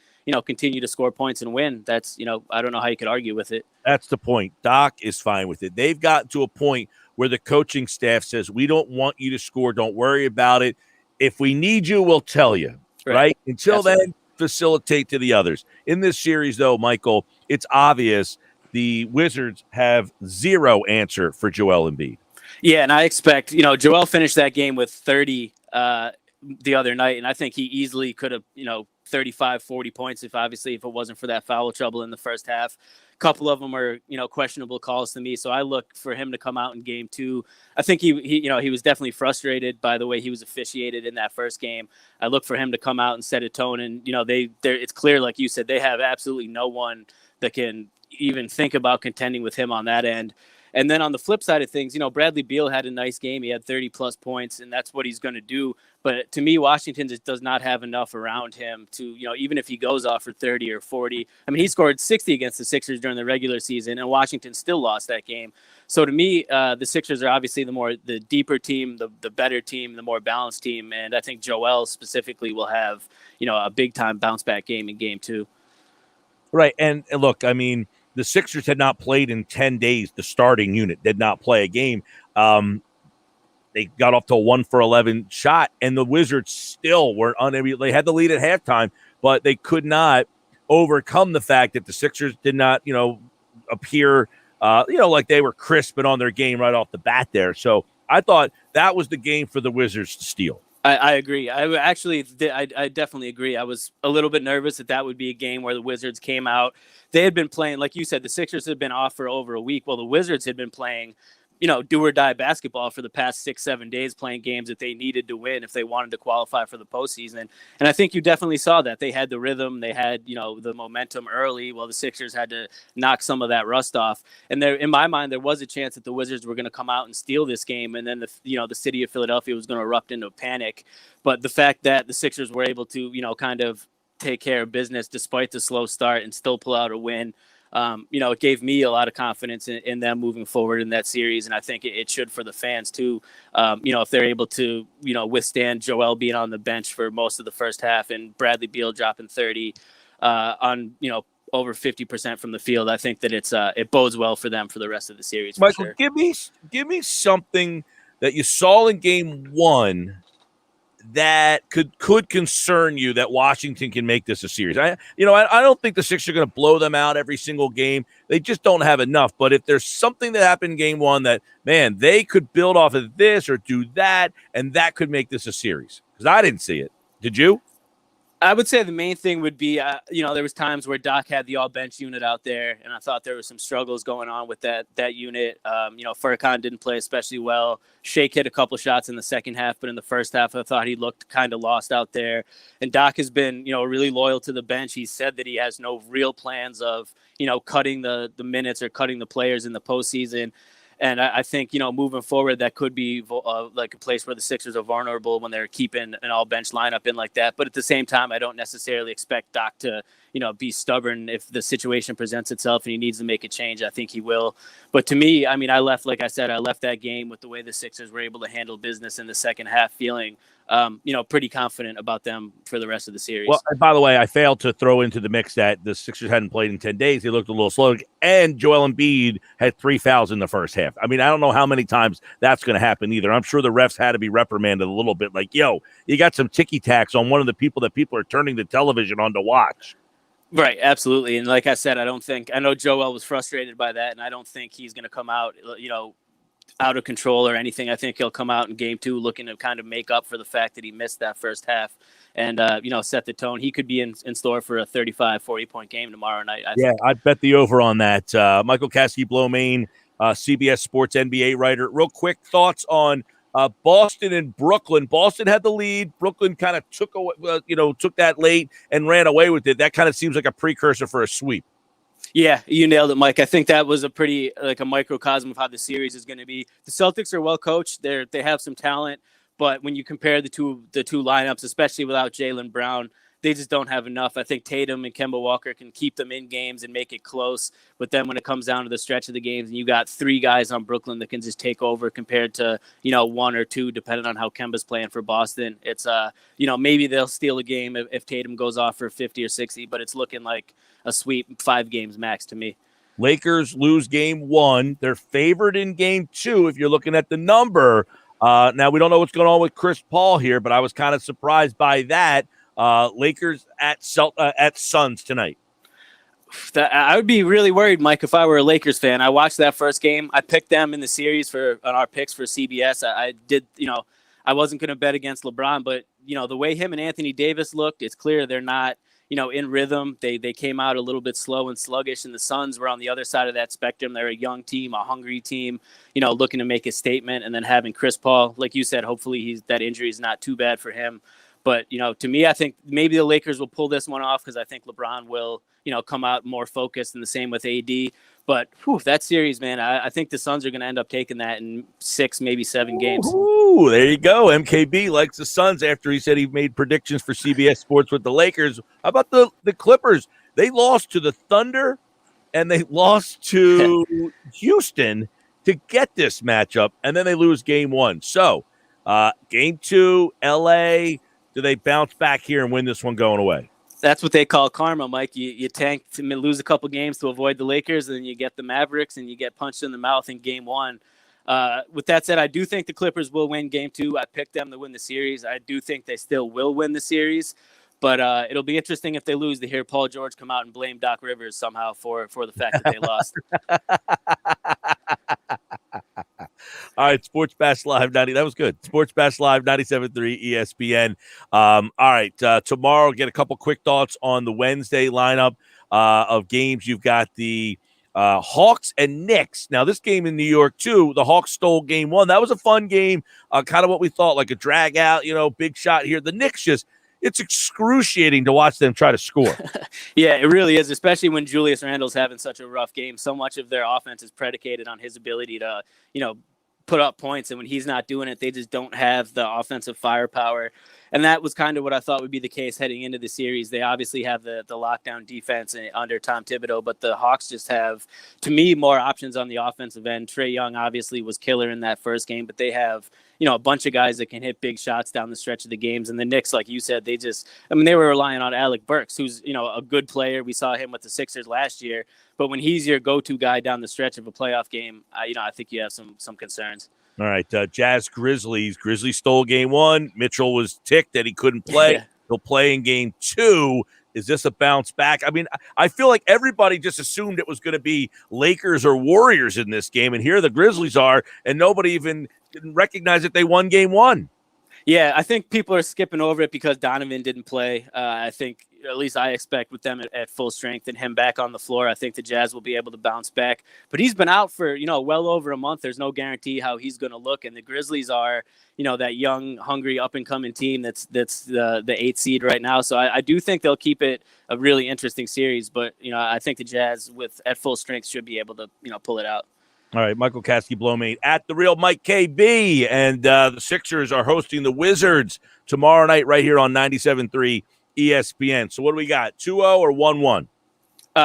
continue to score points and win, that's, I don't know how you could argue with it. That's the point. Doc is fine with it. They've gotten to a point where the coaching staff says, we don't want you to score. Don't worry about it. If we need you, we'll tell you. Right? Until then, facilitate to the others. In this series, though, Michael, it's obvious the Wizards have 0 answer for Joel Embiid. Yeah, and I expect, Joel finished that game with 30 the other night, and I think he easily could have, 35, 40 points if it wasn't for that foul trouble in the first half. A couple of them are, questionable calls to me, so I look for him to come out in game 2. I think he was definitely frustrated by the way he was officiated in that first game. I look for him to come out and set a tone, and it's clear, like you said, they have absolutely no one that can even think about contending with him on that end. And then on the flip side of things, Bradley Beal had a nice game. He had 30-plus points, and that's what he's going to do. But to me, Washington just does not have enough around him to, even if he goes off for 30 or 40. I mean, he scored 60 against the Sixers during the regular season, and Washington still lost that game. So to me, the Sixers are obviously the deeper team, the better team, the more balanced team. And I think Joel specifically will have, a big-time bounce-back game in game 2. Right, and look, I mean, the Sixers had not played in 10 days. The starting unit did not play a game. they got off to a 1-for-11 shot, and the Wizards still were unable. They had the lead at halftime, but they could not overcome the fact that the Sixers did not, appear, like they were crisp and on their game right off the bat there. So I thought that was the game for the Wizards to steal. I agree. I definitely agree. I was a little bit nervous that would be a game where the Wizards came out. They had been playing, like you said, the Sixers had been off for over a week. Well, the Wizards had been playing, do or die basketball for the past 6-7 days, playing games that they needed to win if they wanted to qualify for the postseason. And I think you definitely saw that. They had the rhythm, they had, the momentum early, while the Sixers had to knock some of that rust off. And there, in my mind, there was a chance that the Wizards were going to come out and steal this game, and then the city of Philadelphia was going to erupt into a panic. But the fact that the Sixers were able to, kind of take care of business despite the slow start and still pull out a win, it gave me a lot of confidence in them moving forward in that series. And I think it should for the fans too. If they're able to, withstand Joel being on the bench for most of the first half and Bradley Beal dropping 30 on, over 50% from the field, I think that it bodes well for them for the rest of the series. Michael, sure. give me something that you saw in game one that could concern you that Washington can make this a series. I don't think the Sixers are going to blow them out every single game. They just don't have enough. But if there's something that happened in game one that, man, they could build off of this or do that, and that could make this a series. Because I didn't see it. Did you? I would say the main thing would be, there was times where Doc had the all bench unit out there, and I thought there were some struggles going on with that unit. Furkan didn't play especially well. Shake hit a couple shots in the second half, but in the first half, I thought he looked kind of lost out there. And Doc has been, really loyal to the bench. He said that he has no real plans of, cutting the minutes or cutting the players in the postseason. And I think, moving forward, that could be like a place where the Sixers are vulnerable when they're keeping an all-bench lineup in like that. But at the same time, I don't necessarily expect Doc to, be stubborn if the situation presents itself and he needs to make a change. I think he will. But to me, I left that game with the way the Sixers were able to handle business in the second half, feeling pretty confident about them for the rest of the series. Well, by the way, I failed to throw into the mix that the Sixers hadn't played in 10 days. They looked a little slow, and Joel Embiid had 3 fouls in the first half. I don't know how many times that's going to happen either. I'm sure the refs had to be reprimanded a little bit, like, yo, you got some ticky-tacks on one of the people that people are turning the television on to watch. Right, absolutely. And like I said, I know Joel was frustrated by that, and I don't think he's going to come out, out of control or anything. I think he'll come out in game 2 looking to kind of make up for the fact that he missed that first half and, set the tone. He could be in store for a 35, 40-point game tomorrow night. I'd bet the over on that. Michael Kaskey-Blomain, CBS Sports NBA writer. Real quick thoughts on Boston and Brooklyn. Boston had the lead. Brooklyn kind of took that late and ran away with it. That kind of seems like a precursor for a sweep. Yeah, you nailed it, Mike. I think that was a pretty a microcosm of how the series is going to be. The Celtics are well coached. They have some talent, but when you compare the two lineups, especially without Jaylen Brown, they just don't have enough. I think Tatum and Kemba Walker can keep them in games and make it close. But then when it comes down to the stretch of the games, and you got 3 guys on Brooklyn that can just take over compared to, 1 or 2, depending on how Kemba's playing for Boston. It's, maybe they'll steal a game if Tatum goes off for 50 or 60, but it's looking like a sweep, 5 games max to me. Lakers lose game 1. They're favored in game 2 if you're looking at the number. Now, we don't know what's going on with Chris Paul here, but I was kind of surprised by that. Lakers at Suns tonight. I would be really worried, Mike, if I were a Lakers fan. I watched that first game. I picked them in the series on our picks for CBS. I did, I wasn't going to bet against LeBron, but, the way him and Anthony Davis looked, it's clear they're not, in rhythm. They came out a little bit slow and sluggish, and the Suns were on the other side of that spectrum. They're a young team, a hungry team, looking to make a statement. And then having Chris Paul, like you said, hopefully that injury is not too bad for him. But, to me, I think maybe the Lakers will pull this one off because I think LeBron will, come out more focused, and the same with AD. But that series, man, I think the Suns are going to end up taking that in 6, maybe 7 games. Ooh, there you go. MKB likes the Suns after he said he made predictions for CBS Sports with the Lakers. How about the Clippers? They lost to the Thunder, and they lost to Houston to get this matchup, and then they lose game 1. So, game 2, LA. Do they bounce back here and win this one going away? That's what they call karma, Mike. You tank to lose a couple games to avoid the Lakers, and then you get the Mavericks, and you get punched in the mouth in game 1. With that said, I do think the Clippers will win Game 2. I picked them to win the series. I do think they still will win the series. But it'll be interesting if they lose to hear Paul George come out and blame Doc Rivers somehow for the fact that they lost. All right, Sports Bash Live 90. That was good. Sports Bash Live 97.3 ESPN. All right, tomorrow, get a couple quick thoughts on the Wednesday lineup of games. You've got the Hawks and Knicks. Now, this game in New York, too, the Hawks stole game 1. That was a fun game, kind of what we thought, like a drag out, big shot here. The Knicks it's excruciating to watch them try to score. Yeah, it really is, especially when Julius Randle's having such a rough game. So much of their offense is predicated on his ability to, put up points. And when he's not doing it, they just don't have the offensive firepower. And that was kind of what I thought would be the case heading into the series. They obviously have the lockdown defense under Tom Thibodeau, but the Hawks just have, to me, more options on the offensive end. Trae Young obviously was killer in that first game, but they have, a bunch of guys that can hit big shots down the stretch of the games. And the Knicks, like you said, they were relying on Alec Burks, who's, a good player. We saw him with the Sixers last year. But when he's your go-to guy down the stretch of a playoff game, I think you have some concerns. All right, Jazz Grizzlies. Grizzlies stole game 1. Mitchell was ticked that he couldn't play. Yeah. He'll play in game 2. Is this a bounce back? I mean, I feel like everybody just assumed it was going to be Lakers or Warriors in this game, and here the Grizzlies are, and nobody even didn't recognize that they won game 1. Yeah, I think people are skipping over it because Donovan didn't play. I think, at least I expect with them at full strength and him back on the floor, I think the Jazz will be able to bounce back. But he's been out for, well over a month. There's no guarantee how he's going to look. And the Grizzlies are, that young, hungry, up-and-coming team that's the 8th seed right now. So I do think they'll keep it a really interesting series. But, I think the Jazz at full strength should be able to, pull it out. All right, Michael Kaskey-Blomain at The Real Mike KB, and the Sixers are hosting the Wizards tomorrow night right here on 97.3 ESPN. So what do we got, 2-0 or 1-1?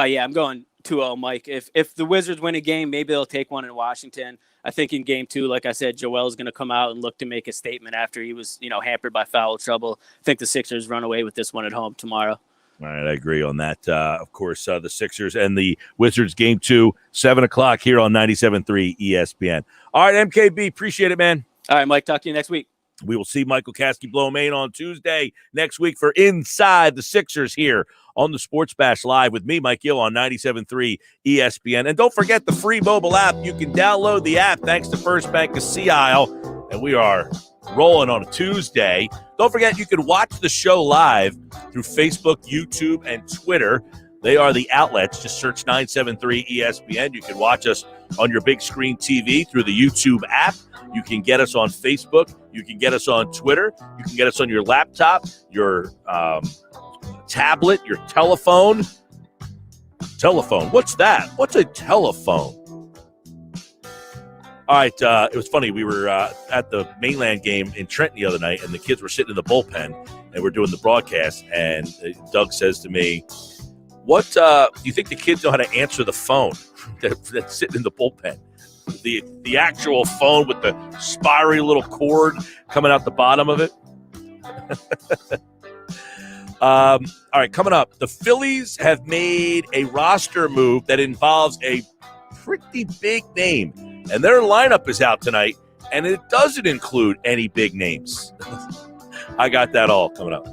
Yeah, I'm going 2-0, Mike. If the Wizards win a game, maybe they'll take one in Washington. I think in game 2, like I said, Joel's going to come out and look to make a statement after he was, hampered by foul trouble. I think the Sixers run away with this one at home tomorrow. All right, I agree on that. Of course, the Sixers and the Wizards game 2, 7 o'clock here on 97.3 ESPN. All right, MKB, appreciate it, man. All right, Mike, talk to you next week. We will see Michael Kaskey-Blomain on Tuesday next week for Inside the Sixers here on the Sports Bash Live with me, Mike Gill, on 97.3 ESPN. And don't forget the free mobile app. You can download the app thanks to First Bank of Sea Isle. And we are rolling on a Tuesday. Don't forget you can watch the show live through Facebook, YouTube, and Twitter. They are the outlets. Just search 973 ESPN. You can watch us on your big screen TV through the YouTube app. You can get us on Facebook. You can get us on Twitter. You can get us on your laptop, your tablet, your telephone. Telephone. What's that? What's a telephone? All right, it was funny. We were at the Mainland game in Trenton the other night, and the kids were sitting in the bullpen, and we're doing the broadcast, and Doug says to me, what do you think the kids know how to answer the phone that's sitting in the bullpen? The actual phone with the spiry little cord coming out the bottom of it. All right, coming up, the Phillies have made a roster move that involves a pretty big name, and their lineup is out tonight, and it doesn't include any big names. I got that all coming up.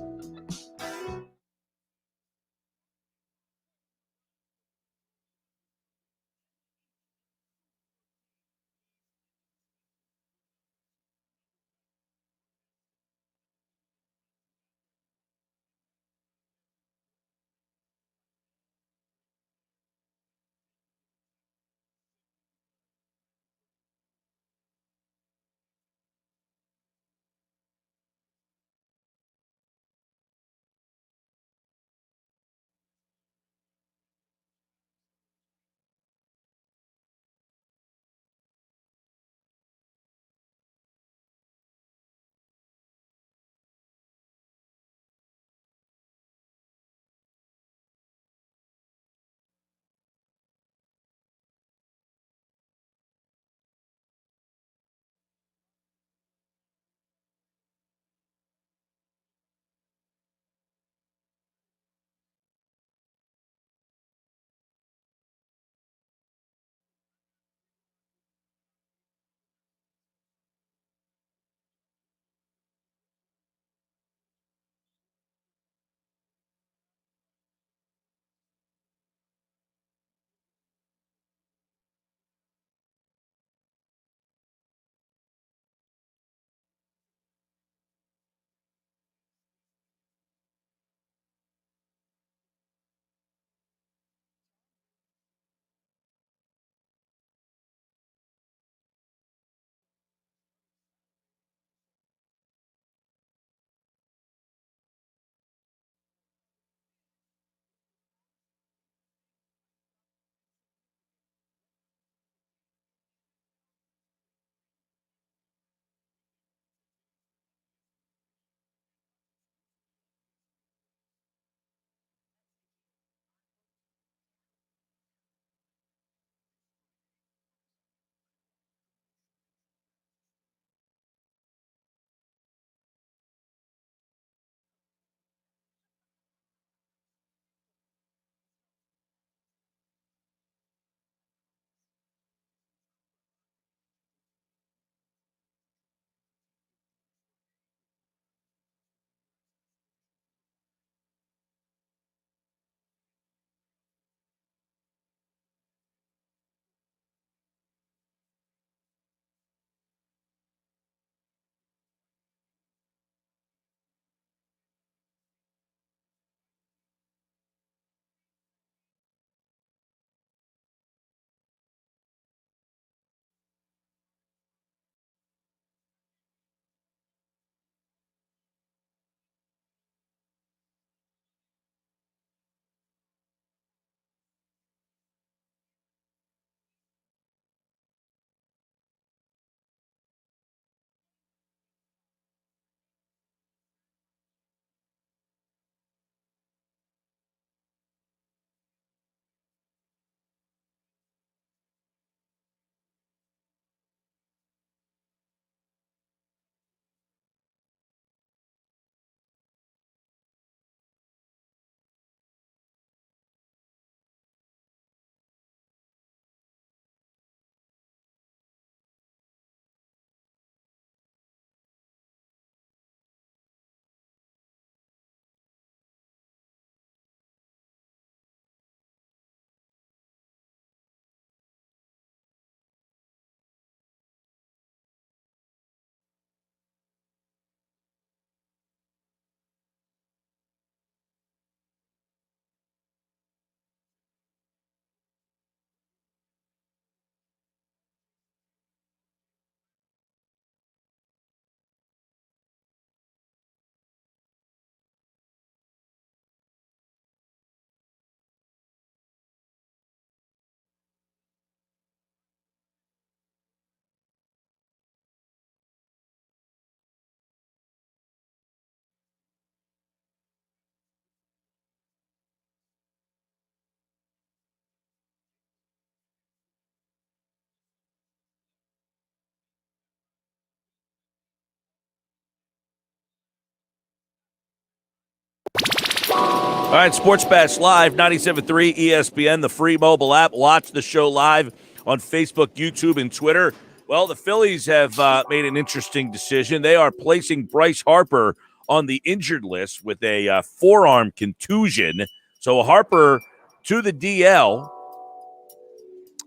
All right, Sports Bash Live, 97.3 ESPN, the free mobile app. Watch the show live on Facebook, YouTube, and Twitter. Well, the Phillies have made an interesting decision. They are placing Bryce Harper on the injured list with a forearm contusion. So Harper to the DL,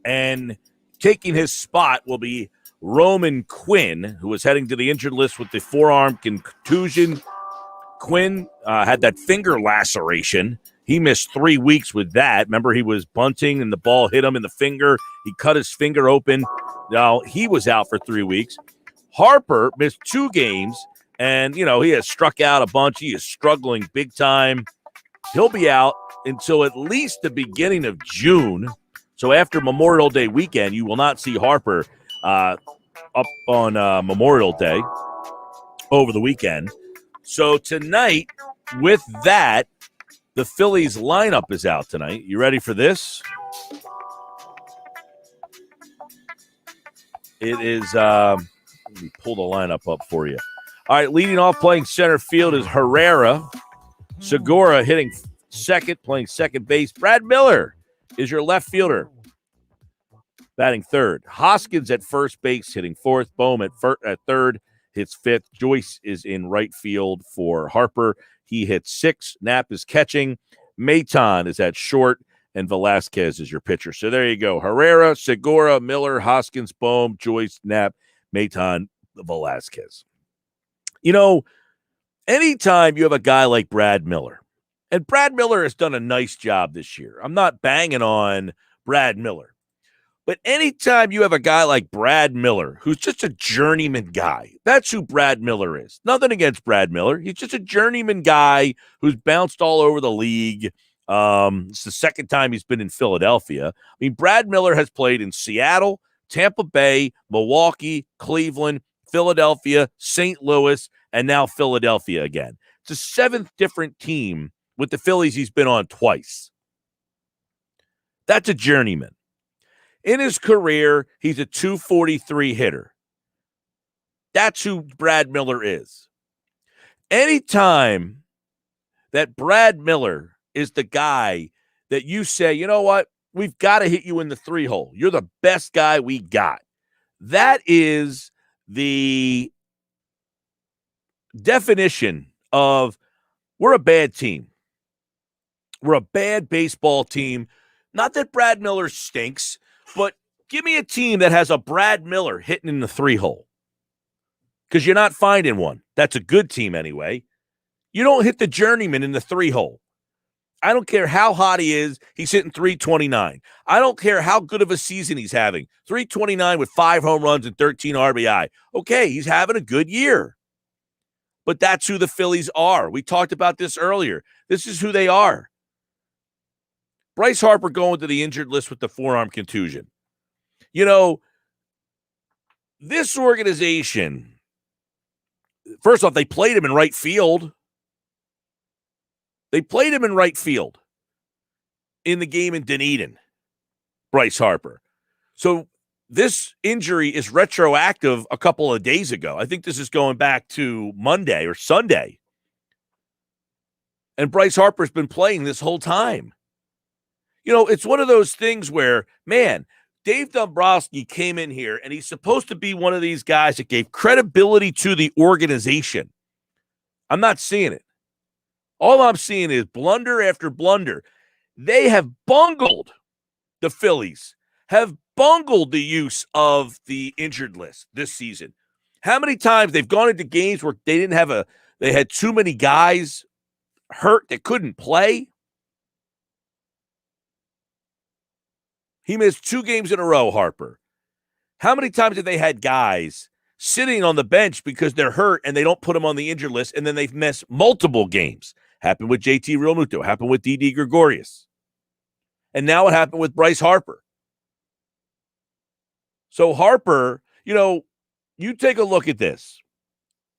and taking his spot will be Roman Quinn, who is heading to the injured list with the forearm contusion. Quinn had that finger laceration. He missed 3 weeks with that. Remember, he was bunting and the ball hit him in the finger. He cut his finger open. Now, he was out for 3 weeks. Harper missed 2 games, and, he has struck out a bunch. He is struggling big time. He'll be out until at least the beginning of June. So after Memorial Day weekend, you will not see Harper up on Memorial Day over the weekend. So tonight, with that, the Phillies lineup is out tonight. You ready for this? It is, let me pull the lineup up for you. All right, leading off playing center field is Herrera. Segura hitting second, playing second base. Brad Miller is your left fielder, batting third. Hoskins at first base, hitting fourth. Bohm at third, hits fifth. Joyce is in right field for Harper. He hits sixth. Knapp is catching. Maton is at short, and Velasquez is your pitcher. So there you go. Herrera, Segura, Miller, Hoskins, Bohm, Joyce, Knapp, Maton, Velasquez. Anytime you have a guy like Brad Miller, and Brad Miller has done a nice job this year. I'm not banging on Brad Miller. But anytime you have a guy like Brad Miller, who's just a journeyman guy, that's who Brad Miller is. Nothing against Brad Miller. He's just a journeyman guy who's bounced all over the league. It's the second time he's been in Philadelphia. I mean, Brad Miller has played in Seattle, Tampa Bay, Milwaukee, Cleveland, Philadelphia, St. Louis, and now Philadelphia again. It's a 7th different team with the Phillies he's been on twice. That's a journeyman. In his career, he's a .243 hitter. That's who Brad Miller is. Anytime that Brad Miller is the guy that you say, you know what, we've got to hit you in the 3-hole. You're the best guy we got. That is the definition of we're a bad team. We're a bad baseball team. Not that Brad Miller stinks, but give me a team that has a Brad Miller hitting in the 3-hole, because you're not finding one. That's a good team anyway. You don't hit the journeyman in the 3-hole. I don't care how hot he is. He's hitting .329. I don't care how good of a season he's having. .329 with 5 home runs and 13 RBI. Okay, he's having a good year. But that's who the Phillies are. We talked about this earlier. This is who they are. Bryce Harper going to the injured list with the forearm contusion. This organization, first off, they played him in right field. They played him in right field in the game in Dunedin, Bryce Harper. So this injury is retroactive a couple of days ago. I think this is going back to Monday or Sunday. And Bryce Harper's been playing this whole time. It's one of those things where, man, Dave Dombrowski came in here, and he's supposed to be one of these guys that gave credibility to the organization. I'm not seeing it. All I'm seeing is blunder after blunder. They have bungled, the Phillies have bungled the use of the injured list this season. How many times they've gone into games where they had too many guys hurt that couldn't play? He missed 2 games in a row, Harper. How many times have they had guys sitting on the bench because they're hurt and they don't put them on the injured list, and then they've missed multiple games? Happened with JT Realmuto. Happened with Didi Gregorius. And now it happened with Bryce Harper. So Harper, you take a look at this.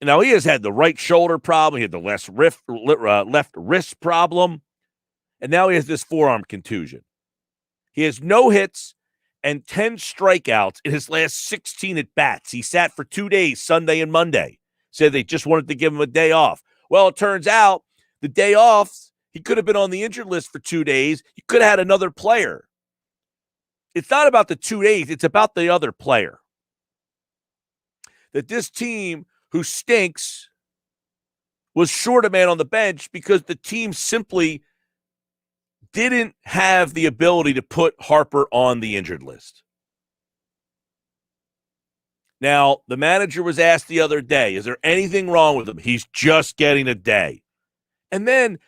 Now, he has had the right shoulder problem. He had the left wrist problem. And now he has this forearm contusion. He has no hits and 10 strikeouts in his last 16 at-bats. He sat for 2 days, Sunday and Monday. Said they just wanted to give him a day off. Well, it turns out the day off, He could have been on the injured list for 2 days. You could have had another player. It's not about the 2 days. It's about the other player. That this team who stinks was short a man on the bench because the team simply didn't have the ability to put Harper on the injured list. Now, the manager was asked the other day, is there anything wrong with him? He's just getting a day. And then,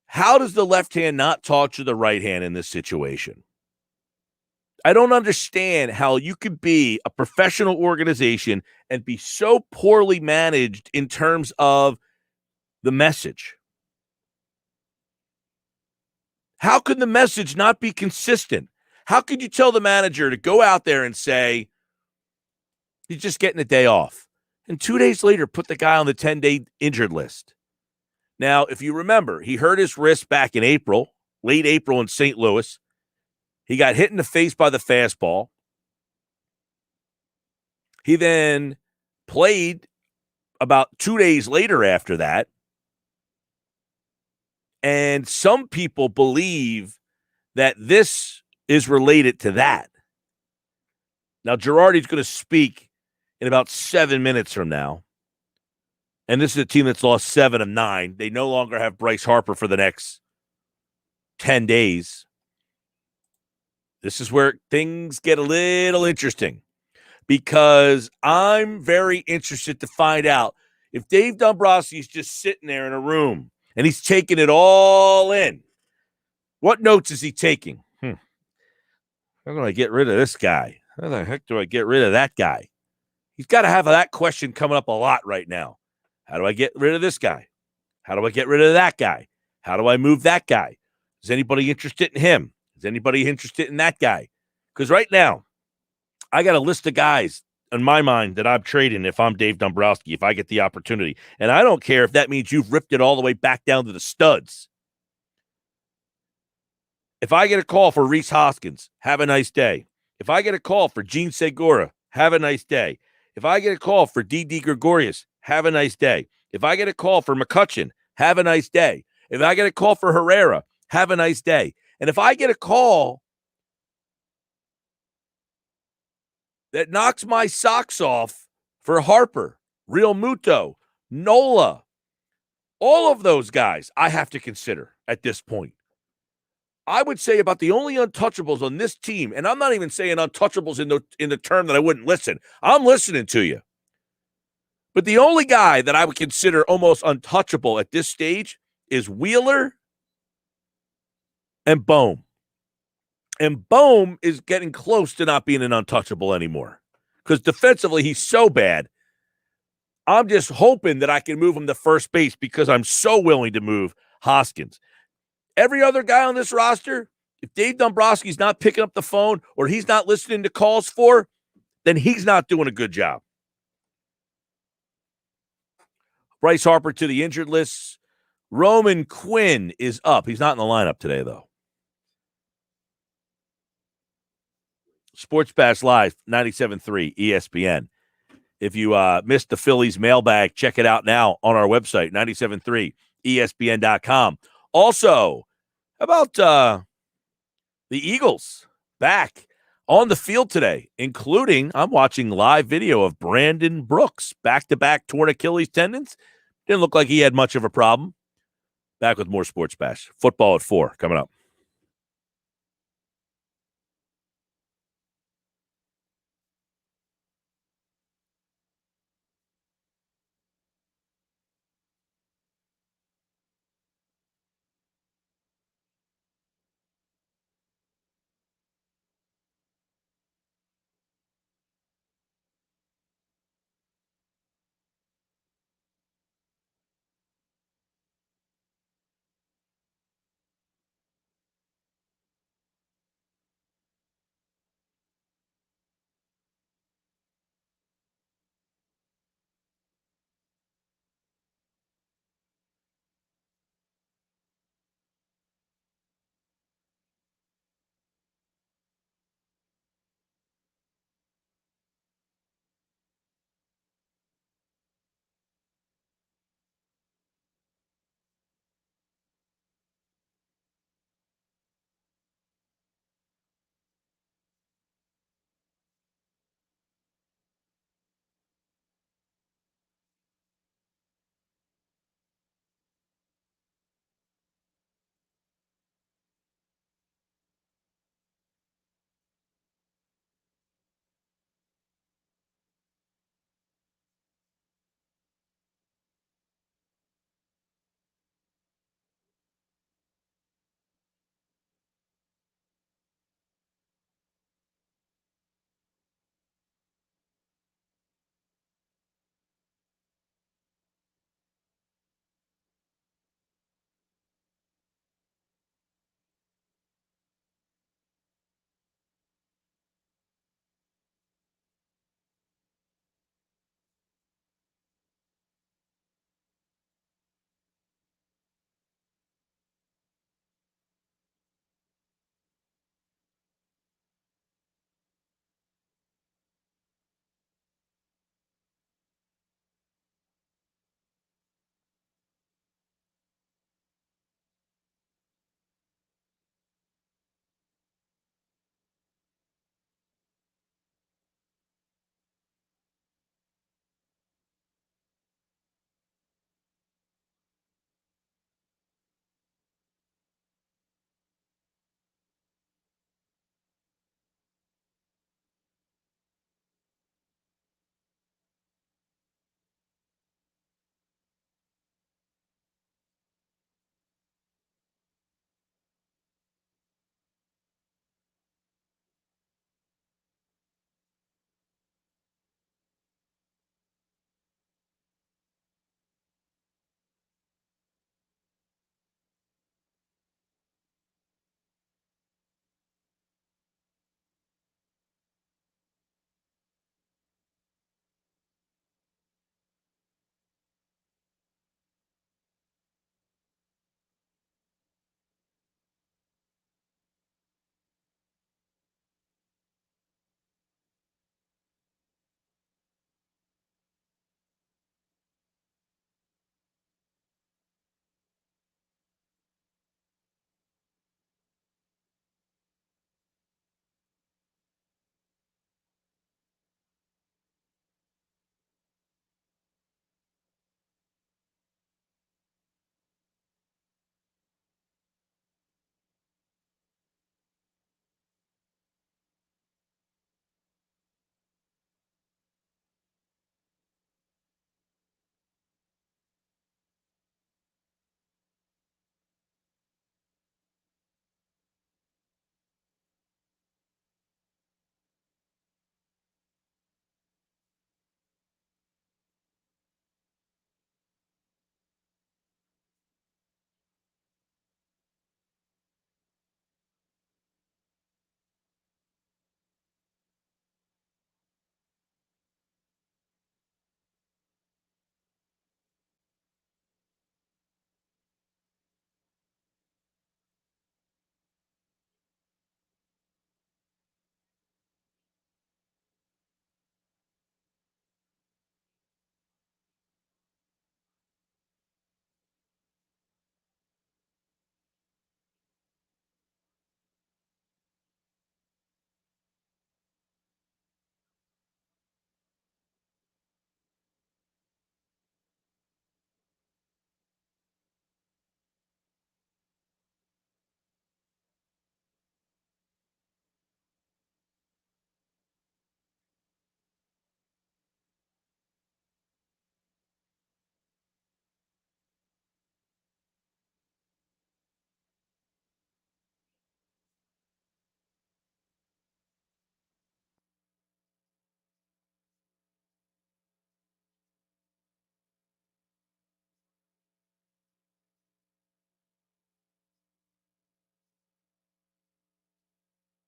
how does the left hand not talk to the right hand in this situation? I don't understand how you could be a professional organization and be so poorly managed in terms of the message. How could the message not be consistent? How could you tell the manager to go out there and say, he's just getting a day off, and 2 days later put the guy on the 10-day injured list? Now, if you remember, he hurt his wrist back in April, late April in St. Louis. He got hit in the face by the fastball. He then played about 2 days later after that. And some people believe that this is related to that. Now, Girardi's going to speak in about 7 minutes from now. And this is a team that's lost 7 of 9. They no longer have Bryce Harper for the next 10 days. This is where things get a little interesting, because I'm very interested to find out if Dave Dombrowski's just sitting there in a room and he's taking it all in. What notes is he taking? How do I get rid of this guy? How the heck do I get rid of that guy? He's got to have that question coming up a lot right now. How do I get rid of this guy? How do I get rid of that guy? How do I move that guy? Is anybody interested in him? Is anybody interested in that guy? Because right now, I got a list of guys in my mind that I'm trading if I'm Dave Dombrowski, if I get the opportunity. And I don't care if that means you've ripped it all the way back down to the studs. If I get a call for Rhys Hoskins, have a nice day. If I get a call for Gene Segura, have a nice day. If I get a call for Didi Gregorius, have a nice day. If I get a call for McCutchen, have a nice day. If I get a call for Herrera, have a nice day. And if I get a call that knocks my socks off for Harper, Real Muto, Nola, all of those guys I have to consider at this point. I would say about the only untouchables on this team, and I'm not even saying untouchables in the term that I wouldn't listen. I'm listening to you. But the only guy that I would consider almost untouchable at this stage is Wheeler and Bohm. And Bohm is getting close to not being an untouchable anymore because defensively he's so bad. I'm just hoping that I can move him to first base because I'm so willing to move Hoskins. Every other guy on this roster, if Dave Dombrowski's not picking up the phone or he's not listening to calls for, then he's not doing a good job. Bryce Harper to the injured list. Roman Quinn is up. He's not in the lineup today, though. Sports Bash Live, 97.3 ESPN. If you missed the Phillies mailbag, check it out now on our website, 97.3 ESPN.com. Also, about the Eagles back on the field today, including I'm watching live video of Brandon Brooks, back-to-back torn Achilles tendons. Didn't look like he had much of a problem. Back with more Sports Bash. Football at 4 coming up.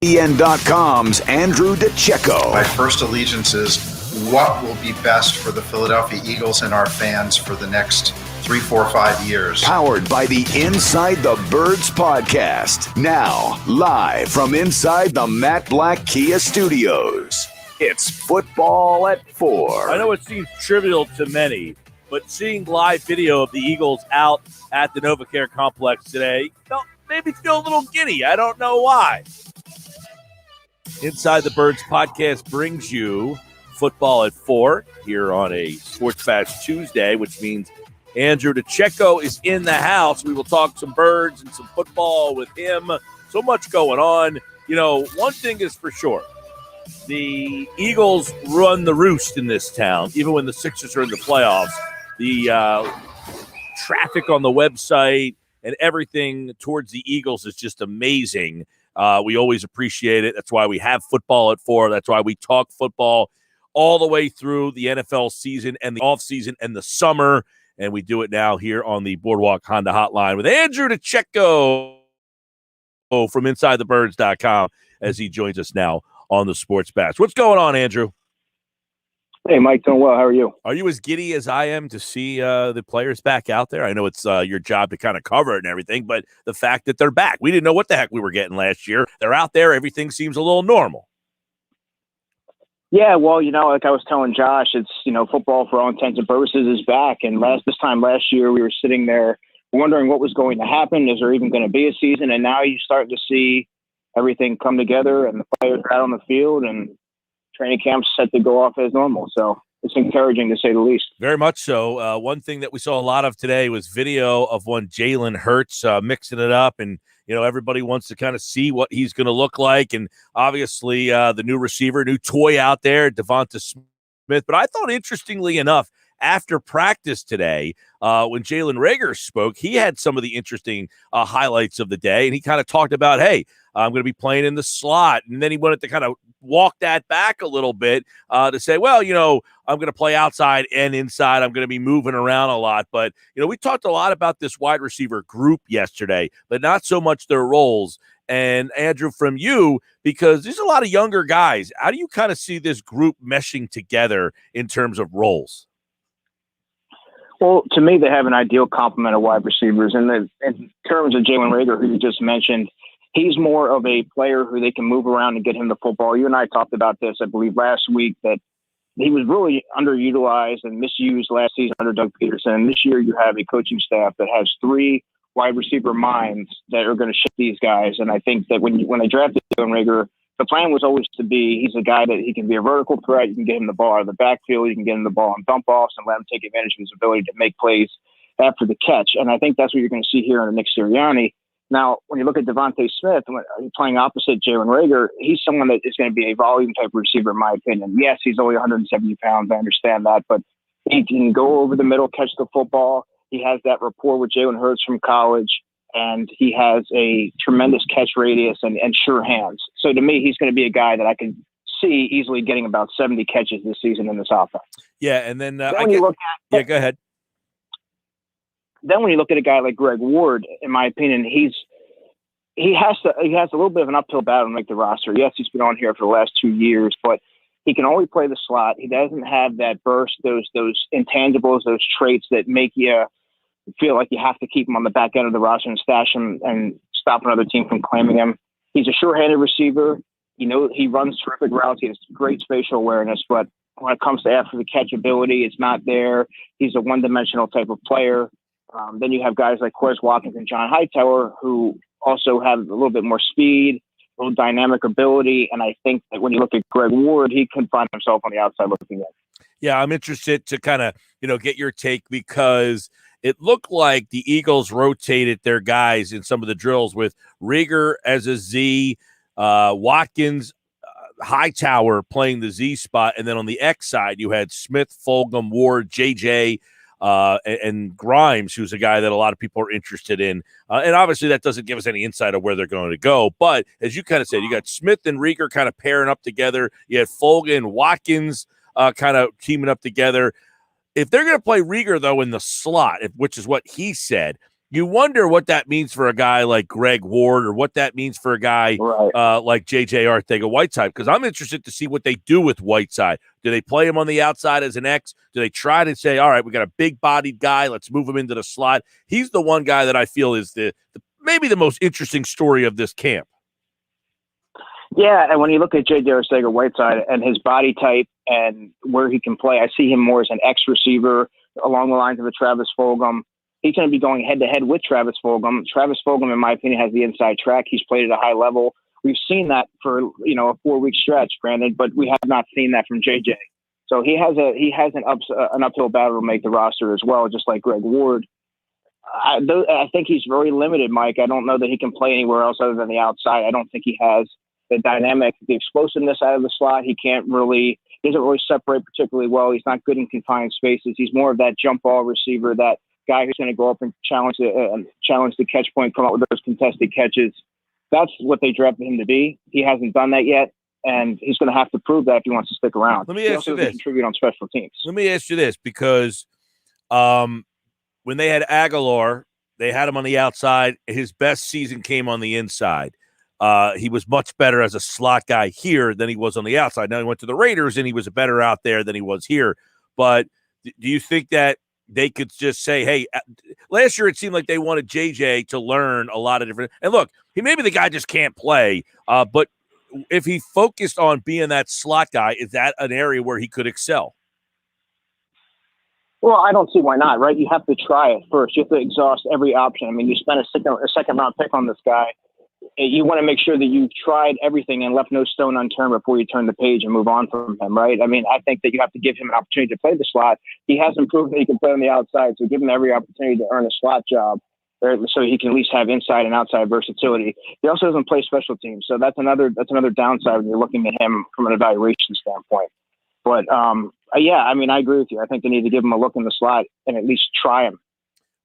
ESPN.com's Andrew DiCecco. My first allegiance is what will be best for the Philadelphia Eagles and our fans for the next 3, 4, 5 years. Powered by the Inside the Birds podcast. Now, live from inside the Matt Black Kia Studios. It's Football at 4. I know it seems trivial to many, but seeing live video of the Eagles out at the NovaCare complex today made me feel a little giddy. I don't know why. Inside the Birds podcast brings you Football at 4 here on a Sports Fast Tuesday, which means Andrew DiCecco is in the house. We will talk some birds and some football with him. So much going on. You know, one thing is for sure. The Eagles run the roost in this town, even when the Sixers are in the playoffs. The traffic on the website and everything towards the Eagles is just amazing. We always appreciate it. That's why we have Football at 4. That's why we talk football all the way through the NFL season and the offseason and the summer. And we do it now here on the Boardwalk Honda Hotline with Andrew DiCecco from InsideTheBirds.com as he joins us now on the Sports Bash. What's going on, Andrew? Hey, Mike, doing well. How are you? Are you as giddy as I am to see the players back out there? I know it's your job to kind of cover it and everything, but the fact that they're back, we didn't know what the heck we were getting last year. They're out there. Everything seems a little normal. Yeah, well, like I was telling Josh, it's, football for all intents and purposes is back. And this time last year, we were sitting there wondering what was going to happen. Is there even going to be a season? And now you start to see everything come together and the players are out on the field and training camp's set to go off as normal. So it's encouraging to say the least. Very much so. One thing that we saw a lot of today was video of one Jalen Hurts mixing it up. And, everybody wants to kind of see what he's going to look like. And obviously the new receiver, new toy out there, Devonta Smith. But I thought, interestingly enough, after practice today, when Jalen Reagor spoke, he had some of the interesting highlights of the day. And he kind of talked about, hey, I'm going to be playing in the slot. And then he wanted to kind of walk that back a little bit to say, well, I'm going to play outside and inside. I'm going to be moving around a lot. But, we talked a lot about this wide receiver group yesterday, but not so much their roles. And Andrew, from you, because there's a lot of younger guys, how do you kind of see this group meshing together in terms of roles? Well, to me, they have an ideal complement of wide receivers. And in terms of Jalen Reagor, who you just mentioned, he's more of a player who they can move around and get him the football. You and I talked about this, I believe, last week, that he was really underutilized and misused last season under Doug Peterson. And this year you have a coaching staff that has 3 wide receiver minds that are going to ship these guys. And I think that when they drafted Jalen Reagor, the plan was always to be, he's a guy that he can be a vertical threat. You can get him the ball out of the backfield. You can get him the ball on dump offs and let him take advantage of his ability to make plays after the catch. And I think that's what you're going to see here in Nick Sirianni. Now, when you look at Devonta Smith, playing opposite Jalen Reagor, he's someone that is going to be a volume type receiver, in my opinion. Yes, he's only 170 pounds. I understand that. But he can go over the middle, catch the football. He has that rapport with Jalen Hurts from college. And he has a tremendous catch radius and sure hands. So to me, he's going to be a guy that I could see easily getting about 70 catches this season in this offense. Yeah, and then, go ahead. Then when you look at a guy like Greg Ward, in my opinion, he has a little bit of an uphill battle to make the roster. Yes, he's been on here for the last 2 years, but he can only play the slot. He doesn't have that burst, those intangibles, those traits that make you feel like you have to keep him on the back end of the roster and stash him and stop another team from claiming him. He's a sure-handed receiver. He runs terrific routes. He has great spatial awareness, but when it comes to after the catch ability, it's not there. He's a one-dimensional type of player. Then you have guys like Quez Watkins and John Hightower who also have a little bit more speed, a little dynamic ability. And I think that when you look at Greg Ward, he can find himself on the outside looking in. Yeah, I'm interested to kind of, get your take, because it looked like the Eagles rotated their guys in some of the drills with Reagor as a Z, Watkins, Hightower playing the Z spot. And then on the X side, you had Smith, Fulgham, Ward, JJ, and Grimes, who's a guy that a lot of people are interested in. And obviously that doesn't give us any insight of where they're going to go. But as you kind of said, you got Smith and Reagor kind of pairing up together. You had Fulgham, Watkins kind of teaming up together. If they're going to play Reagor, though, in the slot, which is what he said, You wonder what that means for a guy like Greg Ward or what that means for a guy like J.J. Arcega-Whiteside, because I'm interested to see what they do with Whiteside. Do they play him on the outside as an X? Do they try to say, all right, we got a big-bodied guy, let's move him into the slot? He's the one guy that I feel is maybe the most interesting story of this camp. Yeah, and when you look at J.J. Arcega-Whiteside and his body type and where he can play, I see him more as an X receiver along the lines of a Travis Fulgham. He's going to be going head-to-head with Travis Fulgham. Travis Fulgham, in my opinion, has the inside track. He's played at a high level. We've seen that for a 4-week stretch, granted, but we have not seen that from JJ. So he has an uphill battle to make the roster as well, just like Greg Ward. I think he's very limited, Mike. I don't know that he can play anywhere else other than the outside. I don't think he has the dynamic, the explosiveness out of the slot. He doesn't really separate particularly well. He's not good in confined spaces. He's more of that jump ball receiver, that guy who's going to go up and challenge the catch point, come up with those contested catches. That's what they drafted him to be. He hasn't done that yet, and he's going to have to prove that if he wants to stick around. Let me ask you this. Contribute on special teams. Let me ask you this, because when they had Aguilar, they had him on the outside. His best season came on the inside. He was much better as a slot guy here than he was on the outside. Now he went to the Raiders, and he was better out there than he was here. But do you think that they could just say, hey, last year it seemed like they wanted JJ to learn a lot of different – and look, maybe the guy just can't play, but if he focused on being that slot guy, is that an area where he could excel? Well, I don't see why not, right? You have to try it first. You have to exhaust every option. I mean, you spent a second-round pick on this guy. You want to make sure that you've tried everything and left no stone unturned before you turn the page and move on from him, right? I mean, I think that you have to give him an opportunity to play the slot. He hasn't proven that he can play on the outside, so give him every opportunity to earn a slot job so he can at least have inside and outside versatility. He also doesn't play special teams, so that's another downside when you're looking at him from an evaluation standpoint. But, yeah, I mean, I agree with you. I think they need to give him a look in the slot and at least try him.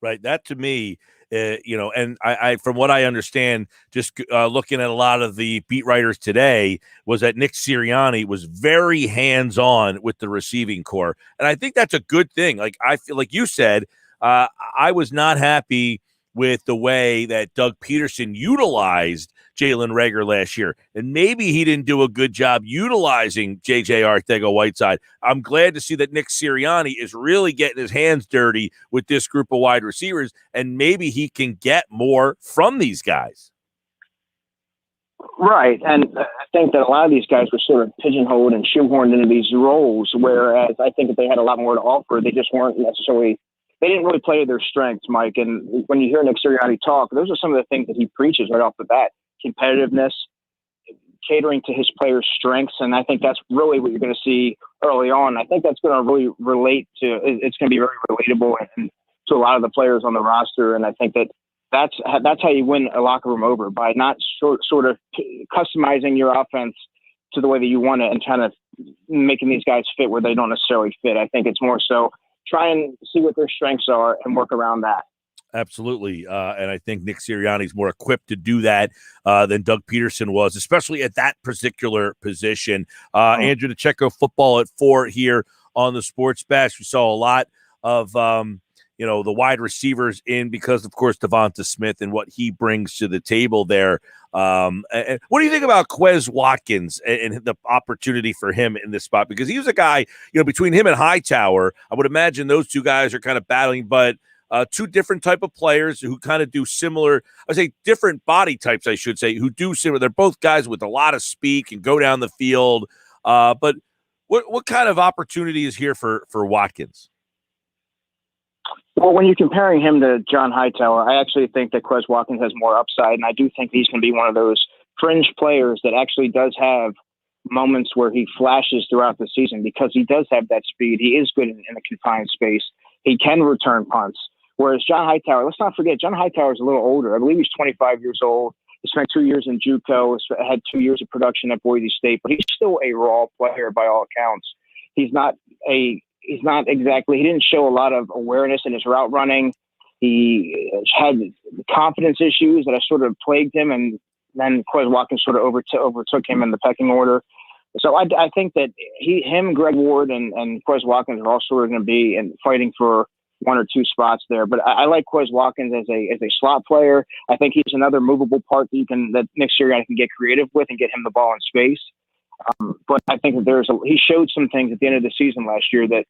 Right. That to me, and I from what I understand, just looking at a lot of the beat writers today, was that Nick Sirianni was very hands-on with the receiving core. And I think that's a good thing. Like, I feel like you said, I was not happy with the way that Doug Peterson utilized Jalen Reagor last year. And maybe he didn't do a good job utilizing J.J. Arcega-Whiteside. I'm glad to see that Nick Sirianni is really getting his hands dirty with this group of wide receivers, and maybe he can get more from these guys. Right. And I think that a lot of these guys were sort of pigeonholed and shoehorned into these roles, whereas I think if they had a lot more to offer, they just weren't necessarily – they didn't really play to their strengths, Mike. And when you hear Nick Sirianni talk, those are some of the things that he preaches right off the bat. Competitiveness, catering to his players' strengths. And I think that's really what you're going to see early on. I think that's going to really relate to – it's going to be very relatable and to a lot of the players on the roster. And I think that's how you win a locker room over, by not sort of customizing your offense to the way that you want it and kind of making these guys fit where they don't necessarily fit. I think it's more so try and see what their strengths are and work around that. Absolutely. And I think Nick Sirianni is more equipped to do that than Doug Peterson was, especially at that particular position. Andrew DiCecco, Football at 4 here on the Sports Bash. We saw a lot of, the wide receivers in because, of course, Devonta Smith and what he brings to the table there. And what do you think about Quez Watkins and the opportunity for him in this spot? Because he was a guy, between him and Hightower, I would imagine those two guys are kind of battling, but two different type of players who kind of do similar, different body types, I should say, who do similar. They're both guys with a lot of speed and go down the field. But what kind of opportunity is here for Watkins? Well, when you're comparing him to John Hightower, I actually think that Quez Watkins has more upside, and I do think he's going to be one of those fringe players that actually does have moments where he flashes throughout the season because he does have that speed. He is good in a confined space. He can return punts. Whereas John Hightower, let's not forget, John Hightower is a little older. I believe he's 25 years old. He spent 2 years in JUCO, had 2 years of production at Boise State, but he's still a raw player by all accounts. He didn't show a lot of awareness in his route running. He had confidence issues that sort of plagued him, and then Quez Watkins sort of overtook him in the pecking order. So I think that him, Greg Ward, and Quez Watkins are all sort of going to be fighting for one or two spots there. But I like Quez Watkins as a slot player. I think he's another movable part that next year I can get creative with and get him the ball in space. But I think that he showed some things at the end of the season last year that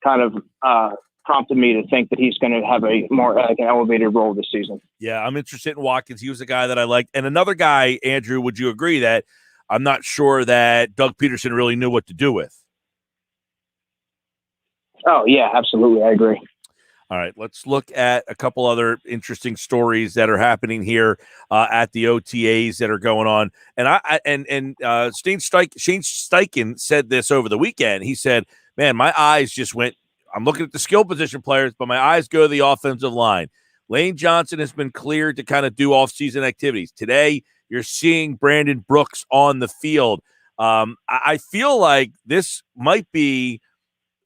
kind of prompted me to think that he's going to have a more like an elevated role this season. Yeah, I'm interested in Watkins. He was a guy that I liked. And another guy, Andrew, would you agree that I'm not sure that Doug Peterson really knew what to do with? Oh, yeah, absolutely. I agree. All right, let's look at a couple other interesting stories that are happening here at the OTAs that are going on. And Shane Steichen said this over the weekend. He said, man, my eyes just went, I'm looking at the skill position players, but my eyes go to the offensive line. Lane Johnson has been cleared to kind of do off-season activities. Today, you're seeing Brandon Brooks on the field. I feel like this might be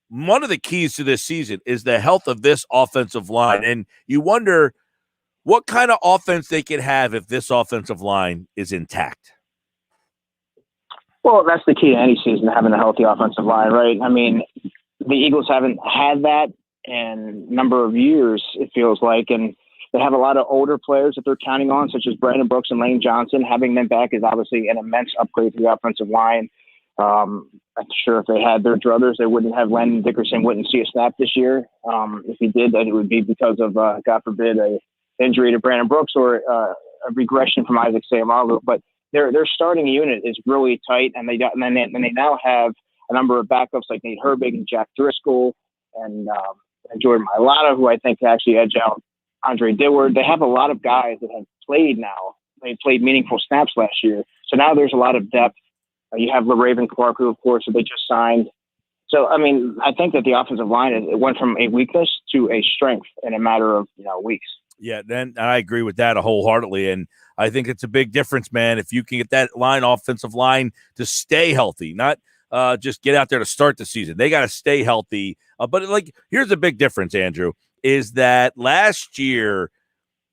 one of the keys to this season is the health of this offensive line. And you wonder what kind of offense they could have if this offensive line is intact. Well, that's the key to any season, having a healthy offensive line, right? I mean, the Eagles haven't had that in a number of years, it feels like, and they have a lot of older players that they're counting on, such as Brandon Brooks and Lane Johnson. Having them back is obviously an immense upgrade to the offensive line. I'm sure if they had their druthers, they wouldn't have Landon Dickerson wouldn't see a snap this year. If he did, that it would be because of, God forbid, a injury to Brandon Brooks or a regression from Isaac Seumalo. But their starting unit is really tight, and they now have a number of backups like Nate Herbig and Jack Driscoll and Jordan Mailata, who I think actually edge out Andre Dillard. They have a lot of guys that have played now. They played meaningful snaps last year. So now there's a lot of depth. You have LaRaven Clark, who, of course, they just signed. So, I mean, I think that the offensive line, it went from a weakness to a strength in a matter of weeks. Yeah, then I agree with that wholeheartedly. And I think it's a big difference, man, if you can get that offensive line to stay healthy, not just get out there to start the season. They got to stay healthy. But, here's a big difference, Andrew, is that last year,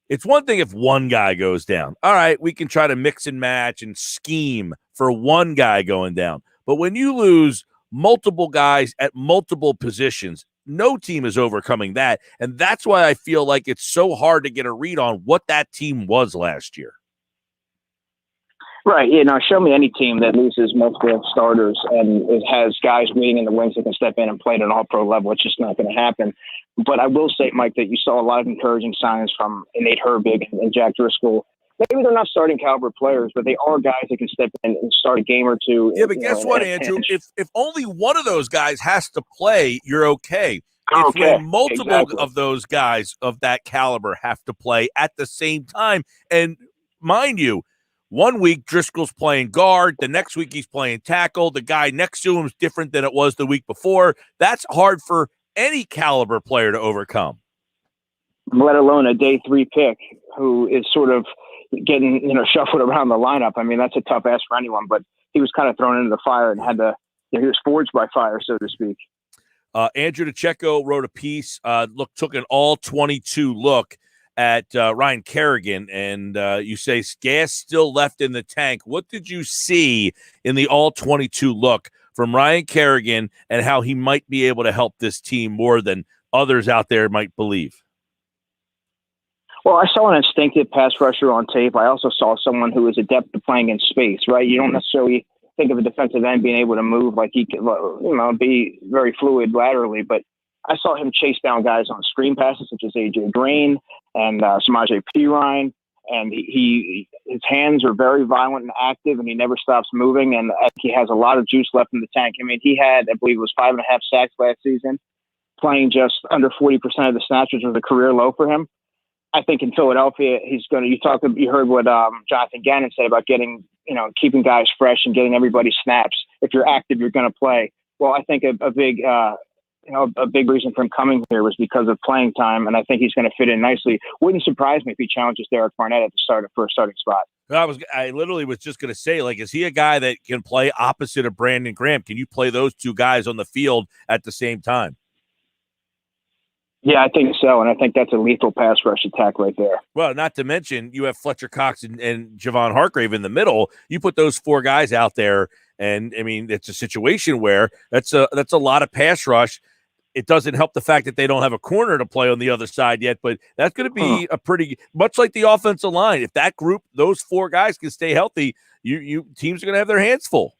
it's one thing if one guy goes down. All right, we can try to mix and match and scheme for one guy going down. But when you lose multiple guys at multiple positions, no team is overcoming that. And that's why I feel like it's so hard to get a read on what that team was last year. Right. Show me any team that loses multiple starters and it has guys waiting in the wings that can step in and play at an all-pro level. It's just not going to happen. But I will say, Mike, that you saw a lot of encouraging signs from Nate Herbig and Jack Driscoll. Maybe they're not starting caliber players, but they are guys that can step in and start a game or two. Yeah, but guess what, Andrew? If only one of those guys has to play, you're okay. When multiple of those guys of that caliber have to play at the same time, and mind you, 1 week Driscoll's playing guard, the next week he's playing tackle, the guy next to him is different than it was the week before. That's hard for any caliber player to overcome. Let alone a day 3 pick who is sort of getting, shuffled around the lineup. I mean, that's a tough ask for anyone, but he was kind of thrown into the fire and had to, he was forged by fire, so to speak. Andrew DiCecco wrote a piece, took an all-22 look at Ryan Kerrigan, and you say gas still left in the tank. What did you see in the all-22 look from Ryan Kerrigan and how he might be able to help this team more than others out there might believe? Well, I saw an instinctive pass rusher on tape. I also saw someone who is adept at playing in space, right? You don't necessarily think of a defensive end being able to move like he could, be very fluid laterally, but I saw him chase down guys on screen passes, such as A.J. Green and Samaje Perine, and his hands are very violent and active, and he never stops moving, and he has a lot of juice left in the tank. I mean, he had, I believe it was 5.5 sacks last season, playing just under 40% of the snaps, which was a career low for him. I think in Philadelphia, he's going to, you heard what Jonathan Gannon said about keeping guys fresh and getting everybody snaps. If you're active, you're going to play. Well, I think a big reason for him coming here was because of playing time, and I think he's going to fit in nicely. Wouldn't surprise me if he challenges Derek Barnett at the first starting spot. I literally was just going to say, is he a guy that can play opposite of Brandon Graham? Can you play those two guys on the field at the same time? Yeah, I think so, and I think that's a lethal pass rush attack right there. Well, not to mention you have Fletcher Cox and Javon Hargrave in the middle. You put those 4 guys out there, and I mean it's a situation where that's a lot of pass rush. It doesn't help the fact that they don't have a corner to play on the other side yet, but that's going to be a pretty much like the offensive line. If that group, those four guys can stay healthy, you teams are going to have their hands full.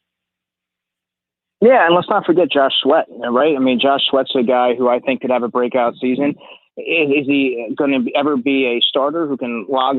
Yeah, and let's not forget Josh Sweat, right? I mean, Josh Sweat's a guy who I think could have a breakout season. Is he going to ever be a starter who can log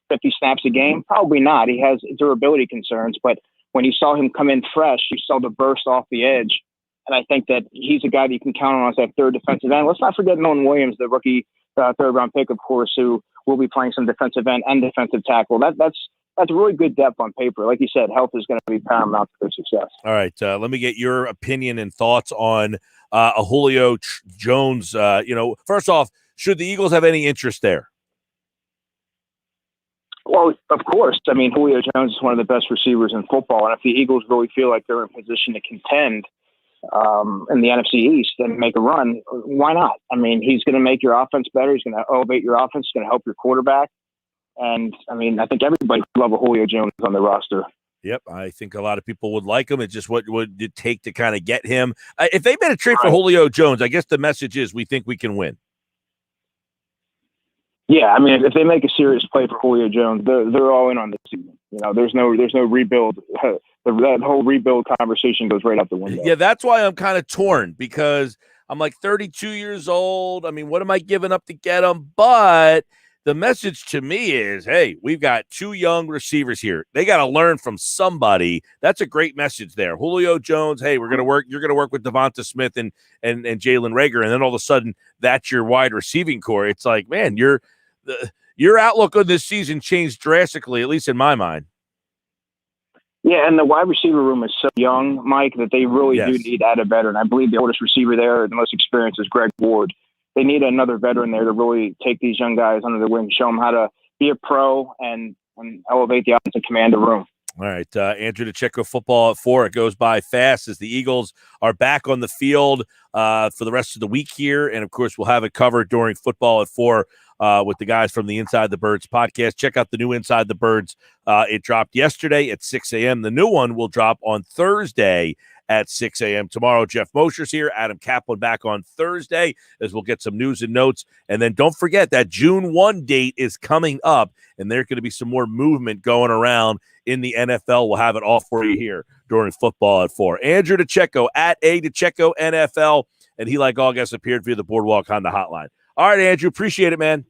50 snaps a game? Probably not. He has durability concerns, but when you saw him come in fresh, you saw the burst off the edge. And I think that he's a guy that you can count on as that third defensive end. Let's not forget Nolan Williams, the rookie third-round pick, of course, who will be playing some defensive end and defensive tackle. That's really good depth on paper. Like you said, health is going to be paramount to their success. All right, let me get your opinion and thoughts on a Julio Jones. First off, should the Eagles have any interest there? Well, of course. I mean, Julio Jones is one of the best receivers in football, and if the Eagles really feel like they're in position to contend in the NFC East and make a run, why not? I mean, he's going to make your offense better. He's going to elevate your offense. He's going to help your quarterback. And, I mean, I think everybody would love a Julio Jones on the roster. Yep, I think a lot of people would like him. It's just what would it take to kind of get him. If they made a trade for Julio Jones, I guess the message is we think we can win. Yeah, I mean, if they make a serious play for Julio Jones, they're all in on this season. There's no rebuild. That whole rebuild conversation goes right out the window. Yeah, that's why I'm kind of torn, because I'm like 32 years old. I mean, what am I giving up to get him? But the message to me is, hey, we've got two young receivers here. They got to learn from somebody. That's a great message there. Julio Jones, hey, you're going to work with Devonta Smith and Jalen Reagor, and then all of a sudden that's your wide receiving core. It's like, man, your outlook on this season changed drastically, at least in my mind. Yeah, and the wide receiver room is so young, Mike, that they really do need to add a veteran. I believe the oldest receiver there, the most experienced, is Greg Ward. They need another veteran there to really take these young guys under their wing, show them how to be a pro and elevate the offensive command of room. All right, Andrew DiCecco, Football at 4. It goes by fast as the Eagles are back on the field for the rest of the week here. And, of course, we'll have it covered during Football at 4 with the guys from the Inside the Birds podcast. Check out the new Inside the Birds. It dropped yesterday at 6 a.m. The new one will drop on Thursday at 6 a.m. Tomorrow, Jeff Mosher's here. Adam Kaplan back on Thursday as we'll get some news and notes. And then don't forget that June 1 date is coming up, and there's going to be some more movement going around in the NFL. We'll have it all for you here during Football at 4. Andrew DiCecco at DiCecco NFL, and he, like all guests, appeared via the Boardwalk Honda hotline. All right, Andrew, appreciate it, man.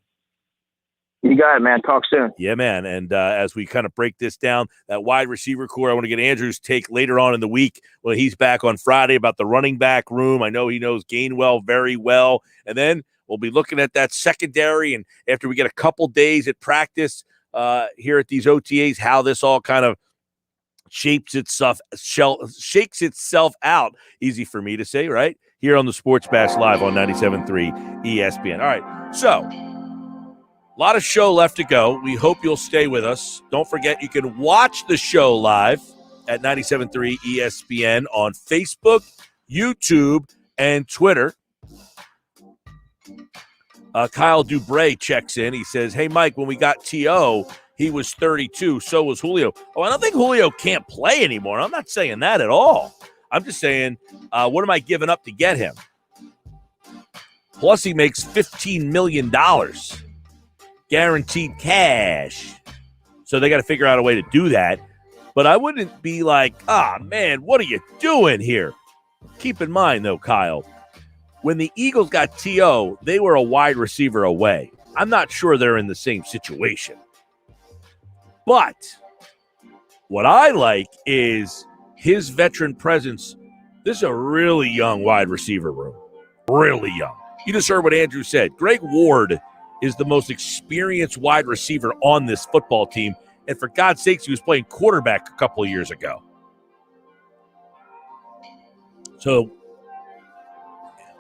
You got it, man. Talk soon. Yeah, man. And as we kind of break this down, that wide receiver core, I want to get Andrew's take later on in the week when he's back on Friday about the running back room. I know he knows Gainwell very well. And then we'll be looking at that secondary. And after we get a couple days at practice here at these OTAs, how this all kind of shakes itself out. Easy for me to say, right? Here on the Sports Bash Live on 97.3 ESPN. All right, so a lot of show left to go. We hope you'll stay with us. Don't forget, you can watch the show live at 97.3 ESPN on Facebook, YouTube, and Twitter. Kyle Dubray checks in. He says, hey, Mike, when we got T.O., he was 32. So was Julio. Oh, I don't think Julio can't play anymore. I'm not saying that at all. I'm just saying, what am I giving up to get him? Plus, he makes $15 million. Guaranteed cash. So they got to figure out a way to do that. But I wouldn't be like, man, what are you doing here? Keep in mind, though, Kyle, when the Eagles got T.O., they were a wide receiver away. I'm not sure they're in the same situation. But what I like is his veteran presence. This is a really young wide receiver room. Really young. You just heard what Andrew said. Greg Ward is the most experienced wide receiver on this football team. And for God's sakes, he was playing quarterback a couple of years ago. So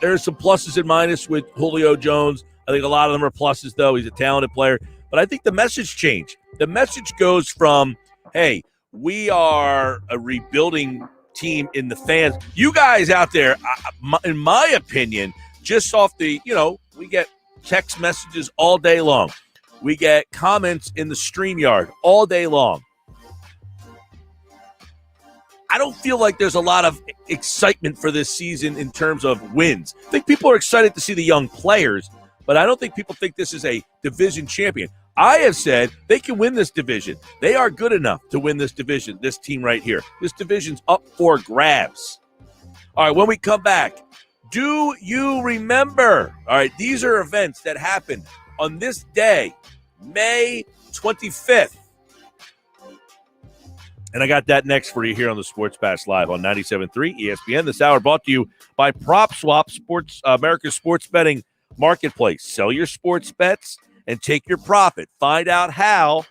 there's some pluses and minuses with Julio Jones. I think a lot of them are pluses, though. He's a talented player. But I think the message changed. The message goes from, hey, we are a rebuilding team in the fans. You guys out there, in my opinion, just off the, we get text messages all day long. We get comments in the StreamYard all day long. I don't feel like there's a lot of excitement for this season in terms of wins. I think people are excited to see the young players, but I don't think people think this is a division champion. I have said they can win this division. They are good enough to win this division, this team right here. This division's up for grabs. All right, when we come back, do you remember? All right, these are events that happened on this day, May 25th. And I got that next for you here on the Sports Bash Live on 97.3 ESPN. This hour brought to you by PropSwap, America's sports betting marketplace. Sell your sports bets and take your profit. Find out how.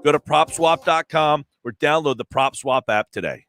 Go to PropSwap.com or download the PropSwap app today.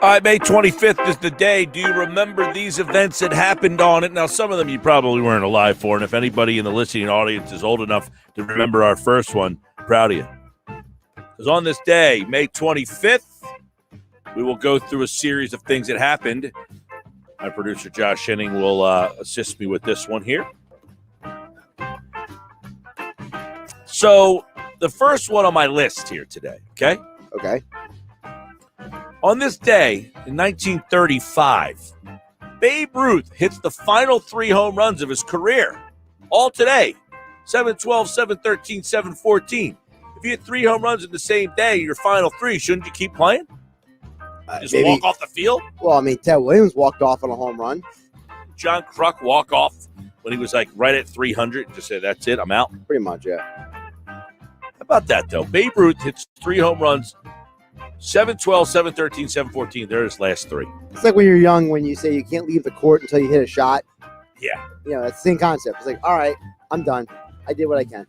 All right, May 25th is the day. Do you remember these events that happened on it? Now, some of them you probably weren't alive for, and if anybody in the listening audience is old enough to remember our first one, proud of you. Because on this day, May 25th, we will go through a series of things that happened. My producer, Josh Henning, will assist me with this one here. So, the first one on my list here today, okay? Okay. On this day, in 1935, Babe Ruth hits the final 3 home runs of his career. All today. 7-12, 7-13, 7-14. If you hit 3 home runs in the same day, your final 3, shouldn't you keep playing? Just Maybe. walk off the field? Well, I mean, Ted Williams walked off on a home run. John Kruk walk off when he was like right at 300 and just say, that's it, I'm out? Pretty much, yeah. How about that, though? Babe Ruth hits 3 home runs, 7-12, 7-13, 7-14. They're his last 3. It's like when you're young, when you say you can't leave the court until you hit a shot. Yeah. You know, it's the same concept. It's like, all right, I'm done. I did what I can.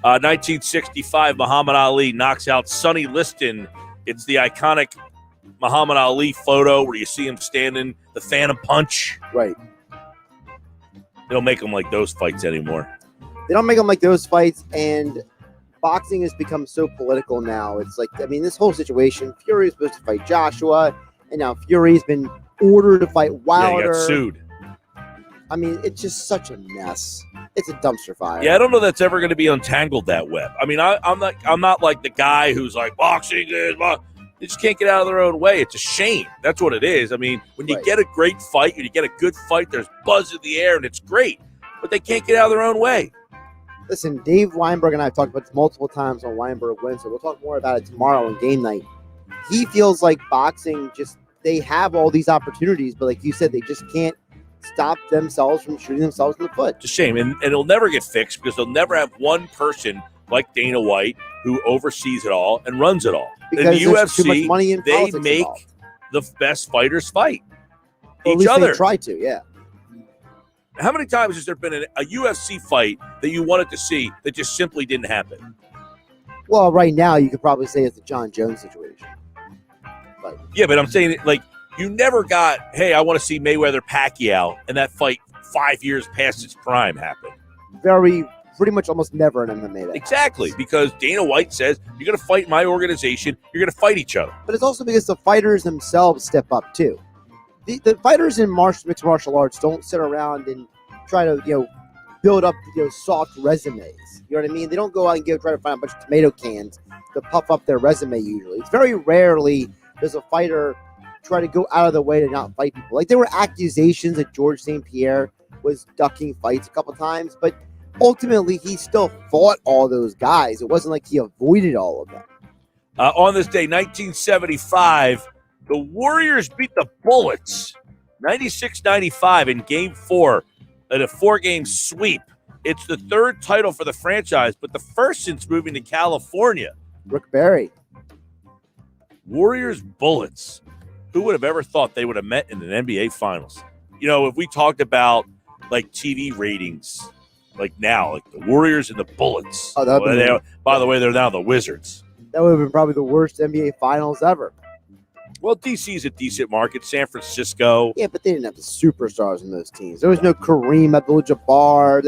1965, Muhammad Ali knocks out Sonny Liston. It's the iconic Muhammad Ali photo where you see him standing, the Phantom Punch. Right. They don't make them like those fights anymore. They don't make them like those fights, and boxing has become so political now. It's like, I mean, this whole situation, Fury was supposed to fight Joshua, and now Fury's been ordered to fight Wilder. Yeah, he got sued. I mean, it's just such a mess. It's a dumpster fire. Yeah, I don't know that's ever going to be untangled, that web. I mean, I'm not like the guy who's like, boxing is, they just can't get out of their own way. It's a shame. That's what it is. I mean, when you get a great fight, when you get a good fight, there's buzz in the air, and it's great. But they can't get out of their own way. Listen, Dave Weinberg and I have talked about this multiple times on Weinberg Wins, so we'll talk more about it tomorrow on game night. He feels like boxing just, they have all these opportunities, but like you said, they just can't stop themselves from shooting themselves in the foot. It's a shame, and it'll never get fixed because they'll never have one person like Dana White who oversees it all and runs it all. Because in the there's too much UFC, money in they politics make involved. the best fighters fight Or at each least other. They try to, yeah. How many times has there been a UFC fight that you wanted to see that just simply didn't happen? Well, right now you could probably say it's the John Jones situation. Yeah, but I'm saying, like, you never got, hey, I want to see Mayweather-Pacquiao, and that fight 5 years past its prime happened. Pretty much almost never in MMA. That Exactly, because Dana White says, you're going to fight my organization, you're going to fight each other. But it's also because the fighters themselves step up, too. The fighters in mixed martial arts don't sit around and try to, build up, soft resumes. You know what I mean? They don't go out and try to find a bunch of tomato cans to puff up their resume usually. It's very rarely does a fighter try to go out of the way to not fight people. Like, there were accusations that George St. Pierre was ducking fights a couple times, but ultimately he still fought all those guys. It wasn't like he avoided all of them. On this day, 1975, the Warriors beat the Bullets 96-95 in Game 4 in a 4-game sweep. It's the 3rd title for the franchise, but the first since moving to California. Rick Barry. Warriors Bullets. Who would have ever thought they would have met in an NBA Finals? If we talked about like TV ratings, like now, like the Warriors and the Bullets. Oh, by the way, they're now the Wizards. That would have been probably the worst NBA Finals ever. Well, DC's a decent market. San Francisco. Yeah, but they didn't have the superstars in those teams. There was no Kareem Abdul-Jabbar.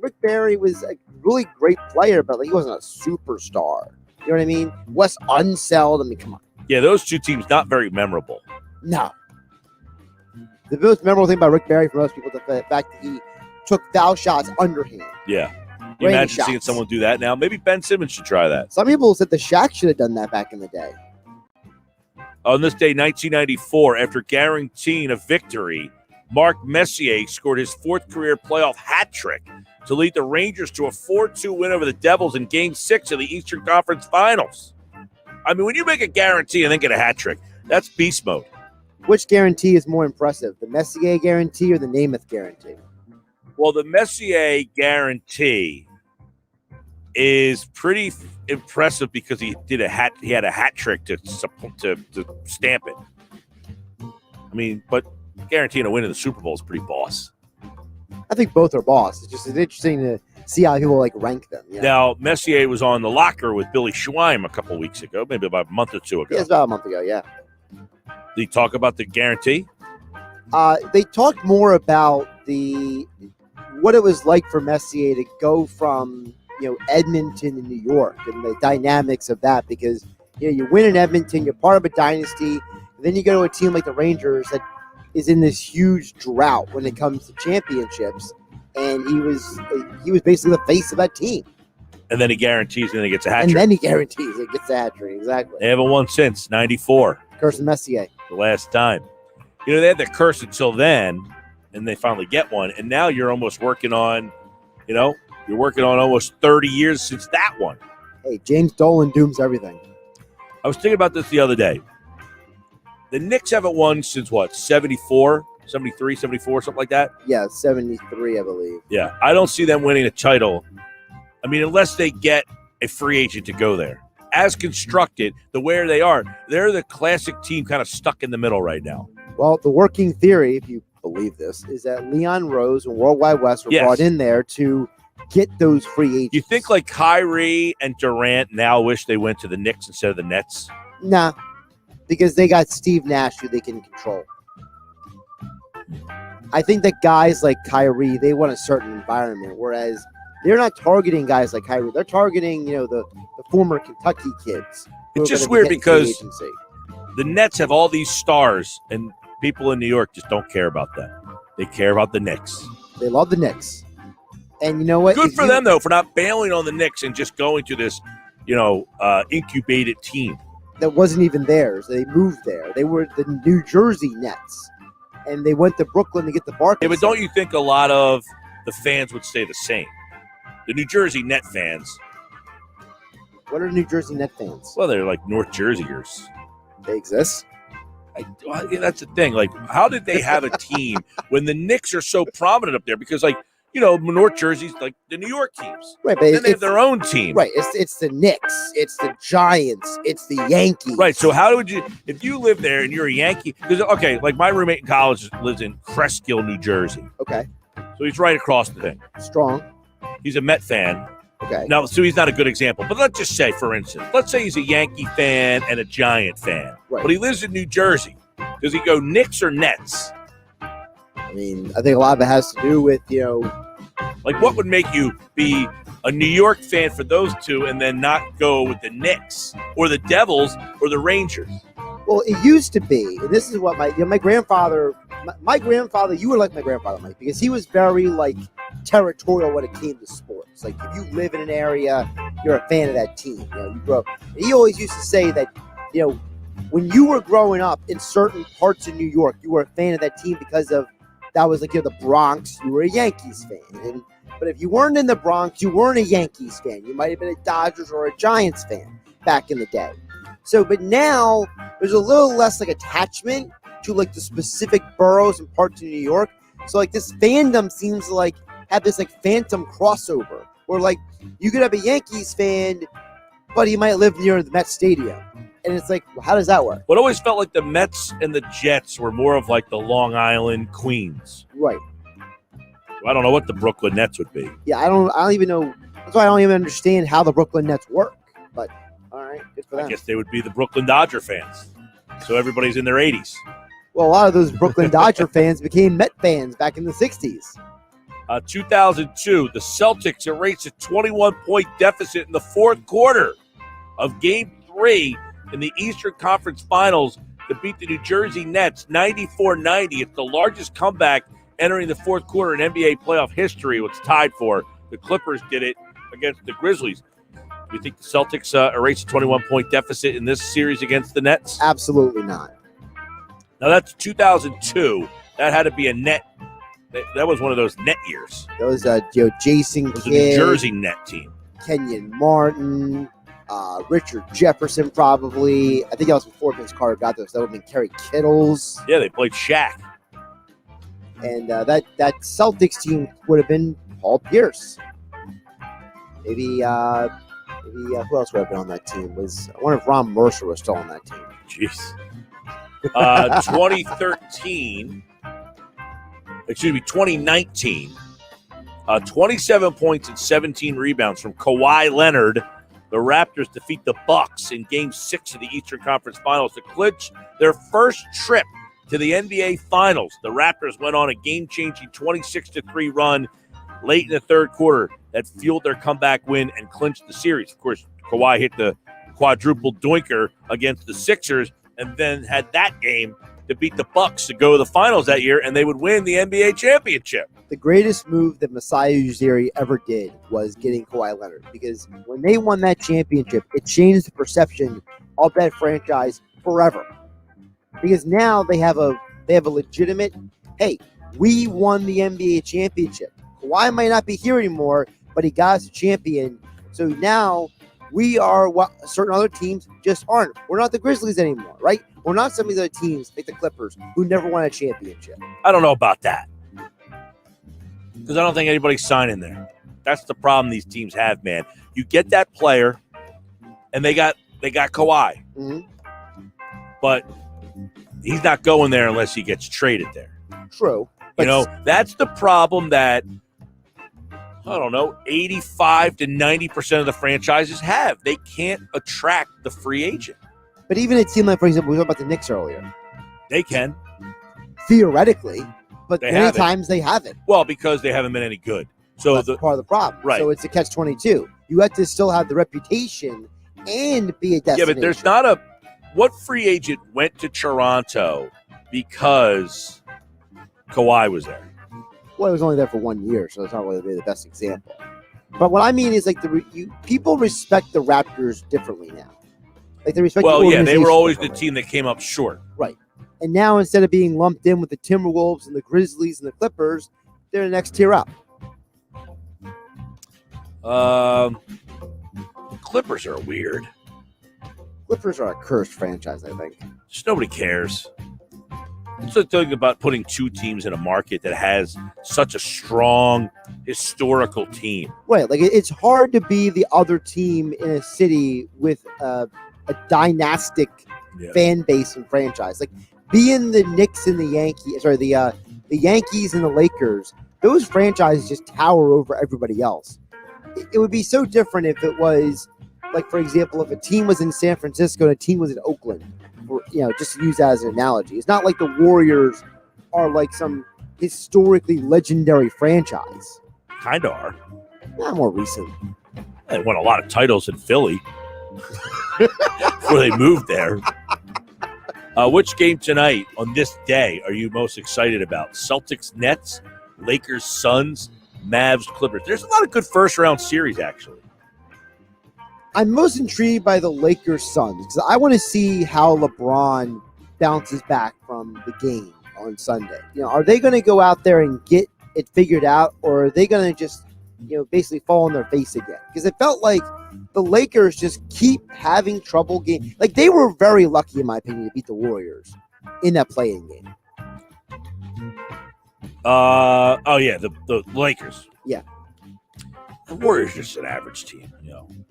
Rick Barry was a really great player, but he wasn't a superstar. You know what I mean? Wes Unseld. I mean, come on. Yeah, those two teams not very memorable. No. The most memorable thing about Rick Barry for most people is the fact that he took foul shots underhand. Yeah. You imagine seeing someone do that now? Maybe Ben Simmons should try that. Some people said the Shaq should have done that back in the day. On this day, 1994, after guaranteeing a victory, Mark Messier scored his 4th career playoff hat trick to lead the Rangers to a 4-2 win over the Devils in Game 6 of the Eastern Conference Finals. I mean, when you make a guarantee and then get a hat trick, that's beast mode. Which guarantee is more impressive, the Messier guarantee or the Namath guarantee? Well, the Messier guarantee is pretty impressive because he had a hat trick to stamp it. I mean, but guaranteeing a win in the Super Bowl is pretty boss. I think both are boss. It's just interesting to see how people like rank them. Yeah. Now, Messier was on the locker with Billy Schweim a couple weeks ago, maybe about a month or two ago. Yeah, it's about a month ago, yeah. Did he talk about the guarantee? They talked more about what it was like for Messier to go from Edmonton to New York and the dynamics of that, because you win in Edmonton, you're part of a dynasty, and then you go to a team like the Rangers that is in this huge drought when it comes to championships, and he was basically the face of that team. And then he guarantees, and then he gets a hat trick. And then he guarantees it gets a hat trick, exactly. They haven't won since '94. Curse of Messier. The last time. They had the curse until then, and they finally get one, and now you're almost working on, you're working on almost 30 years since that one. Hey, James Dolan dooms everything. I was thinking about this the other day. The Knicks haven't won since what, 74, 73, 74, something like that? Yeah, 73, I believe. Yeah, I don't see them winning a title. I mean, unless they get a free agent to go there. As constructed, the way they are, they're the classic team kind of stuck in the middle right now. Well, the working theory, if you believe this, is that Leon Rose and Worldwide West were brought in there to get those free agents. You think like Kyrie and Durant now wish they went to the Knicks instead of the Nets? Nah, because they got Steve Nash who they can control. I think that guys like Kyrie, they want a certain environment, whereas they're not targeting guys like Kyrie. They're targeting, the former Kentucky kids. It's just weird because the Nets have all these stars, and people in New York just don't care about that. They care about the Knicks. They love the Knicks. And you know what? Good for them, though, for not bailing on the Knicks and just going to this, incubated team. That wasn't even theirs. They moved there. They were the New Jersey Nets. And they went to Brooklyn to get the Barclays. Yeah, but don't you think a lot of the fans would stay the same? The New Jersey Net fans. What are New Jersey Net fans? Well, they're like North Jerseyers. They exist? That's the thing. Like, how did they have a team when the Knicks are so prominent up there? Because, North Jersey's like the New York teams. Right, but then they have their own team. Right, it's the Knicks, it's the Giants, it's the Yankees. Right, so how would you, if you live there and you're a Yankee, because, like my roommate in college lives in Cresskill, New Jersey. Okay. So he's right across the thing. Strong. He's a Met fan. Okay. Now, so he's not a good example, but let's just say, for instance, let's say he's a Yankee fan and a Giant fan, right. But he lives in New Jersey. Does he go Knicks or Nets? I mean, I think a lot of it has to do with, like what would make you be a New York fan for those two and then not go with the Knicks or the Devils or the Rangers? Well, it used to be, and this is what my grandfather, you were like my grandfather, Mike, because he was very territorial when it came to sports. Like if you live in an area, you're a fan of that team. You grow up. And he always used to say that, when you were growing up in certain parts of New York, you were a fan of that team because of that was the Bronx. You were a Yankees fan, but if you weren't in the Bronx, you weren't a Yankees fan. You might have been a Dodgers or a Giants fan back in the day. So, but now there's a little less attachment to the specific boroughs and parts of New York. So this fandom seems to have this phantom crossover where you could have a Yankees fan, but he might live near the Met Stadium. And it's how does that work? Well, it always felt like the Mets and the Jets were more of the Long Island Queens. Right. I don't know what the Brooklyn Nets would be. Yeah, I don't even know. That's why I don't even understand how the Brooklyn Nets work. But all right, good for them. I guess they would be the Brooklyn Dodger fans. So everybody's in their 80s. Well, a lot of those Brooklyn Dodger fans became Met fans back in the 60s. 2002, the Celtics erased a 21-point deficit in the fourth quarter of Game 3 in the Eastern Conference Finals to beat the New Jersey Nets 94-90. It's the largest comeback entering the fourth quarter in NBA playoff history. What's tied for? The Clippers did it against the Grizzlies. Do you think the Celtics erased a 21-point deficit in this series against the Nets? Absolutely not. Now, that's 2002. That had to be a net. That was one of those net years. That was Jason Kidd, the New Jersey net team. Kenyon Martin, Richard Jefferson probably. I think that was before Vince Carter got there. So that would have been Kerry Kittles. Yeah, they played Shaq. And that Celtics team would have been Paul Pierce. Maybe who else would have been on that team? I wonder if Ron Mercer was still on that team. Jeez. 2019, 27 points and 17 rebounds from Kawhi Leonard. The Raptors defeat the Bucks in Game 6 of the Eastern Conference Finals to clinch their first trip to the NBA Finals. The Raptors went on a game-changing 26-3 run late in the third quarter that fueled their comeback win and clinched the series. Of course, Kawhi hit the quadruple doinker against the Sixers and then had that game to beat the Bucks to go to the finals that year, and they would win the NBA championship. The greatest move that Masai Ujiri ever did was getting Kawhi Leonard, because when they won that championship, it changed the perception of that franchise forever. Because now they have a legitimate, hey, we won the NBA championship. Kawhi might not be here anymore, but he got us a champion. So now we are what certain other teams just aren't. We're not the Grizzlies anymore, right? We're not some of the other teams like the Clippers who never won a championship. I don't know about that, because I don't think anybody's signing there. That's the problem these teams have, man. You get that player, and they got Kawhi, but he's not going there unless he gets traded there. True. That's the problem that, I don't know, 85 to 90% of the franchises have. They can't attract the free agent. But even a team like, for example, we talked about the Knicks earlier. They can. Theoretically, but They many haven't. times they haven't. Well, because they haven't been any good. So That's part of the problem. Right. So it's a catch-22. You have to still have the reputation and be a destination. Yeah, but there's not what free agent went to Toronto because Kawhi was there? Well, it was only there for 1 year, so it's not really the best example. But what I mean is, like, people respect the Raptors differently now. Like, they respect. Well, the yeah, they were always the differently. team that came up short. Right. And now, instead of being lumped in with the Timberwolves and the Grizzlies and the Clippers, they're the next tier up. Clippers are weird. Clippers are a cursed franchise, I think. Just nobody cares. It's the thing about putting two teams in a market that has such a strong historical team. Right. Like, it's hard to be the other team in a city with a dynastic fan base and franchise. Like, being the Knicks and the Yankees, or the Yankees and the Lakers, those franchises just tower over everybody else. It would be so different if it was, like, for example, if a team was in San Francisco and a team was in Oakland, or, just to use that as an analogy. It's not like the Warriors are like some historically legendary franchise. Kind of are. Not more recent. They won a lot of titles in Philly before they moved there. Which game tonight on this day are you most excited about? Celtics, Nets, Lakers, Suns, Mavs, Clippers. There's a lot of good first-round series, actually. I'm most intrigued by the Lakers Suns because I want to see how LeBron bounces back from the game on Sunday. Are they going to go out there and get it figured out, or are they going to just, basically fall on their face again? Because it felt like the Lakers just keep having trouble game. Like, they were very lucky, in my opinion, to beat the Warriors in that play-in game. The Lakers. Yeah. The Warriors are just an average team,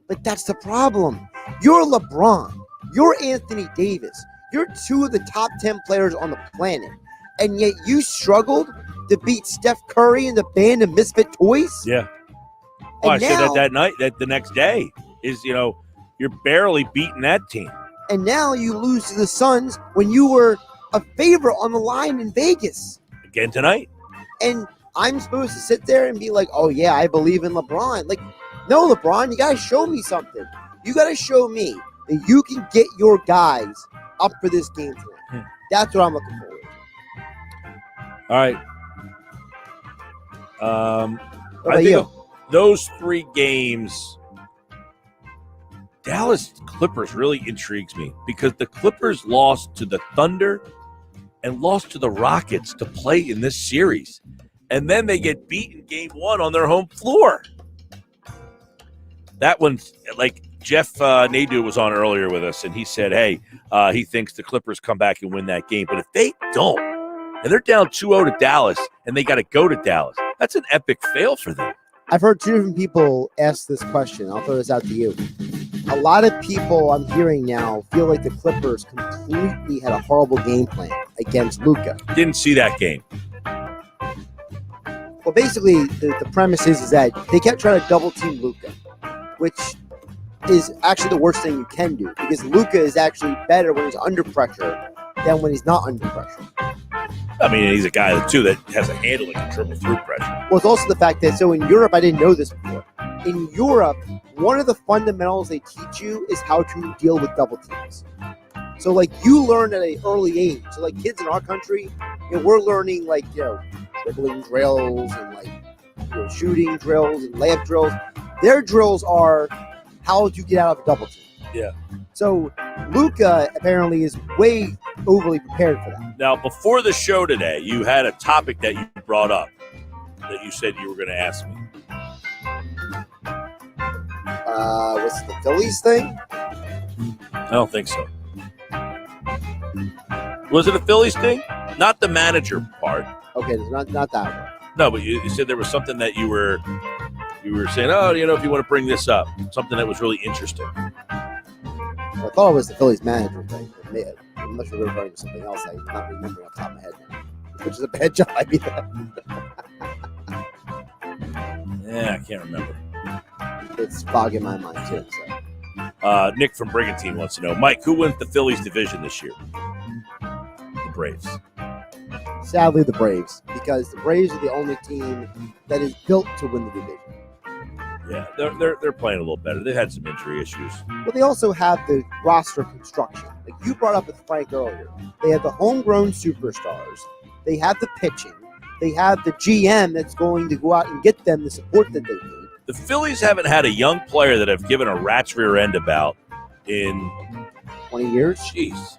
But that's the problem. You're LeBron. You're Anthony Davis. You're two of the top 10 players on the planet. And yet you struggled to beat Steph Curry and the band of Misfit Toys? Yeah. Well, I said that night, that the next day is, you're barely beating that team. And now you lose to the Suns when you were a favorite on the line in Vegas. Again tonight. And I'm supposed to sit there and be like, oh, yeah, I believe in LeBron. Like, no, LeBron, you got to show me something. You got to show me that you can get your guys up for this game tonight. That's what I'm looking forward to. All right. What about you? Those three games, Dallas Clippers really intrigues me because the Clippers lost to the Thunder and lost to the Rockets to play in this series. And then they get beaten game one on their home floor. That one's like Jeff Nadu was on earlier with us, and he said, hey, he thinks the Clippers come back and win that game. But if they don't, and they're down 2-0 to Dallas, and they got to go to Dallas, that's an epic fail for them. I've heard two different people ask this question. I'll throw this out to you. A lot of people I'm hearing now feel like the Clippers completely had a horrible game plan against Luka. Didn't see that game. Well, basically, the premise is that they kept trying to double team Luka, which is actually the worst thing you can do because Luka is actually better when he's under pressure than when he's not under pressure. I mean, he's a guy, too, that has a handle that can dribble through pressure. Well, it's also the fact that, so in Europe, I didn't know this before. In Europe, one of the fundamentals they teach you is how to deal with double teams. So, like, you learn at an early age. So, like, kids in our country, we're learning, like, dribbling drills and, like, shooting drills and layup drills. Their drills are how to get out of a double team. Yeah. So, Luka apparently is way overly prepared for that. Now, before the show today, you had a topic that you brought up that you said you were going to ask me. Was it the Phillies thing? I don't think so. Was it a Phillies thing? Not the manager part. Okay, not that one. No, but you said there was something that you were saying, if you want to bring this up, something that was really interesting. Well, I thought it was the Phillies manager thing. Unless you're referring to something else, I'm not remembering off the top of my head now, which is a bad job. Yeah, I can't remember. It's fogging my mind too. So. Nick from Brigantine wants to know, Mike, who wins the Phillies division this year? The Braves. Sadly, the Braves, because the Braves are the only team that is built to win the division. Yeah, they're playing a little better. They've had some injury issues. Well, they also have the roster construction. Like you brought up with Frank earlier. They have the homegrown superstars. They have the pitching. They have the GM that's going to go out and get them the support that they need. The Phillies haven't had a young player that have given a rat's rear end about in 20 years. Jeez.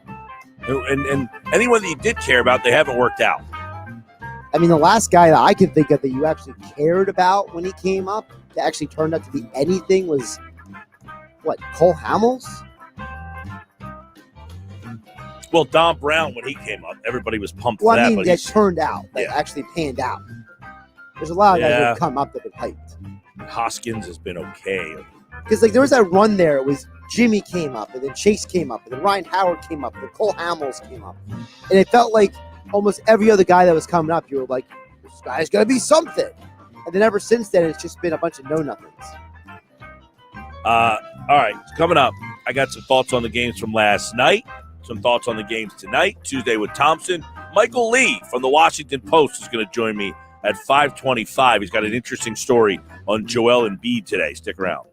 And anyone that you did care about, they haven't worked out. I mean, the last guy that I can think of that you actually cared about when he came up that actually turned out to be anything was, Cole Hamels? Well, Don Brown, when he came up, everybody was pumped for Well, that. I mean, that turned out, actually panned out. There's a lot of guys that have come up that have been hyped. Hoskins has been okay. Because, there was that run there. It was Jimmy came up, and then Chase came up, and then Ryan Howard came up, and then Cole Hamels came up. And it felt like almost every other guy that was coming up, you were like, this guy's going to be something. And then ever since then, it's just been a bunch of know-nothings. All right, coming up, I got some thoughts on the games from last night, some thoughts on the games tonight, Tuesday with Thompson. Michael Lee from the Washington Post is going to join me at 5:25. He's got an interesting story on Joel Embiid today. Stick around.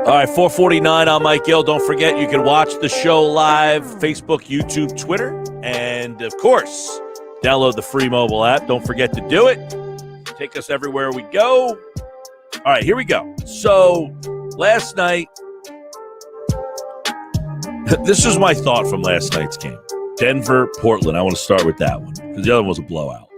All right, 449, I'm Mike Gill. Don't forget, you can watch the show live, Facebook, YouTube, Twitter, and, of course, download the free mobile app. Don't forget to do it. Take us everywhere we go. All right, here we go. So, last night, this is my thought from last night's game. Denver, Portland. I want to start with that one because the other one was a blowout.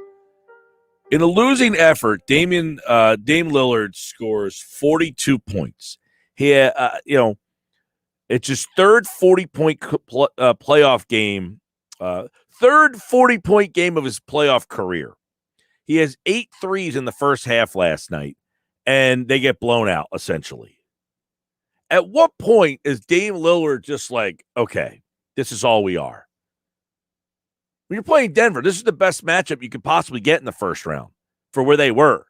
In a losing effort, Dame Lillard scores 42 points. He, it's his third 40-point playoff game, third 40-point game of his playoff career. He has 8 threes in the first half last night, and they get blown out, essentially. At what point is Dame Lillard just like, okay, this is all we are? When you're playing Denver, this is the best matchup you could possibly get in the first round for where they were.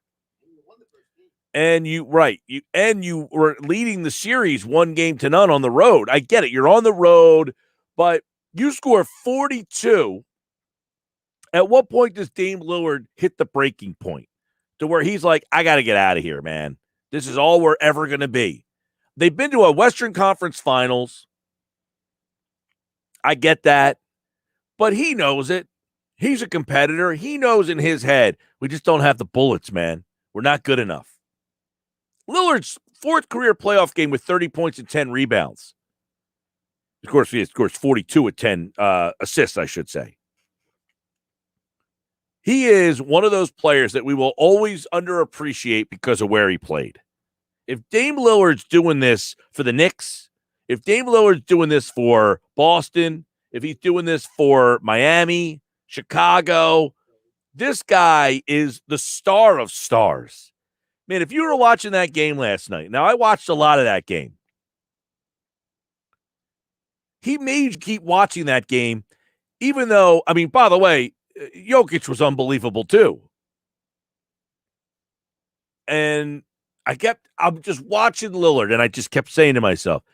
And you were leading the series 1-0 on the road. I get it. You're on the road, but you score 42. At what point does Dame Lillard hit the breaking point to where he's like, I got to get out of here, man. This is all we're ever going to be. They've been to a Western Conference Finals. I get that. But he knows it. He's a competitor. He knows in his head, we just don't have the bullets, man. We're not good enough. Lillard's 4th career playoff game with 30 points and 10 rebounds. Of course, he scores 42 with 10 assists, I should say. He is one of those players that we will always underappreciate because of where he played. If Dame Lillard's doing this for the Knicks, if Dame Lillard's doing this for Boston, if he's doing this for Miami, Chicago, this guy is the star of stars. Man, if you were watching that game last night, now I watched a lot of that game. He made you keep watching that game, even though, I mean, by the way, Jokic was unbelievable too. And I'm just watching Lillard, and I just kept saying to myself,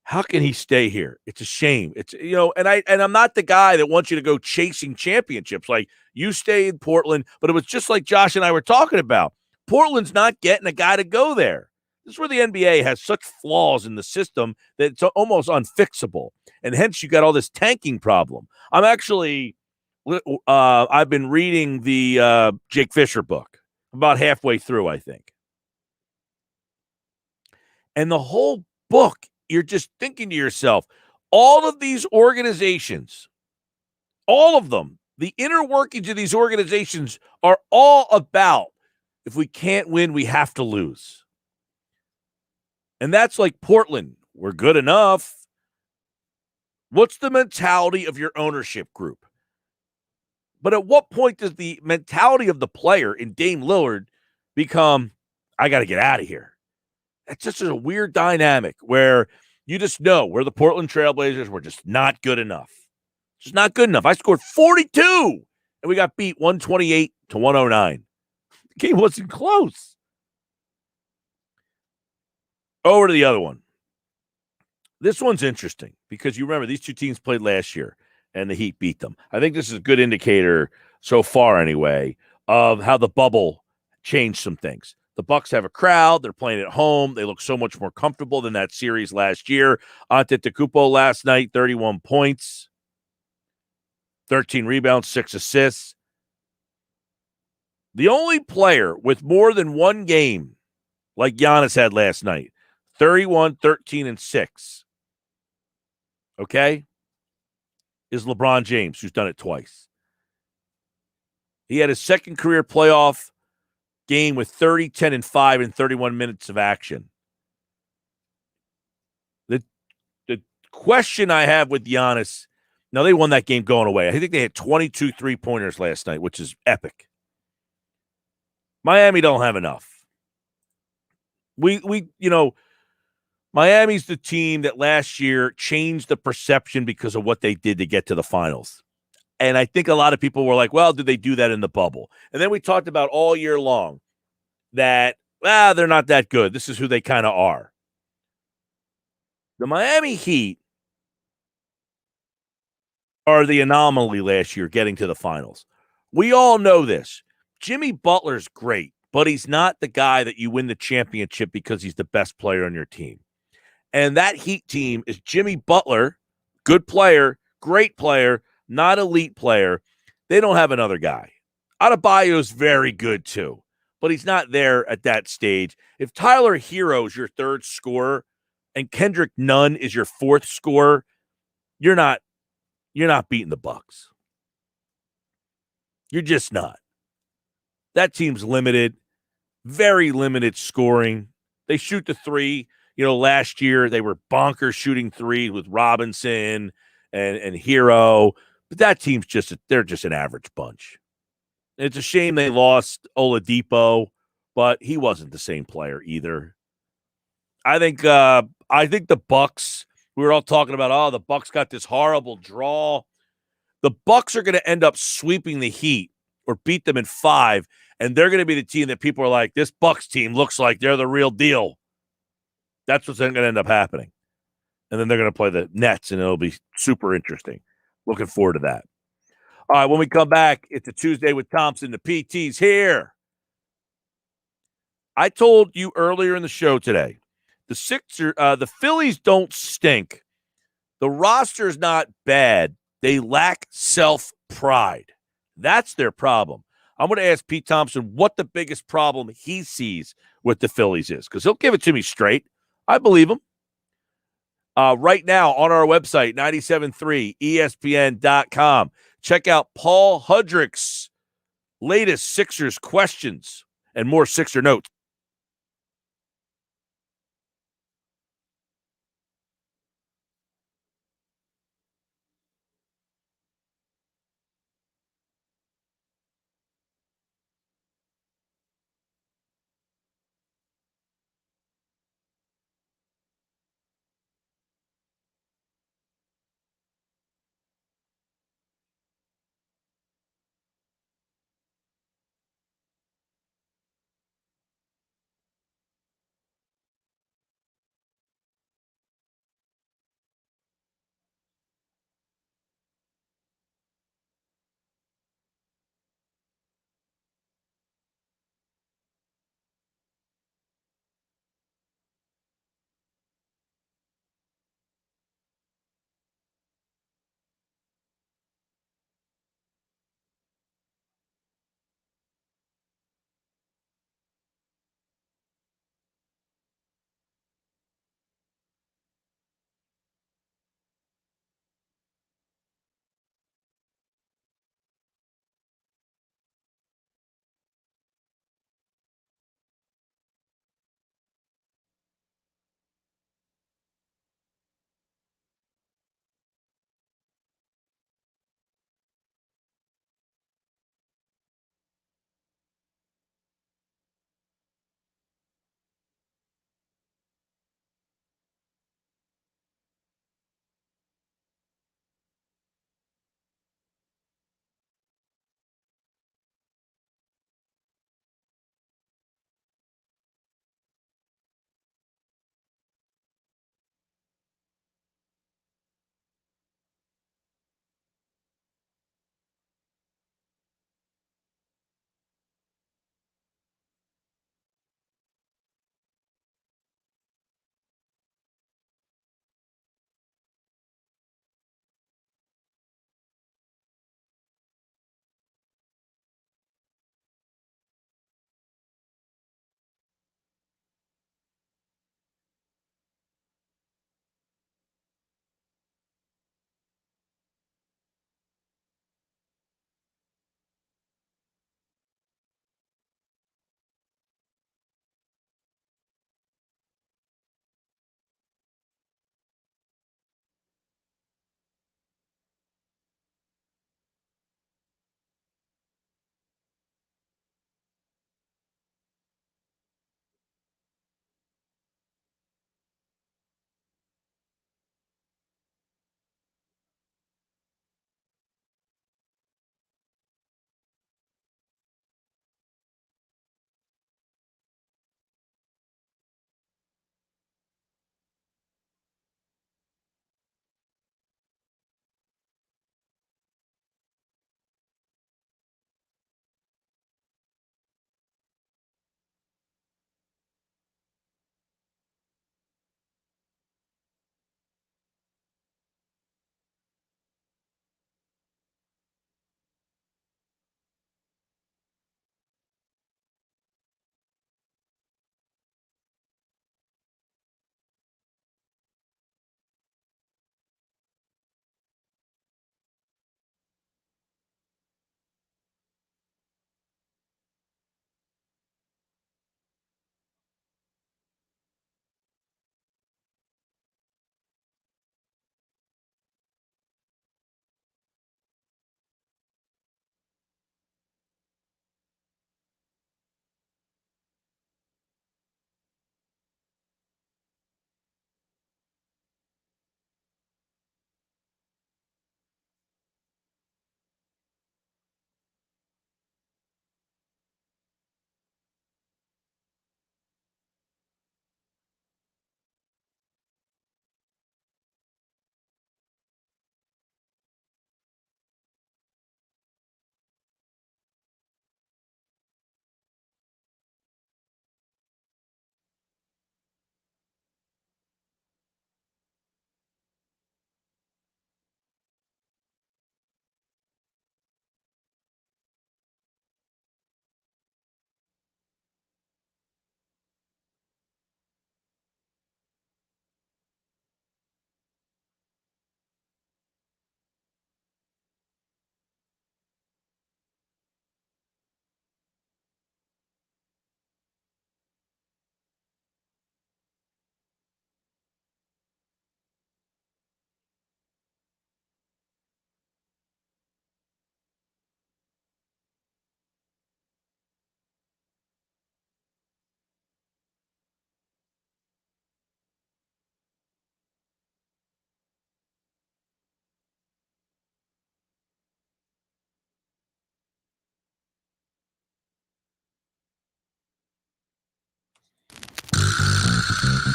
how can he stay here? It's a shame. It's, and I'm not the guy that wants you to go chasing championships. Like, you stay in Portland, but it was just like Josh and I were talking about. Portland's not getting a guy to go there. This is where the NBA has such flaws in the system that it's almost unfixable. And hence you got all this tanking problem. I'm actually, I've been reading the Jake Fisher book. About halfway through, I think. And the whole book, you're just thinking to yourself, all of these organizations, all of them, the inner workings of these organizations are all about, if we can't win, we have to lose. And that's like Portland. We're good enough. What's the mentality of your ownership group? But at what point does the mentality of the player in Dame Lillard become, I got to get out of here? It's just a weird dynamic where you just know we're the Portland Trailblazers. We're just not good enough. Just not good enough. I scored 42, and we got beat 128-109. The game wasn't close. Over to the other one. This one's interesting because you remember these two teams played last year, and the Heat beat them. I think this is a good indicator so far anyway of how the bubble changed some things. The Bucks have a crowd. They're playing at home. They look so much more comfortable than that series last year. Antetokounmpo last night, 31 points, 13 rebounds, 6 assists. The only player with more than one game like Giannis had last night, 31, 13, and 6, okay, is LeBron James, who's done it twice. He had his second career playoff game with 30, 10, and 5 in 31 minutes of action. The question I have with Giannis, now they won that game going away. I think they had 22 three-pointers last night, which is epic. Miami don't have enough. Miami's the team that last year changed the perception because of what they did to get to the finals. And I think a lot of people were like, well, did they do that in the bubble? And then we talked about all year long that, they're not that good. This is who they kind of are. The Miami Heat are the anomaly last year getting to the finals. We all know this. Jimmy Butler's great, but he's not the guy that you win the championship because he's the best player on your team. And that Heat team is Jimmy Butler, good player, great player, not elite player. They don't have another guy. Adebayo's very good too, but he's not there at that stage. If Tyler Hero is your third scorer and Kendrick Nunn is your fourth scorer, you're not beating the Bucks. You're just not. That team's limited, very limited scoring. They shoot the three. Last year they were bonkers shooting three with Robinson and Hero, but that team's they're just an average bunch. It's a shame they lost Oladipo, but he wasn't the same player either. I think the Bucks. We were all talking about, the Bucks got this horrible draw. The Bucks are going to end up sweeping the Heat or beat them in 5, and they're going to be the team that people are like, this Bucks team looks like they're the real deal. That's what's going to end up happening. And then they're going to play the Nets, and it'll be super interesting. Looking forward to that. All right, when we come back, it's a Tuesday with Thompson. The PT's here. I told you earlier in the show today, the Phillies don't stink. The roster's not bad. They lack self-pride. That's their problem. I'm going to ask Pete Thompson what the biggest problem he sees with the Phillies is, because he'll give it to me straight. I believe him. Right now on our website, 973ESPN.com. Check out Paul Hudrick's latest Sixers questions and more Sixer notes.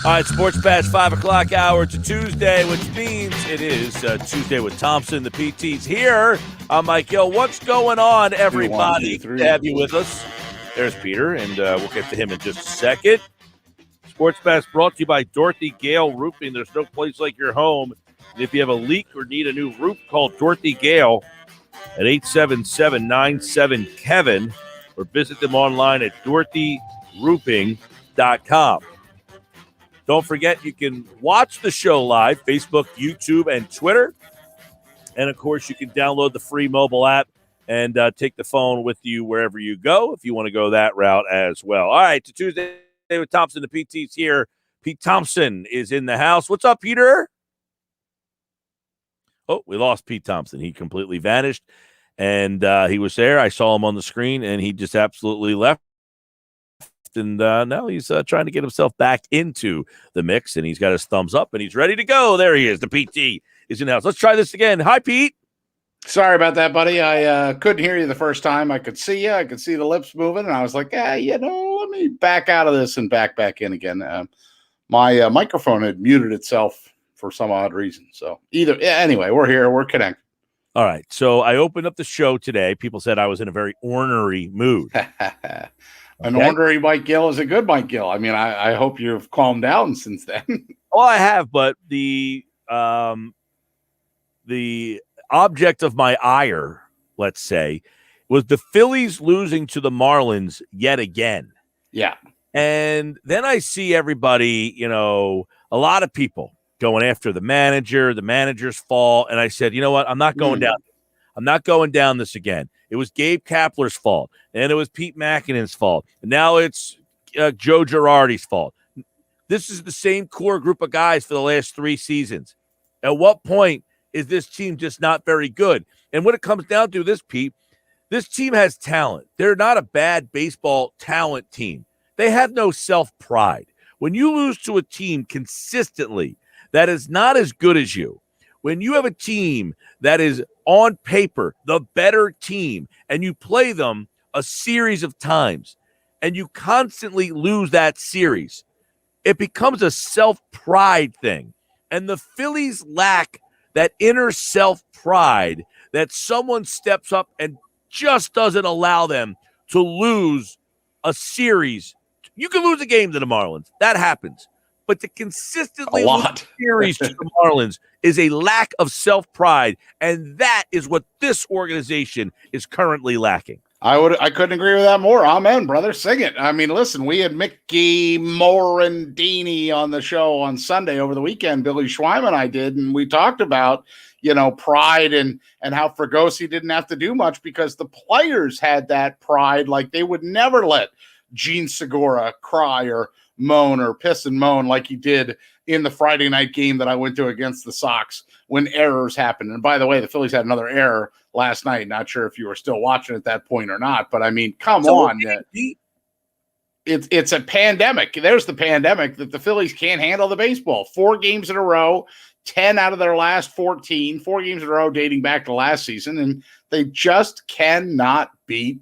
All right, Sports Pass 5 o'clock hour to Tuesday, which means it is Tuesday with Thompson. The PT's here. I'm Mike Gill. What's going on, everybody? Good to have you with us. There's Peter, and we'll get to him in just a second. Sports Pass brought to you by Dorothy Gale Roofing. There's no place like your home. And if you have a leak or need a new roof, call Dorothy Gale at 877-97-KEVIN or visit them online at dorothyroofing.com. Don't forget, you can watch the show live, Facebook, YouTube, and Twitter. And, of course, you can download the free mobile app and take the phone with you wherever you go if you want to go that route as well. All right, to Tuesday with Thompson. The PT's here. Pete Thompson is in the house. What's up, Peter? Oh, we lost Pete Thompson. He completely vanished. And he was there. I saw him on the screen, and he just absolutely left. And now he's trying to get himself back into the mix, and he's got his thumbs up, and he's ready to go. There he is. The PT is in the house. Let's try this again. Hi, Pete. Sorry about that, buddy. I couldn't hear you the first time. I could see you. I could see the lips moving, and I was like, let me back out of this and back in again. My microphone had muted itself for some odd reason. So anyway, we're here. We're connected. All right. So I opened up the show today. People said I was in a very ornery mood. An ornery Mike Gill is a good Mike Gill. I mean, I hope you've calmed down since then. Oh, I have, but the object of my ire, let's say, was the Phillies losing to the Marlins yet again. Yeah. And then I see everybody, a lot of people going after the manager's fault. And I said, you know what? I'm not going down. I'm not going down this again. It was Gabe Kapler's fault, and it was Pete Makinen's fault. And now it's Joe Girardi's fault. This is the same core group of guys for the last 3 seasons. At what point is this team just not very good? And what it comes down to this, Pete, this team has talent. They're not a bad baseball talent team. They have no self-pride. When you lose to a team consistently that is not as good as you, when you have a team that is on paper the better team and you play them a series of times and you constantly lose that series, it becomes a self-pride thing. And the Phillies lack that inner self-pride that someone steps up and just doesn't allow them to lose a series. You can lose a game to the Marlins. That happens. But to consistently lose a series to the Marlins is a lack of self-pride, and that is what this organization is currently lacking. I couldn't agree with that more. Amen, brother. Sing it. I mean, listen, we had Mickey Morandini on the show on Sunday over the weekend. Billy Schweim and I did, and we talked about, pride and how Fregosi didn't have to do much because the players had that pride. Like they would never let Gene Segura cry or moan or piss and moan like he did in the Friday night game that I went to against the Sox when errors happened. And by the way, the Phillies had another error last night. Not sure if you were still watching at that point or not, but I mean, come on. It's a pandemic. There's the pandemic that the Phillies can't handle the baseball. 4 games in a row, 10 out of their last 14, 4 games in a row dating back to last season, and they just cannot beat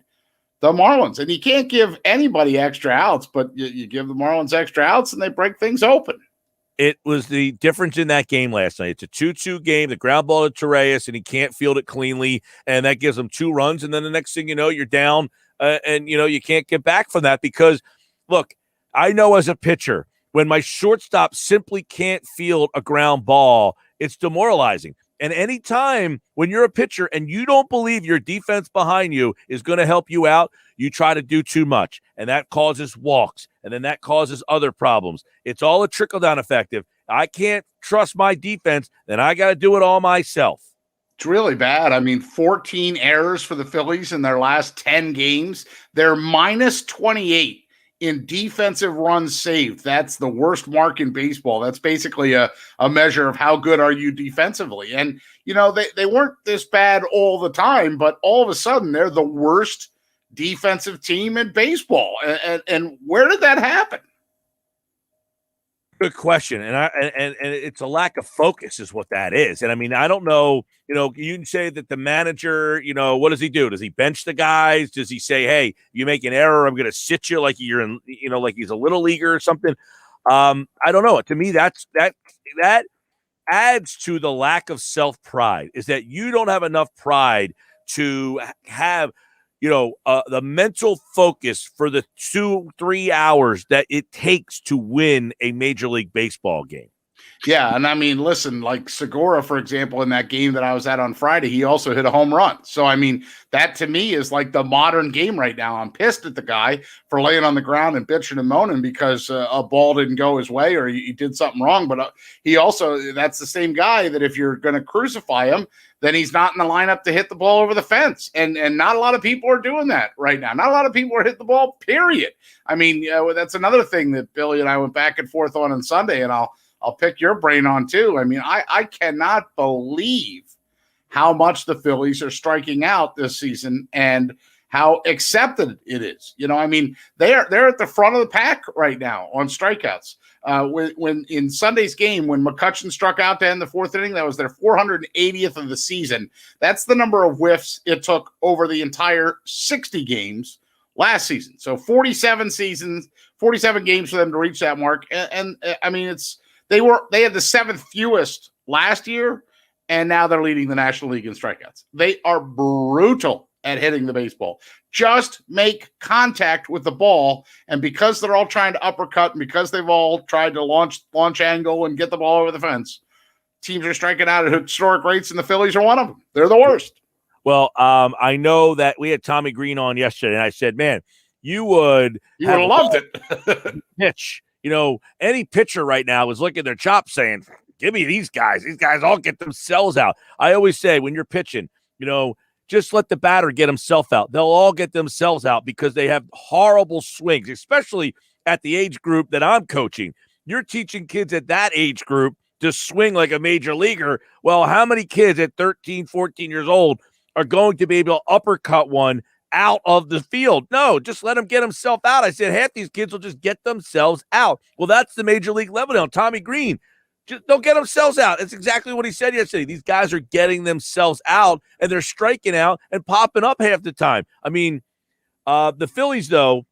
the Marlins. And you can't give anybody extra outs, but you give the Marlins extra outs and they break things open. It was the difference in that game last night. It's a 2-2 game, the ground ball to Torreyes, and he can't field it cleanly, and that gives them 2 runs, and then the next thing you know, you're down, and, you can't get back from that because, look, I know as a pitcher, when my shortstop simply can't field a ground ball, it's demoralizing. And any time when you're a pitcher and you don't believe your defense behind you is going to help you out, you try to do too much. And that causes walks. And then that causes other problems. It's all a trickle-down effect. If I can't trust my defense, then I got to do it all myself. It's really bad. I mean, 14 errors for the Phillies in their last 10 games. They're minus 28 in defensive runs saved. That's the worst mark in baseball. That's basically a measure of how good are you defensively. And, they weren't this bad all the time, but all of a sudden they're the worst defensive team in baseball. And where did that happen? Good question. And it's a lack of focus is what that is. And I mean, I don't know, you can say that the manager, what does he do? Does he bench the guys? Does he say, hey, you make an error, I'm going to sit you like you're in, like he's a little leaguer or something? I don't know. To me, that adds to the lack of self-pride, is that you don't have enough pride to have, the mental focus for the 2-3 hours that it takes to win a Major League Baseball game. Yeah, and I mean, listen, like Segura, for example, in that game that I was at on Friday, he also hit a home run. So, I mean, that to me is like the modern game right now. I'm pissed at the guy for laying on the ground and bitching and moaning because a ball didn't go his way or he did something wrong. But he also, that's the same guy that if you're going to crucify him, then he's not in the lineup to hit the ball over the fence. And not a lot of people are doing that right now. Not a lot of people are hitting the ball, period. I mean, that's another thing that Billy and I went back and forth on Sunday, and I'll pick your brain on too. I mean, I cannot believe how much the Phillies are striking out this season and how accepted it is. I mean, they're at the front of the pack right now on strikeouts. When in Sunday's game, when McCutchen struck out to end the fourth inning, that was their 480th of the season. That's the number of whiffs it took over the entire 60 games last season. So 47 games for them to reach that mark. And I mean, they had the seventh fewest last year, and now they're leading the National League in strikeouts. They are brutal at hitting the baseball. Just make contact with the ball, and because they're all trying to uppercut and because they've all tried to launch angle and get the ball over the fence, teams are striking out at historic rates, and the Phillies are one of them. They're the worst. Well, I know that we had Tommy Green on yesterday, and I said, man, you would have loved it. Pitch. Any pitcher right now is looking at their chops saying, give me these guys. These guys all get themselves out. I always say when you're pitching, just let the batter get himself out. They'll all get themselves out because they have horrible swings, especially at the age group that I'm coaching. You're teaching kids at that age group to swing like a major leaguer. Well, how many kids at 13, 14 years old are going to be able to uppercut one out of the field? No, just let him get himself out. I said half these kids will just get themselves out. Well, that's the major league level now. Tommy Green, just don't get themselves out. That's exactly what he said yesterday. These guys are getting themselves out, and they're striking out and popping up half the time. I mean, the Phillies, though,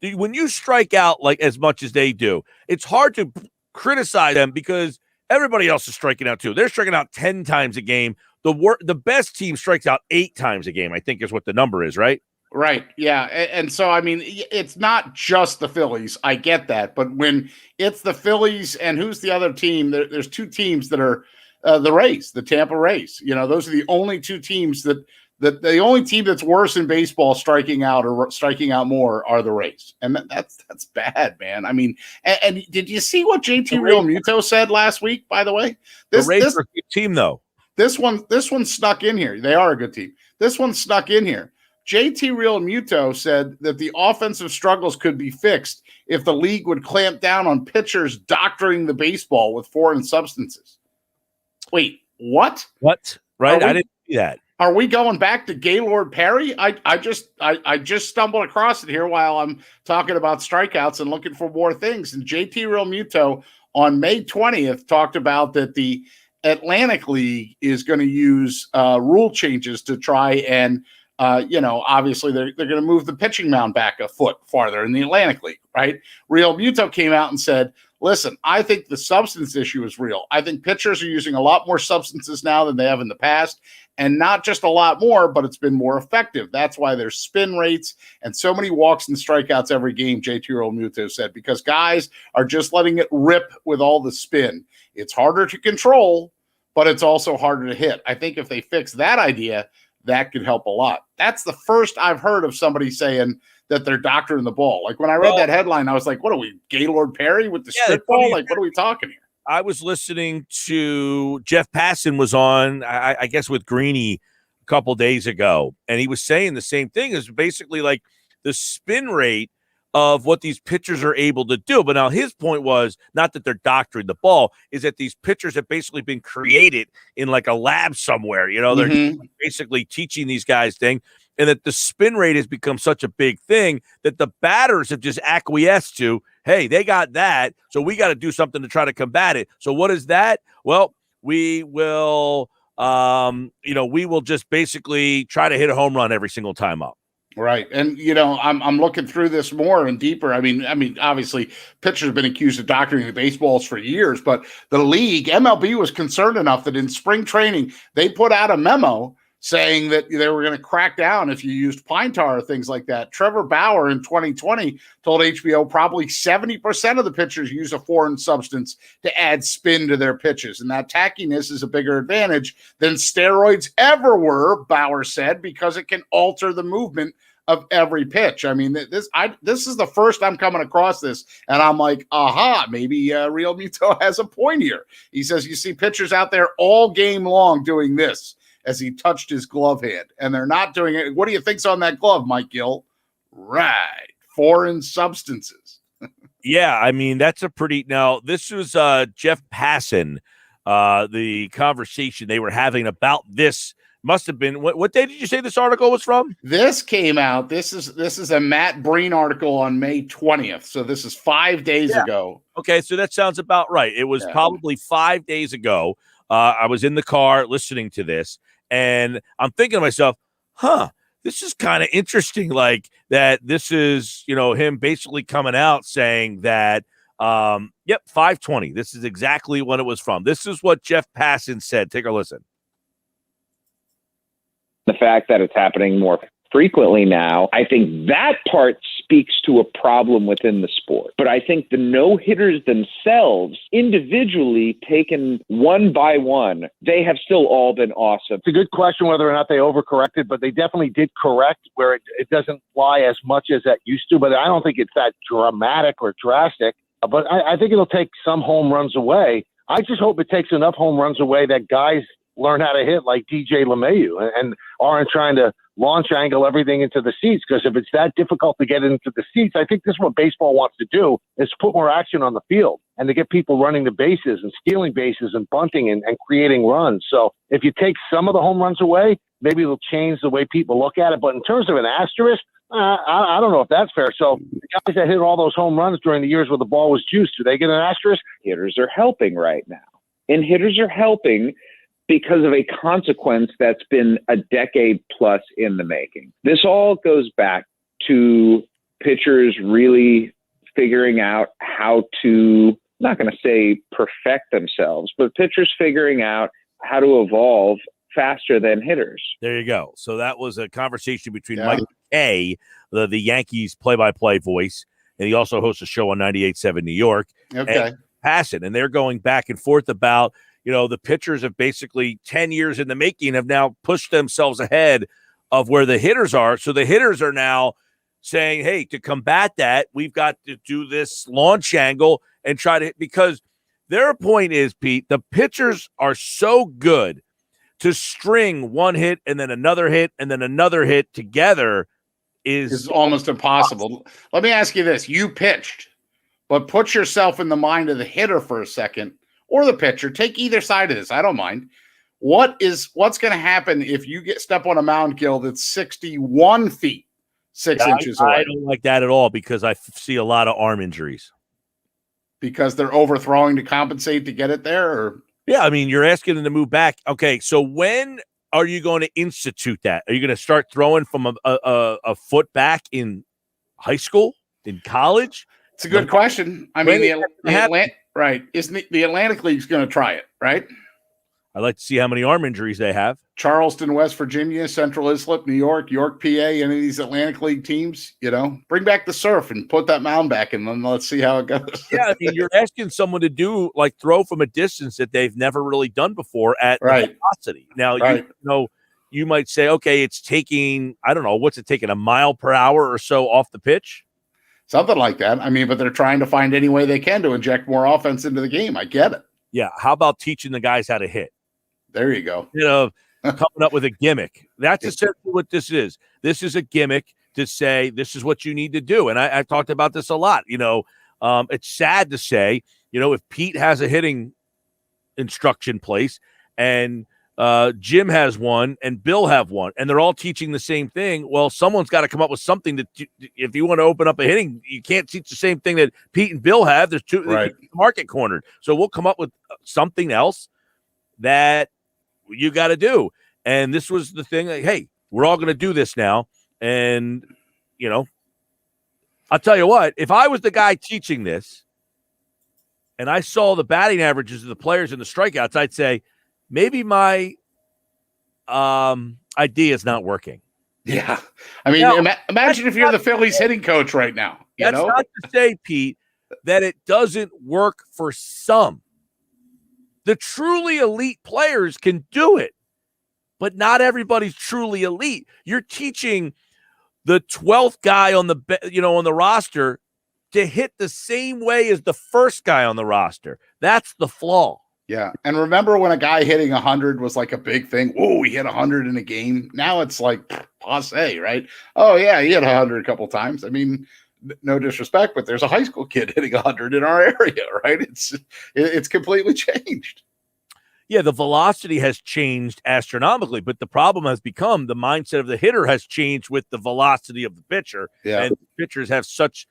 when you strike out like as much as they do, it's hard to criticize them because everybody else is striking out too. They're striking out 10 times a game. The best team strikes out 8 times a game, I think is what the number is, right? Right. Yeah. And so, I mean, it's not just the Phillies. I get that. But when it's the Phillies and who's the other team, there's 2 teams that are the Rays, the Tampa Rays. Those are the only 2 teams that the only team that's worse in baseball striking out or striking out more are the Rays. And that's bad, man. I mean, and did you see what JT Realmuto said last week, by the way? The Rays are a good team, though. This one snuck in here. They are a good team. This one snuck in here. JT Realmuto said that the offensive struggles could be fixed if the league would clamp down on pitchers doctoring the baseball with foreign substances. Wait, what? What? Right? I didn't see that. Are we going back to Gaylord Perry? I just stumbled across it here while I'm talking about strikeouts and looking for more things. And JT Realmuto on May 20th talked about that the Atlantic League is going to use rule changes to try and obviously they're going to move the pitching mound back a foot farther in the Atlantic League, right? Realmuto came out and said, listen, I think the substance issue is real. I think pitchers are using a lot more substances now than they have in the past, and not just a lot more, but it's been more effective. That's why there's spin rates and so many walks and strikeouts every game, JT Realmuto said, because guys are just letting it rip with all the spin. It's harder to control, but it's also harder to hit. I think if they fix that idea, that could help a lot. That's the first I've heard of somebody saying that they're doctoring the ball. Like when I read that headline, I was like, what are we, Gaylord Perry with the strip ball? Like, what are we talking here? I was listening to Jeff Passan was on, I guess with Greeny a couple days ago, and he was saying the same thing is basically like the spin rate of what these pitchers are able to do. But now his point was not that they're doctoring the ball, is that these pitchers have basically been created in like a lab somewhere. They're basically teaching these guys things, and that the spin rate has become such a big thing that the batters have just acquiesced to, hey, they got that, so we got to do something to try to combat it. So what is that? Well, we will, we will just basically try to hit a home run every single time up. Right. And I'm looking through this more and deeper. I mean, obviously pitchers have been accused of doctoring the baseballs for years, but the league, MLB, was concerned enough that in spring training, they put out a memo saying that they were going to crack down if you used pine tar or things like that. Trevor Bauer in 2020 told HBO probably 70% of the pitchers use a foreign substance to add spin to their pitches. And that tackiness is a bigger advantage than steroids ever were, Bauer said, because it can alter the movement of every pitch. I mean, this is the first I'm coming across this, and I'm like, aha, maybe Real Muto has a point here. He says, you see pitchers out there all game long doing this as he touched his glove hand, and they're not doing it. What do you think's on that glove, Mike Gill? Right. Foreign substances. Yeah, I mean, that's a pretty – now, this was Jeff Passan, the conversation they were having about this must have been – what day did you say this article was from? This came out – this is a Matt Breen article on May 20th, so this is 5 days ago. Okay, so that sounds about right. It was probably 5 days ago. I was in the car listening to this, and I'm thinking to myself, this is kind of interesting, like that this is, him basically coming out saying that, 520. This is exactly what it was from. This is what Jeff Passan said. Take a listen. The fact that it's happening more frequently now, I think that part speaks to a problem within the sport. But I think the no-hitters themselves, individually taken one by one, they have still all been awesome. It's a good question whether or not they overcorrected, but they definitely did correct where it doesn't fly as much as that used to. But I don't think it's that dramatic or drastic. But I think it'll take some home runs away. I just hope it takes enough home runs away that guys learn how to hit like DJ LeMahieu and aren't trying to launch angle everything into the seats, because if it's that difficult to get into the seats, I think this is what baseball wants to do, is put more action on the field and to get people running the bases and stealing bases and bunting and creating runs. So if you take some of the home runs away, maybe it'll change the way people look at it. But in terms of an asterisk, I don't know if that's fair. So the guys that hit all those home runs during the years where the ball was juiced, do they get an asterisk? Hitters are helping right now. And hitters are helping because of a consequence that's been a decade plus in the making. This all goes back to pitchers really figuring out how to, I'm not going to say perfect themselves, but pitchers figuring out how to evolve faster than hitters. There you go. So that was a conversation between Mike McKay, the Yankees play-by-play voice, and he also hosts a show on 98.7 New York. Okay. And Passan, and they're going back and forth about, the pitchers have basically 10 years in the making have now pushed themselves ahead of where the hitters are. So the hitters are now saying, hey, to combat that, we've got to do this launch angle and try to, because their point is, Pete, the pitchers are so good to string one hit and then another hit and then another hit together is almost impossible. Let me ask you this. You pitched, but put yourself in the mind of the hitter for a second, or the pitcher. Take either side of this. I don't mind. What's going to happen if you step on a mound, Gill, that's 61 feet, 6 inches away? I don't like that at all, because I see a lot of arm injuries. Because they're overthrowing to compensate to get it there? Or? Yeah, I mean, you're asking them to move back. Okay, so when are you going to institute that? Are you going to start throwing from a foot back in high school, in college? It's a good question. I mean, right. Isn't the Atlantic League's going to try it, right? I'd like to see how many arm injuries they have. Charleston, West Virginia, Central Islip, New York, York, PA, any of these Atlantic League teams, bring back the surf and put that mound back, and then let's see how it goes. Yeah, I mean, you're asking someone to do, like, throw from a distance that they've never really done before at velocity. Now, you might say, okay, it's taking, I don't know, what's it taking, a mile per hour or so off the pitch? Something like that. I mean, but they're trying to find any way they can to inject more offense into the game. I get it. Yeah. How about teaching the guys how to hit? There you go. Coming up with a gimmick. That's essentially what this is. This is a gimmick to say this is what you need to do. And I've talked about this a lot. It's sad to say, if Pete has a hitting instruction place and Jim has one and Bill have one, and they're all teaching the same thing. Well, someone's got to come up with something that, if you want to open up a hitting, you can't teach the same thing that Pete and Bill have. There's two market cornered. So we'll come up with something else that you got to do. And this was the thing, like, hey, we're all going to do this now. And, I'll tell you what, if I was the guy teaching this and I saw the batting averages of the players and the strikeouts, I'd say maybe my idea is not working. Yeah. I mean, imagine if you're the Phillies hitting coach right now. That's not to say, Pete, that it doesn't work for some. The truly elite players can do it, but not everybody's truly elite. You're teaching the 12th guy on the roster to hit the same way as the first guy on the roster. That's the flaw. Yeah. And remember when a guy hitting 100 was like a big thing? Oh, he hit 100 in a game. Now it's like passe, right? Oh, yeah, he hit 100 a couple times. I mean, no disrespect, but there's a high school kid hitting 100 in our area, right? It's completely changed. Yeah, the velocity has changed astronomically, but the problem has become the mindset of the hitter has changed with the velocity of the pitcher. Yeah. And pitchers have such,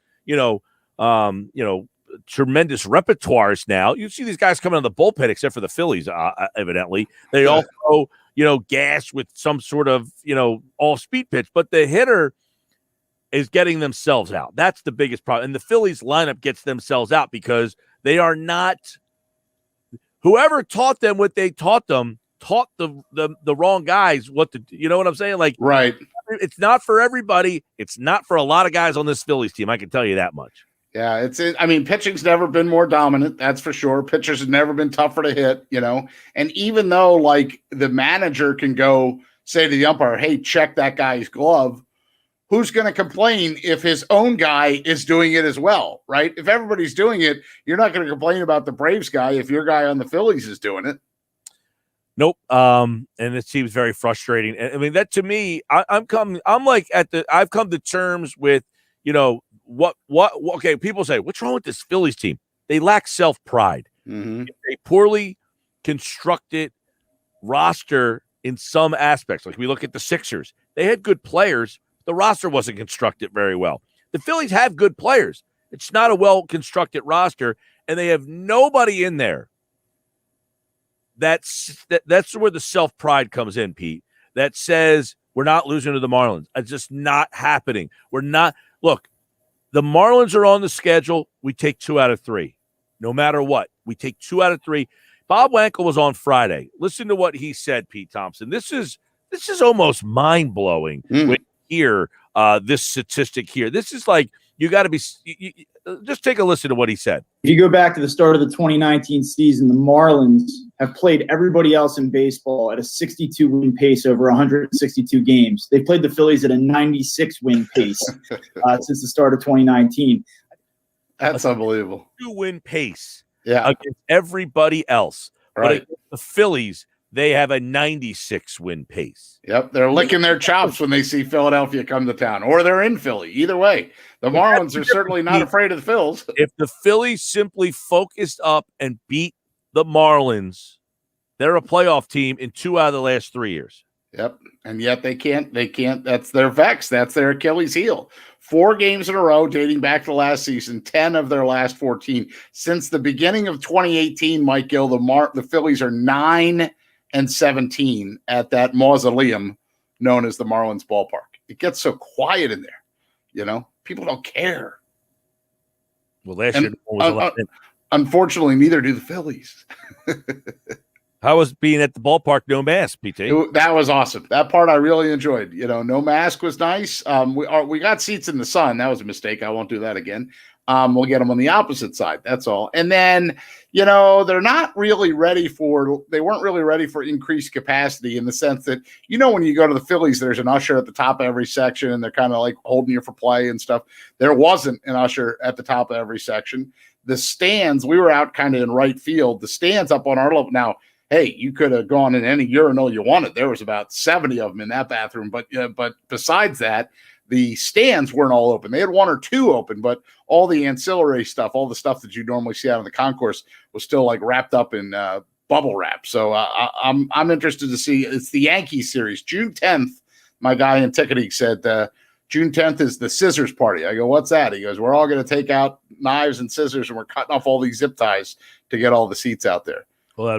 tremendous repertoires now. You see these guys coming on the bullpen, except for the Phillies, evidently. They all throw, gas with some sort of, all-speed pitch. But the hitter is getting themselves out. That's the biggest problem. And the Phillies lineup gets themselves out because they are not – whoever taught them what they taught them taught the wrong guys what to – you know what I'm saying? Like, right. It's not for everybody. It's not for a lot of guys on this Phillies team. I can tell you that much. Yeah, pitching's never been more dominant, that's for sure. Pitchers have never been tougher to hit, And even though, like, the manager can go say to the umpire, hey, check that guy's glove, who's going to complain if his own guy is doing it as well, right? If everybody's doing it, you're not going to complain about the Braves guy if your guy on the Phillies is doing it. Nope. And it seems very frustrating. I mean, that to me, I've come to terms with, okay, people say, what's wrong with this Phillies team? They lack self-pride. Mm-hmm. A poorly constructed roster in some aspects. Like we look at the Sixers. They had good players. The roster wasn't constructed very well. The Phillies have good players. It's not a well-constructed roster, and they have nobody in there. That's where the self-pride comes in, Pete. That says we're not losing to the Marlins. It's just not happening. We're not – look, the Marlins are on the schedule. We take 2 out of 3. No matter what, we take 2 out of 3. Bob Wankel was on Friday. Listen to what he said, Pete Thompson. This is almost mind-blowing when you hear this statistic here. This is like you got to be just take a listen to what he said. If you go back to the start of the 2019 season, the Marlins have played everybody else in baseball at a 62-win pace over 162 games. They played the Phillies at a 96-win pace since the start of 2019. That's unbelievable. 2-win pace against everybody else. Right. But against the Phillies, they have a 96-win pace. Yep, they're licking their chops when they see Philadelphia come to town, or they're in Philly. Either way, the Marlins are certainly not afraid of the Phils. If the Phillies simply focused up and beat the Marlins, they're a playoff team in 2 out of the last 3 years. Yep, and yet they can't. That's their vex. That's their Achilles heel. 4 games in a row dating back to last season, 10 of their last 14. Since the beginning of 2018, Mike Gill, the Phillies are 9-17 at that mausoleum known as the Marlins ballpark. It gets so quiet in there, people don't care. Well, last year was a lot. Unfortunately, neither do the Phillies. How was being at the ballpark no mask, PT? That was awesome. That part I really enjoyed. No mask was nice. We got seats in the sun. That was a mistake. I won't do that again. We'll get them on the opposite side. That's all. And then, they're not really they weren't really ready for increased capacity in the sense that, when you go to the Phillies, there's an usher at the top of every section and they're kind of like holding you for play and stuff. There wasn't an usher at the top of every section. The stands, we were out kind of in right field. The stands up on our level. Now, hey, you could have gone in any urinal you wanted. There was about 70 of them in that bathroom. But besides that, the stands weren't all open. They had 1 or 2 open, but all the ancillary stuff, all the stuff that you normally see out on the concourse was still like wrapped up in bubble wrap. So I'm interested to see. It's the Yankees series. June 10th, my guy in Ticketing said June 10th is the scissors party. I go, what's that? He goes, we're all going to take out knives and scissors and we're cutting off all these zip ties to get all the seats out there. Well,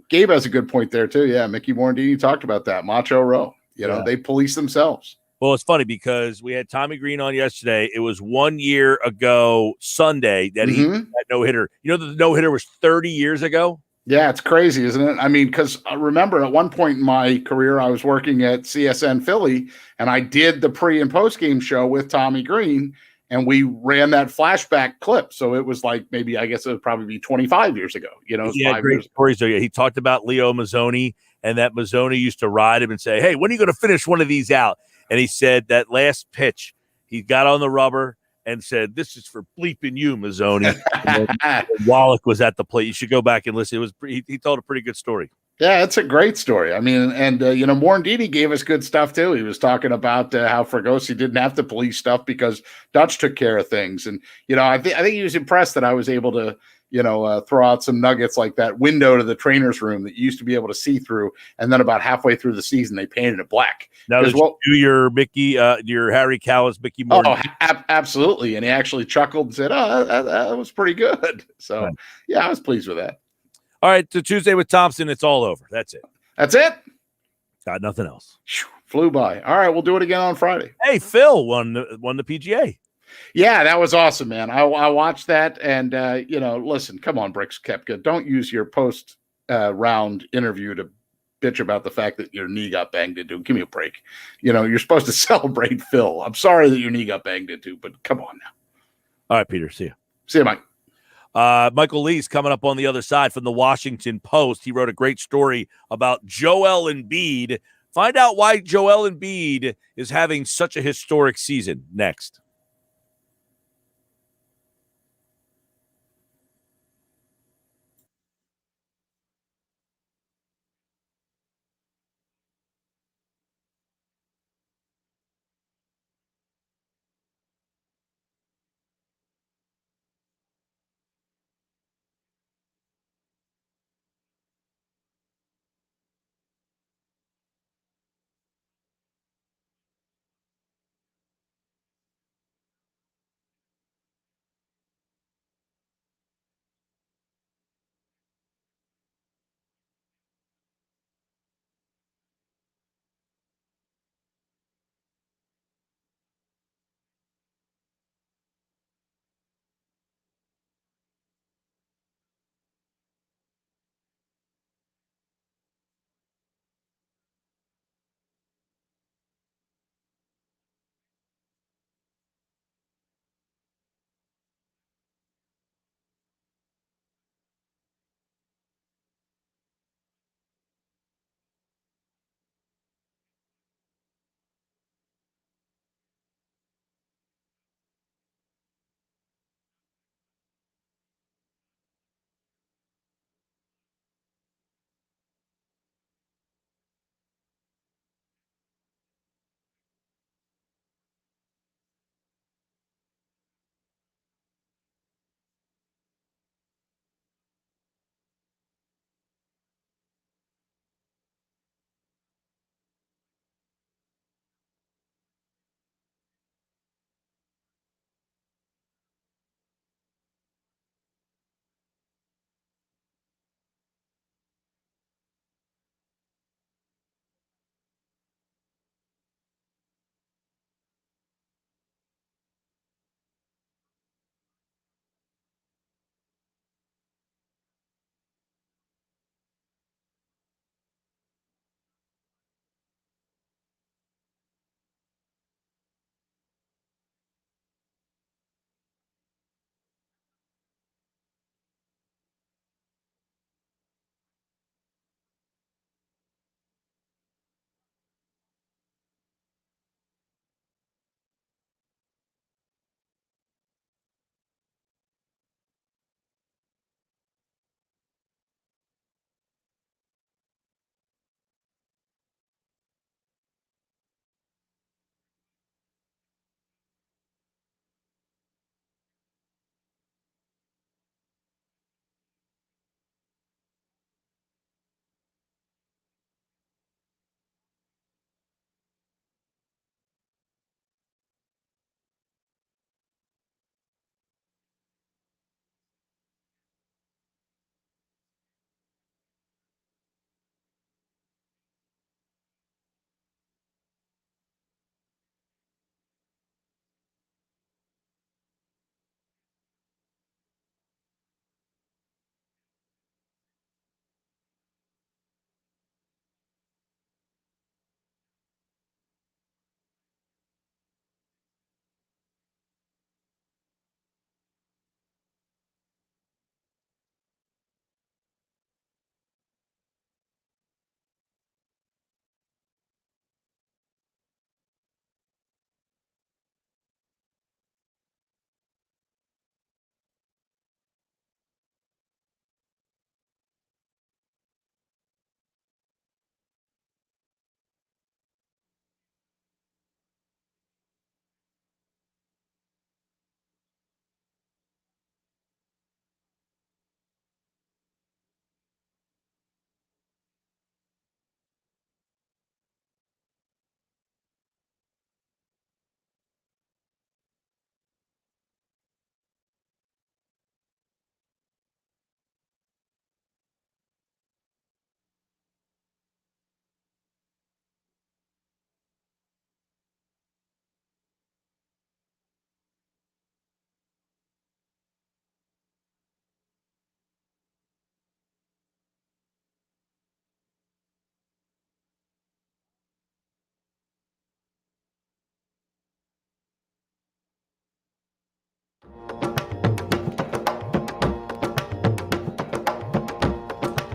Gabe has a good point there too. Yeah, Mickey Morandini talked about that. Macho Row. They police themselves. Well, it's funny because we had Tommy Green on yesterday. It was 1 year ago Sunday that he had no-hitter. You know that the no-hitter was 30 years ago? Yeah, it's crazy, isn't it? I mean, because I remember at one point in my career, I was working at CSN Philly, and I did the pre- and post-game show with Tommy Green, and we ran that flashback clip. So it was like maybe, I guess it would probably be 25 years ago. You know, He had great stories. So he talked about Leo Mazzoni, and that Mazzoni used to ride him and say, hey, when are you going to finish one of these out? And he said that last pitch, he got on the rubber and said, this is for bleeping you, Mazzoni. Wallach was at the plate. You should go back and listen. It was he told a pretty good story. Yeah, it's a great story. I mean, and Morandini gave us good stuff too. He was talking about how Fregosi didn't have to police stuff because Dutch took care of things. And I think he was impressed that I was able to throw out some nuggets like that window to the trainer's room that you used to be able to see through. And then about halfway through the season, they painted it black. Now, did you do your your Harry Kalas, Mickey Moore? Oh, absolutely. And he actually chuckled and said, oh, that was pretty good. So, right. Yeah, I was pleased with that. All right, so Tuesday with Thompson, it's all over. That's it. That's it? Got nothing else. Flew by. All right, we'll do it again on Friday. Hey, Phil won the PGA. Yeah, that was awesome, man. I watched that, and listen, come on, Brooks Koepka, don't use your post round interview to bitch about the fact that your knee got banged into. Give me a break. You're supposed to celebrate Phil. I'm sorry that your knee got banged into, but come on now. All right, Peter. See you. See you, Mike. Michael Lee's coming up on the other side from the Washington Post. He wrote a great story about Joel Embiid. Find out why Joel Embiid is having such a historic season next.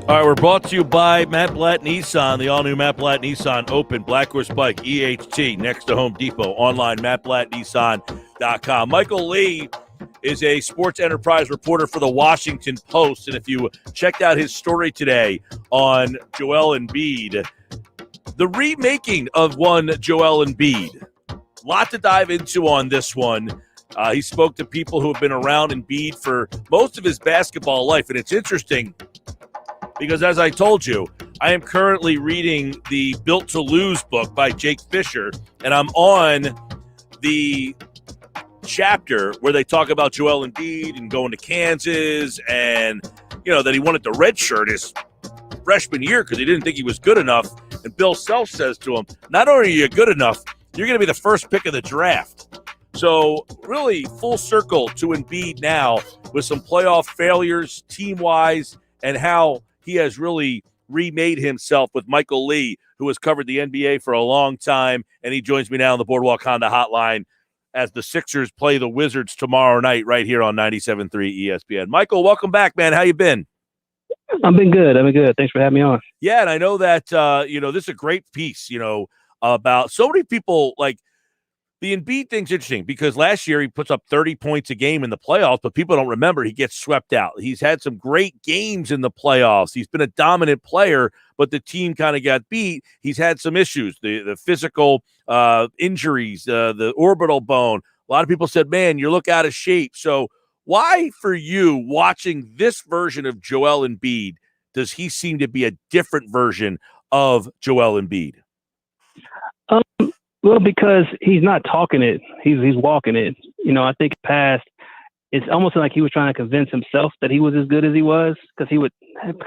All right, we're brought to you by Matt Blatt Nissan, the all-new Matt Blatt Nissan Open, Black Horse Bike, EHT, next to Home Depot, online, mattblattnissan.com. Michael Lee is a sports enterprise reporter for the Washington Post, and if you checked out his story today on Joel Embiid, the remaking of one Joel Embiid, a lot to dive into on this one. He spoke to people who have been around Embiid for most of his basketball life, and it's interesting because, as I told you, I am currently reading the Built to Lose book by Jake Fisher, and I'm on the chapter where they talk about Joel Embiid and going to Kansas and, that he wanted the red shirt his freshman year because he didn't think he was good enough. And Bill Self says to him, not only are you good enough, you're going to be the first pick of the draft. So really full circle to Embiid now with some playoff failures team-wise and how he has really remade himself with Michael Lee, who has covered the NBA for a long time, and he joins me now on the Boardwalk Honda Hotline as the Sixers play the Wizards tomorrow night right here on 97.3 ESPN. Michael, welcome back, man. How you been? I've been good. Thanks for having me on. Yeah, and I know that, this is a great piece, about so many people like the Embiid thing's interesting because last year he puts up 30 points a game in the playoffs, but people don't remember he gets swept out. He's had some great games in the playoffs. He's been a dominant player, but the team kind of got beat. He's had some issues, the physical injuries, the orbital bone. A lot of people said, man, you look out of shape. So why, for you, watching this version of Joel Embiid, does he seem to be a different version of Joel Embiid? Well, because he's not talking it, he's walking it. I think past, it's almost like he was trying to convince himself that he was as good as he was, because he would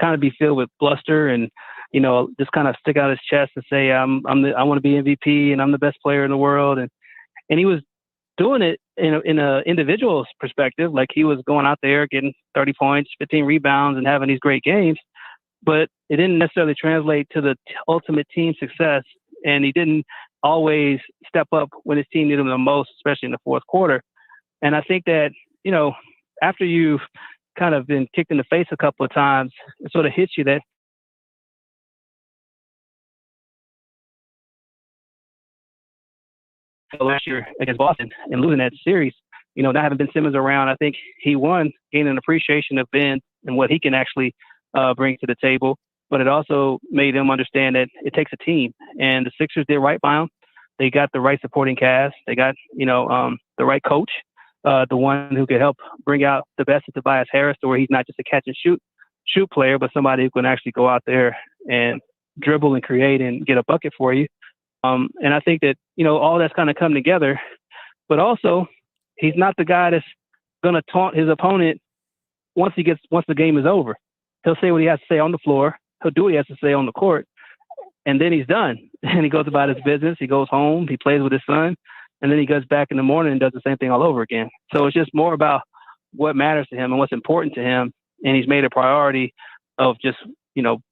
kind of be filled with bluster and, just kind of stick out his chest and say, I want to be MVP and I'm the best player in the world. And he was doing it in a individual's perspective, like he was going out there getting 30 points, 15 rebounds, and having these great games, but it didn't necessarily translate to the ultimate team success. And he didn't always step up when his team needed him the most, especially in the fourth quarter. And I think that, after you've kind of been kicked in the face a couple of times, it sort of hits you that last year against Boston and losing that series, not having Ben Simmons around, I think he gained an appreciation of Ben and what he can actually bring to the table. But it also made him understand that it takes a team, and the Sixers did right by him. They got the right supporting cast. They got, the right coach, the one who could help bring out the best of Tobias Harris to where he's not just a catch and shoot player, but somebody who can actually go out there and dribble and create and get a bucket for you. And I think that, all that's kind of come together, but also he's not the guy that's going to taunt his opponent once the game is over. He'll say what he has to say on the floor. He'll do what he has to say on the court, and then he's done. And he goes about his business. He goes home. He plays with his son, and then he goes back in the morning and does the same thing all over again. So it's just more about what matters to him and what's important to him, and he's made a priority of just,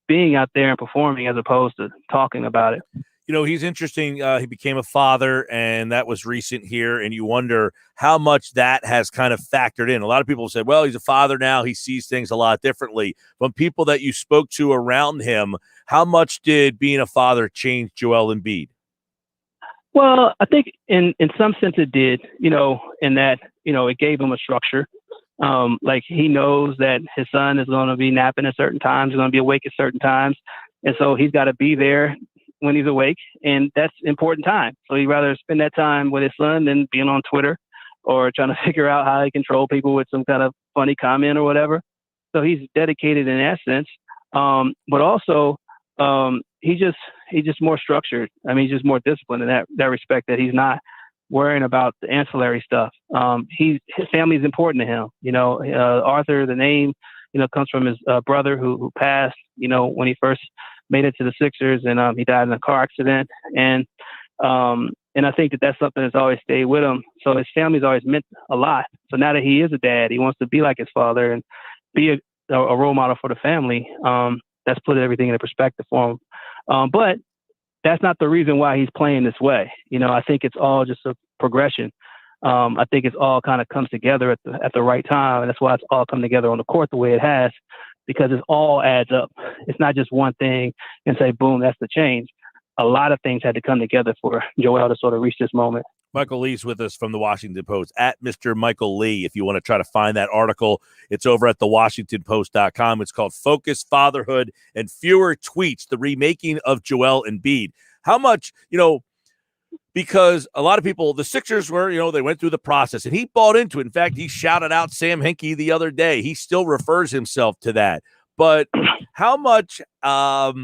being out there and performing as opposed to talking about it. He's interesting. He became a father, and that was recent here, and you wonder how much that has kind of factored in. A lot of people said, well, he's a father now. He sees things a lot differently. From people that you spoke to around him, how much did being a father change Joel Embiid? Well, I think in some sense it did, in that, it gave him a structure. Like he knows that his son is going to be napping at certain times, he's going to be awake at certain times. And so he's got to be there when he's awake, and that's important time. So he'd rather spend that time with his son than being on Twitter or trying to figure out how he can troll people with some kind of funny comment or whatever. So he's dedicated in that sense. But also, he's just more structured. I mean, he's just more disciplined in that respect, that he's not worrying about the ancillary stuff. His family is important to him. Arthur, the name, comes from his brother who passed, when he first made it to the Sixers, and he died in a car accident. And I think that that's something that's always stayed with him. So his family's always meant a lot. So now that he is a dad, he wants to be like his father and be a role model for the family. That's put everything into perspective for him. But that's not the reason why he's playing this way. I think it's all just a progression. I think it's all kind of comes together at the right time, and that's why it's all come together on the court the way it has, because it all adds up. It's not just one thing and say, boom, that's the change. A lot of things had to come together for Joel to sort of reach this moment. Michael Lee's with us from the Washington Post, at Mr. Michael Lee. If you want to try to find that article, it's over at thewashingtonpost.com. It's called Focus, Fatherhood, and Fewer Tweets, the remaking of Joel Embiid. How much, because a lot of people, the Sixers were, they went through the process, and he bought into it. In fact, he shouted out Sam Hinkie the other day. He still refers himself to that. But how much of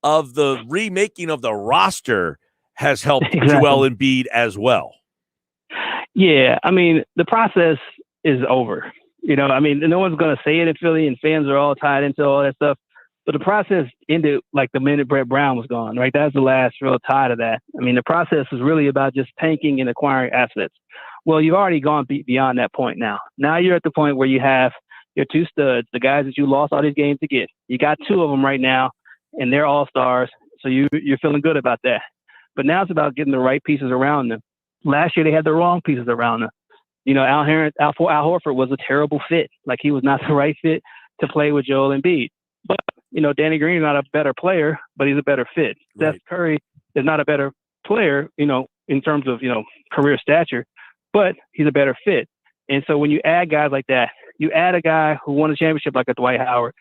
the remaking of the roster has helped Joel Embiid as well? Yeah, I mean, the process is over. No one's going to say it in Philly, and fans are all tied into all that stuff. But the process ended like the minute Brett Brown was gone, right? That's the last real tie to that. I mean, the process is really about just tanking and acquiring assets. Well, you've already gone beyond that point now. Now you're at the point where you have your two studs, the guys that you lost all these games to get. You got two of them right now, and they're all-stars, so you're feeling good about that. But now it's about getting the right pieces around them. Last year they had the wrong pieces around them. Al Horford was a terrible fit. Like, he was not the right fit to play with Joel Embiid. But, Danny Green is not a better player, but he's a better fit. Right. Steph Curry is not a better player, in terms of, career stature, but he's a better fit. And so when you add guys like that, you add a guy who won a championship like a Dwight Howard,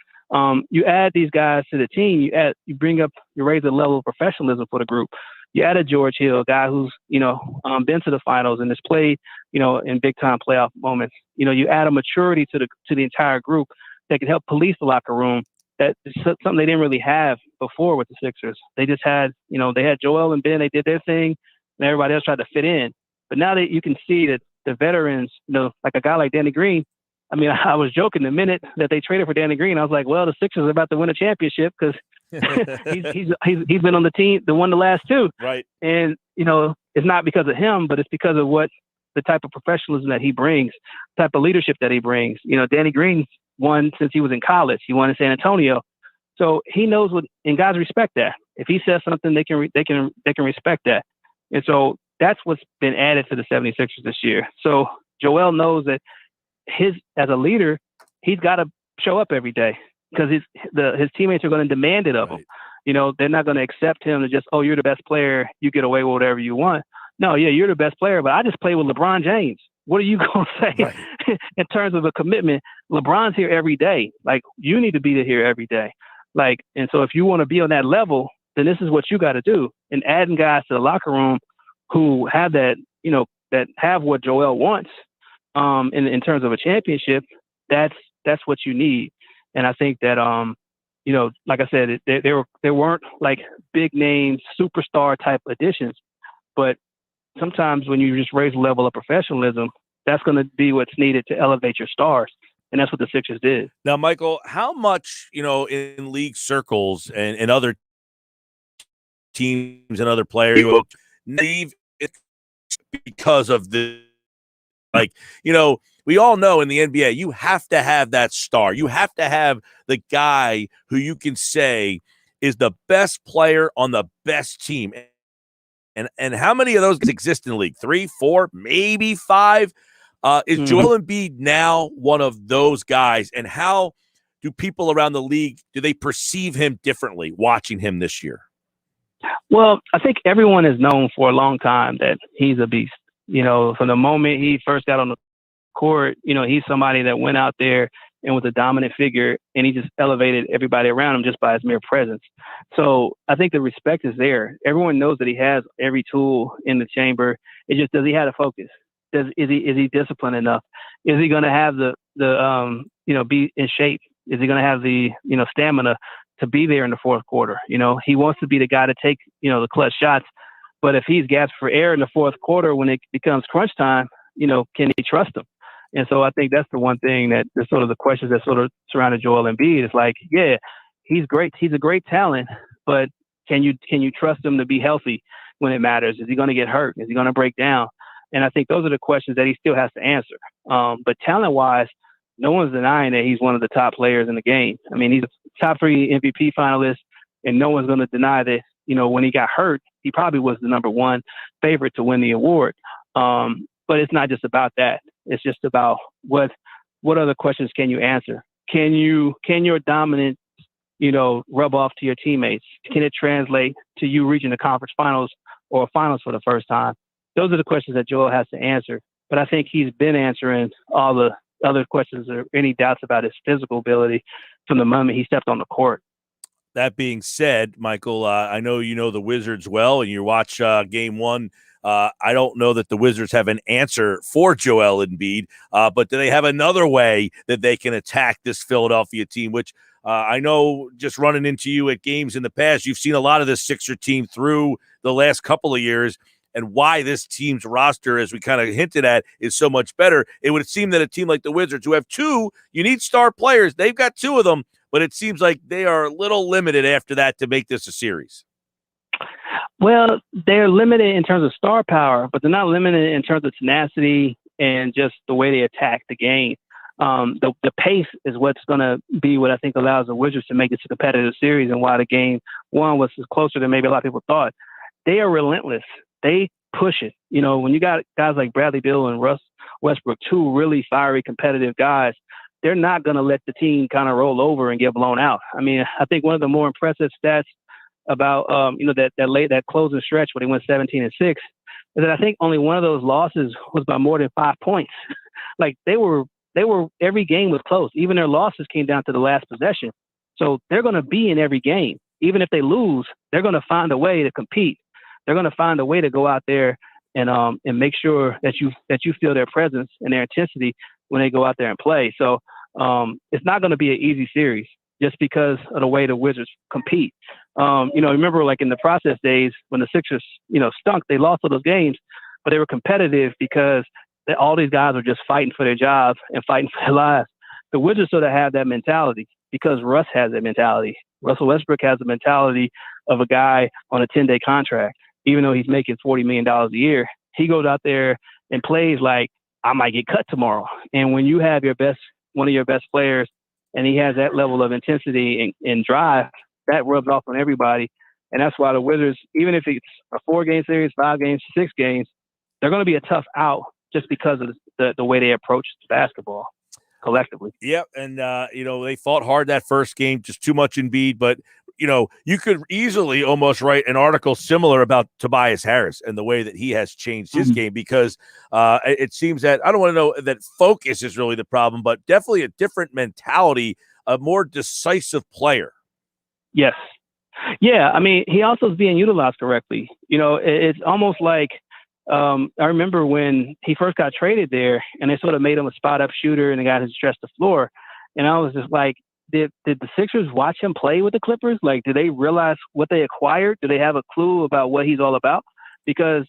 you add these guys to the team, you raise the level of professionalism for the group. You add a George Hill, a guy who's, been to the finals and has played, in big time playoff moments. You add a maturity to the entire group that can help police the locker room. That's something they didn't really have before with the Sixers. They just had, they had Joel and Ben, they did their thing, and everybody else tried to fit in. But now that you can see that the veterans, like a guy like Danny Green, I was joking the minute that they traded for Danny Green. I was like, well, the Sixers are about to win a championship because he's been on the team that won the last two. Right. And, it's not because of him, but it's because of what the type of professionalism that he brings, type of leadership that he brings. Danny Green won since he was in college. He won in San Antonio. So he knows and guys respect that. If he says something, they can respect that. And so that's what's been added to the 76ers this year. So Joel knows that as a leader, he's got to show up every day because his teammates are going to demand it of him. They're not going to accept him to just, oh, you're the best player, you get away with whatever you want. No, yeah, you're the best player, but I just play with LeBron James. What are you going to say right. in terms of a commitment? LeBron's here every day. Like, you need to be here every day. Like, and so if you want to be on that level, then this is what you got to do. And adding guys to the locker room who have that, that have what Joel wants in terms of a championship, that's what you need. And I think that, like I said, there weren't like big name superstar type additions, but sometimes when you just raise the level of professionalism, that's going to be what's needed to elevate your stars. And that's what the Sixers did. Now, Michael, how much, in league circles and other teams and other players leave because of the, we all know in the NBA, you have to have that star. You have to have the guy who you can say is the best player on the best team. And how many of those exist in the league? 3, 4, maybe 5? Is Joel Embiid now one of those guys? And how do people around the league, do they perceive him differently watching him this year? Well, I think everyone has known for a long time that he's a beast. From the moment he first got on the court, he's somebody that went out there and was a dominant figure, and he just elevated everybody around him just by his mere presence. So I think the respect is there. Everyone knows that he has every tool in the chamber. It just, does he have a focus? Is he disciplined enough? Is he going to have the be in shape? Is he going to have the stamina to be there in the fourth quarter? He wants to be the guy to take the clutch shots. But if he's gasped for air in the fourth quarter when it becomes crunch time, can he trust him? And so I think that's the one thing that the sort of the questions that sort of surrounded Joel Embiid. It's like, yeah, he's great. He's a great talent, but can you trust him to be healthy when it matters? Is he going to get hurt? Is he going to break down? And I think those are the questions that he still has to answer. But talent-wise, no one's denying that he's one of the top players in the game. I mean, he's a top 3 MVP finalist, and no one's going to deny that, when he got hurt, he probably was the number 1 favorite to win the award. But it's not just about that. It's just about what other questions can you answer? Can your dominant rub off to your teammates? Can it translate to you reaching the conference finals or finals for the first time? Those are the questions that Joel has to answer. But I think he's been answering all the other questions or any doubts about his physical ability from the moment he stepped on the court. That being said, Michael, I know you know the Wizards well, and you watch Game 1. I don't know that the Wizards have an answer for Joel Embiid, but do they have another way that they can attack this Philadelphia team, which I know just running into you at games in the past, you've seen a lot of this Sixer team through the last couple of years, and why this team's roster, as we kind of hinted at, is so much better. It would seem that a team like the Wizards, who have two unique star players, they've got two of them, but it seems like they are a little limited after that to make this a series. Well, they're limited in terms of star power, but they're not limited in terms of tenacity and just the way they attack the game. The pace is what's going to be what I think allows the Wizards to make this a competitive series, and why the Game 1 was closer than maybe a lot of people thought. They are relentless. They push it. When you got guys like Bradley Beal and Russ Westbrook, two really fiery, competitive guys, they're not going to let the team kind of roll over and get blown out. I mean, I think one of the more impressive stats about that closing stretch when they went 17-6 is that I think only one of those losses was by more than 5 points. Like they were every game was close. Even their losses came down to the last possession. So they're going to be in every game. Even if they lose, they're going to find a way to compete. They're going to find a way to go out there and make sure that you feel their presence and their intensity when they go out there and play. So it's not going to be an easy series just because of the way the Wizards compete. Remember like in the process days when the Sixers, stunk, they lost all those games, but they were competitive because all these guys were just fighting for their jobs and fighting for their lives. The Wizards sort of have that mentality because Russ has that mentality. Russell Westbrook has the mentality of a guy on a 10-day contract. Even though he's making $40 million a year, he goes out there and plays like, I might get cut tomorrow. And when you have one of your best players, and he has that level of intensity and drive, that rubs off on everybody. And that's why the Wizards, even if it's a 4-game series, 5 games, 6 games, they're going to be a tough out just because of the way they approach basketball collectively. Yep, and they fought hard that first game, just too much Embiid, but you could easily almost write an article similar about Tobias Harris and the way that he has changed his game, because it seems that, I don't want to know that focus is really the problem, but definitely a different mentality, a more decisive player. Yes. Yeah, I mean, he also is being utilized correctly. It's almost like I remember when he first got traded there and they sort of made him a spot-up shooter and the guy who stretched the floor. And I was just like, Did the Sixers watch him play with the Clippers? Like, do they realize what they acquired? Do they have a clue about what he's all about? Because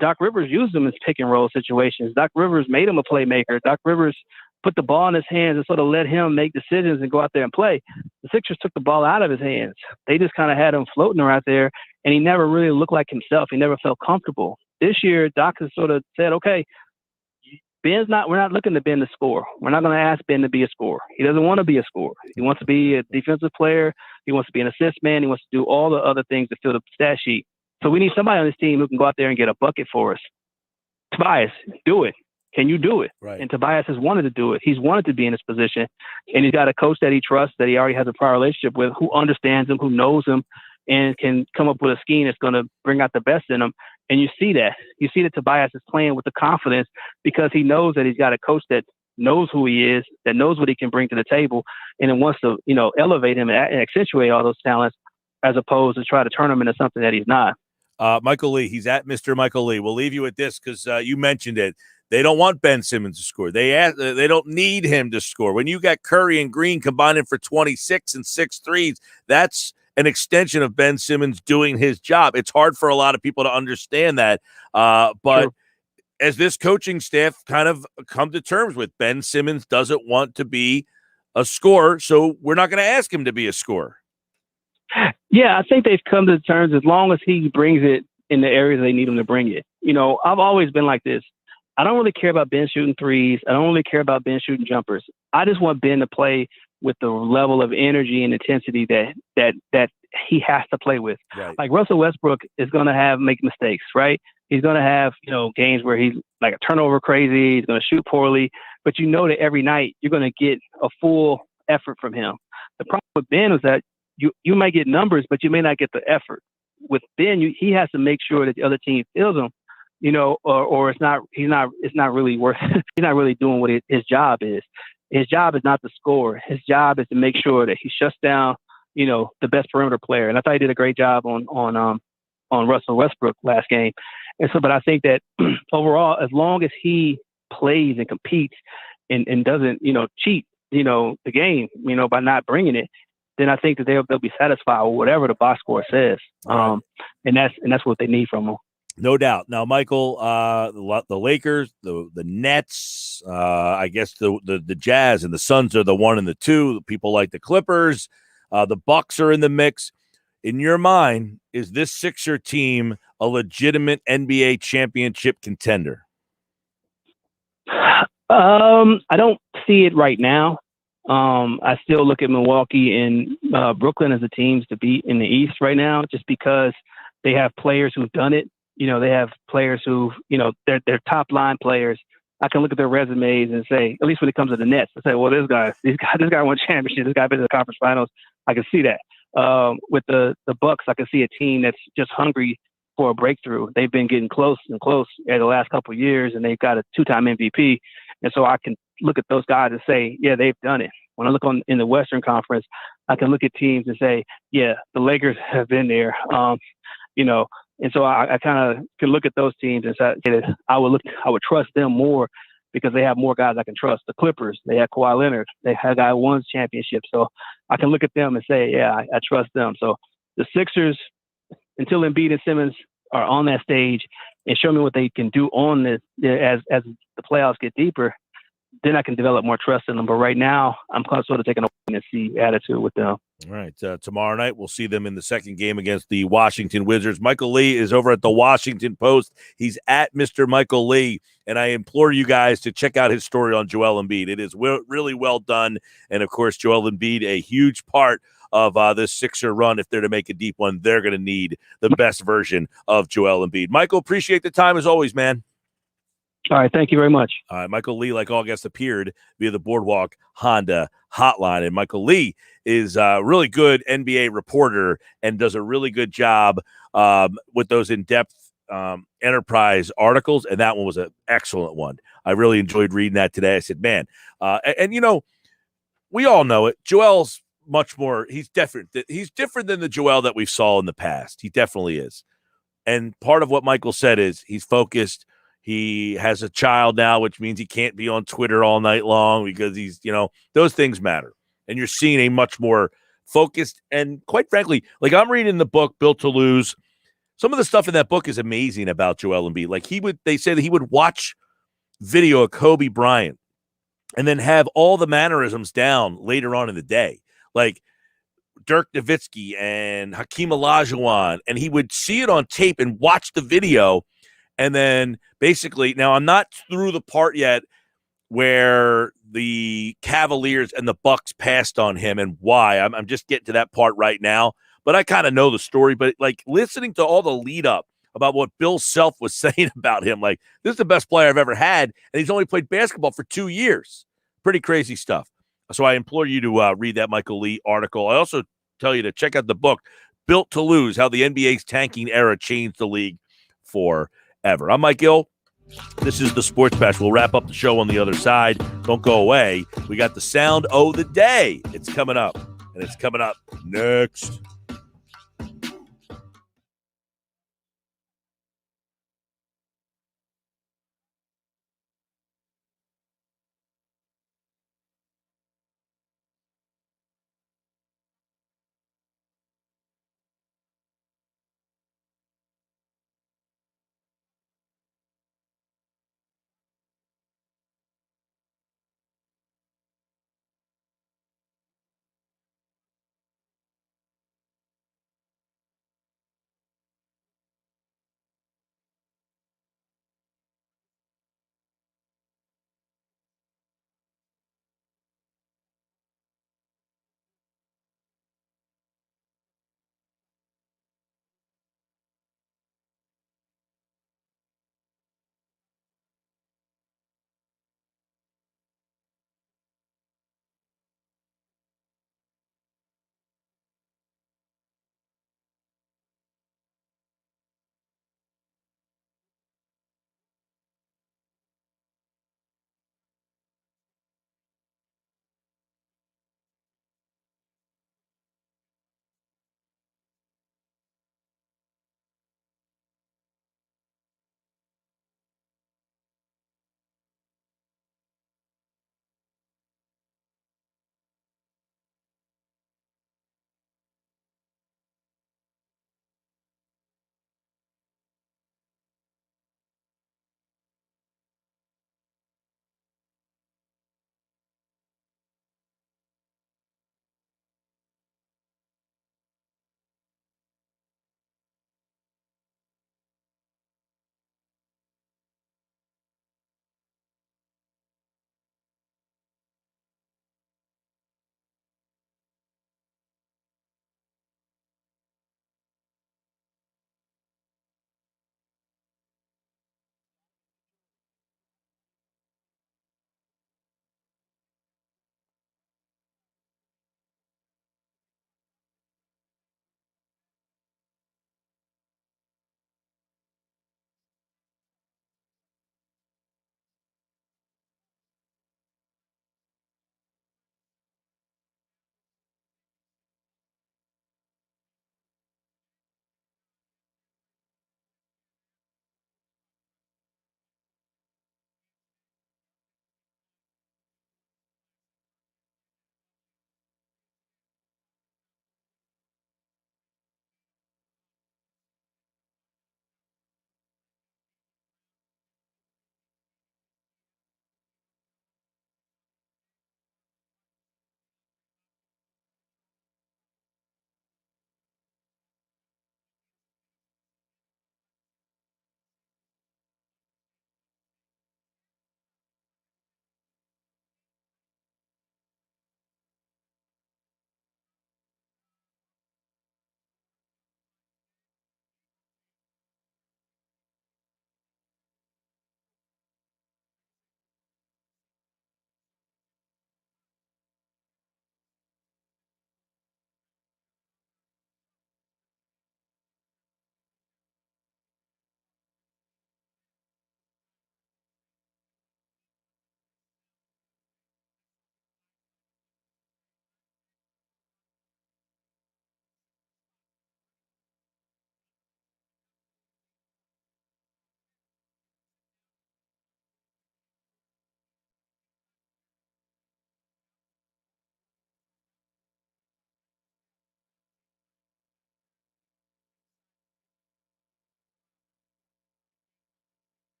Doc Rivers used him in pick-and-roll situations. Doc Rivers made him a playmaker. Doc Rivers put the ball in his hands and sort of let him make decisions and go out there and play. The Sixers took the ball out of his hands. They just kind of had him floating around there, and he never really looked like himself. He never felt comfortable. This year, Doc has sort of said, okay, we're not looking to Ben to score. We're not going to ask Ben to be a scorer. He doesn't want to be a scorer. He wants to be a defensive player. He wants to be an assist man. He wants to do all the other things to fill the stat sheet. So we need somebody on this team who can go out there and get a bucket for us. Tobias, do it. Can you do it? Right. And Tobias has wanted to do it. He's wanted to be in this position. And he's got a coach that he trusts, that he already has a prior relationship with, who understands him, who knows him, and can come up with a scheme that's going to bring out the best in him. And you see that. You see that Tobias is playing with the confidence because he knows that he's got a coach that knows who he is, that knows what he can bring to the table, and then wants to, elevate him and accentuate all those talents as opposed to try to turn him into something that he's not. Michael Lee, he's at Mr. Michael Lee. We'll leave you with this because you mentioned it. They don't want Ben Simmons to score. They don't need him to score. When you got Curry and Green combining for 26 and 6 threes, that's an extension of Ben Simmons doing his job. It's hard for a lot of people to understand that. But Sure. As this coaching staff kind of come to terms with, Ben Simmons doesn't want to be a scorer, so we're not going to ask him to be a scorer. Yeah, I think they've come to terms as long as he brings it in the areas they need him to bring it. I've always been like this. I don't really care about Ben shooting threes. I don't really care about Ben shooting jumpers. I just want Ben to play with the level of energy and intensity that he has to play with. Right. Like Russell Westbrook is going to make mistakes, right? He's going to have, games where he's like a turnover crazy. He's going to shoot poorly, but that every night you're going to get a full effort from him. The problem with Ben is that you might get numbers, but you may not get the effort. With Ben, he has to make sure that the other team feels him, or it's not really worth. He's not really doing what his job is. His job is not to score. His job is to make sure that he shuts down, the best perimeter player. And I thought he did a great job on Russell Westbrook last game. And so, but I think that overall, as long as he plays and competes and doesn't, cheat, the game, by not bringing it, then I think that they'll be satisfied with whatever the box score says. And that's what they need from him. No doubt. Now, Michael, the Lakers, the Nets, I guess the Jazz and the Suns are the 1 and the 2. People like the Clippers. The Bucks are in the mix. In your mind, is this Sixer team a legitimate NBA championship contender? I don't see it right now. I still look at Milwaukee and Brooklyn as the teams to beat in the East right now, just because they have players who've done it. They have players who, they're top line players. I can look at their resumes and say, at least when it comes to the Nets, I say, well, this guy won championship. This guy been to the conference finals. I can see that. With the Bucks, I can see a team that's just hungry for a breakthrough. They've been getting close in the last couple of years, and they've got a 2-time MVP. And so I can look at those guys and say, yeah, they've done it. When I look in the Western Conference, I can look at teams and say, yeah, the Lakers have been there. And so I kind of can look at those teams and say that I would trust them more because they have more guys I can trust. The Clippers, they had Kawhi Leonard, they had guy who won championships, so I can look at them and say, yeah, I trust them. So the Sixers, until Embiid and Simmons are on that stage and show me what they can do on this as the playoffs get deeper, then I can develop more trust in them. But right now, I'm kind of sort of taking a wait-and-see attitude with them. All right. Tomorrow night, we'll see them in the second game against the Washington Wizards. Michael Lee is over at the Washington Post. He's at Mr. Michael Lee, and I implore you guys to check out his story on Joel Embiid. It is really well done, and, of course, Joel Embiid, a huge part of this Sixer run. If they're to make a deep one, they're going to need the best version of Joel Embiid. Michael, appreciate the time as always, man. All right, thank you very much. All right, Michael Lee, like all guests, appeared via the Boardwalk Honda hotline. And Michael Lee is a really good NBA reporter and does a really good job with those in-depth enterprise articles. And that one was an excellent one. I really enjoyed reading that today. I said, man, we all know it. Joel's much more, he's different. He's different than the Joel that we saw in the past. He definitely is. And part of what Michael said is he's focused. He has a child now, which means he can't be on Twitter all night long because he's, those things matter. And you're seeing a much more focused and, quite frankly, like I'm reading the book Built to Lose. Some of the stuff in that book is amazing about Joel Embiid. Like they say that he would watch video of Kobe Bryant and then have all the mannerisms down later on in the day. Like Dirk Nowitzki and Hakeem Olajuwon, and he would see it on tape and watch the video. And then basically, now I'm not through the part yet where the Cavaliers and the Bucks passed on him and why. I'm just getting to that part right now. But I kind of know the story. But like listening to all the lead up about what Bill Self was saying about him, like this is the best player I've ever had, and he's only played basketball for 2 years. Pretty crazy stuff. So I implore you to read that Michael Lee article. I also tell you to check out the book Built to Lose: How the NBA's Tanking Era Changed the League Forever. I'm Mike Gill. This is the Sports Bash. We'll wrap up the show on the other side. Don't go away. We got the sound of the day. It's coming up, and it's coming up next.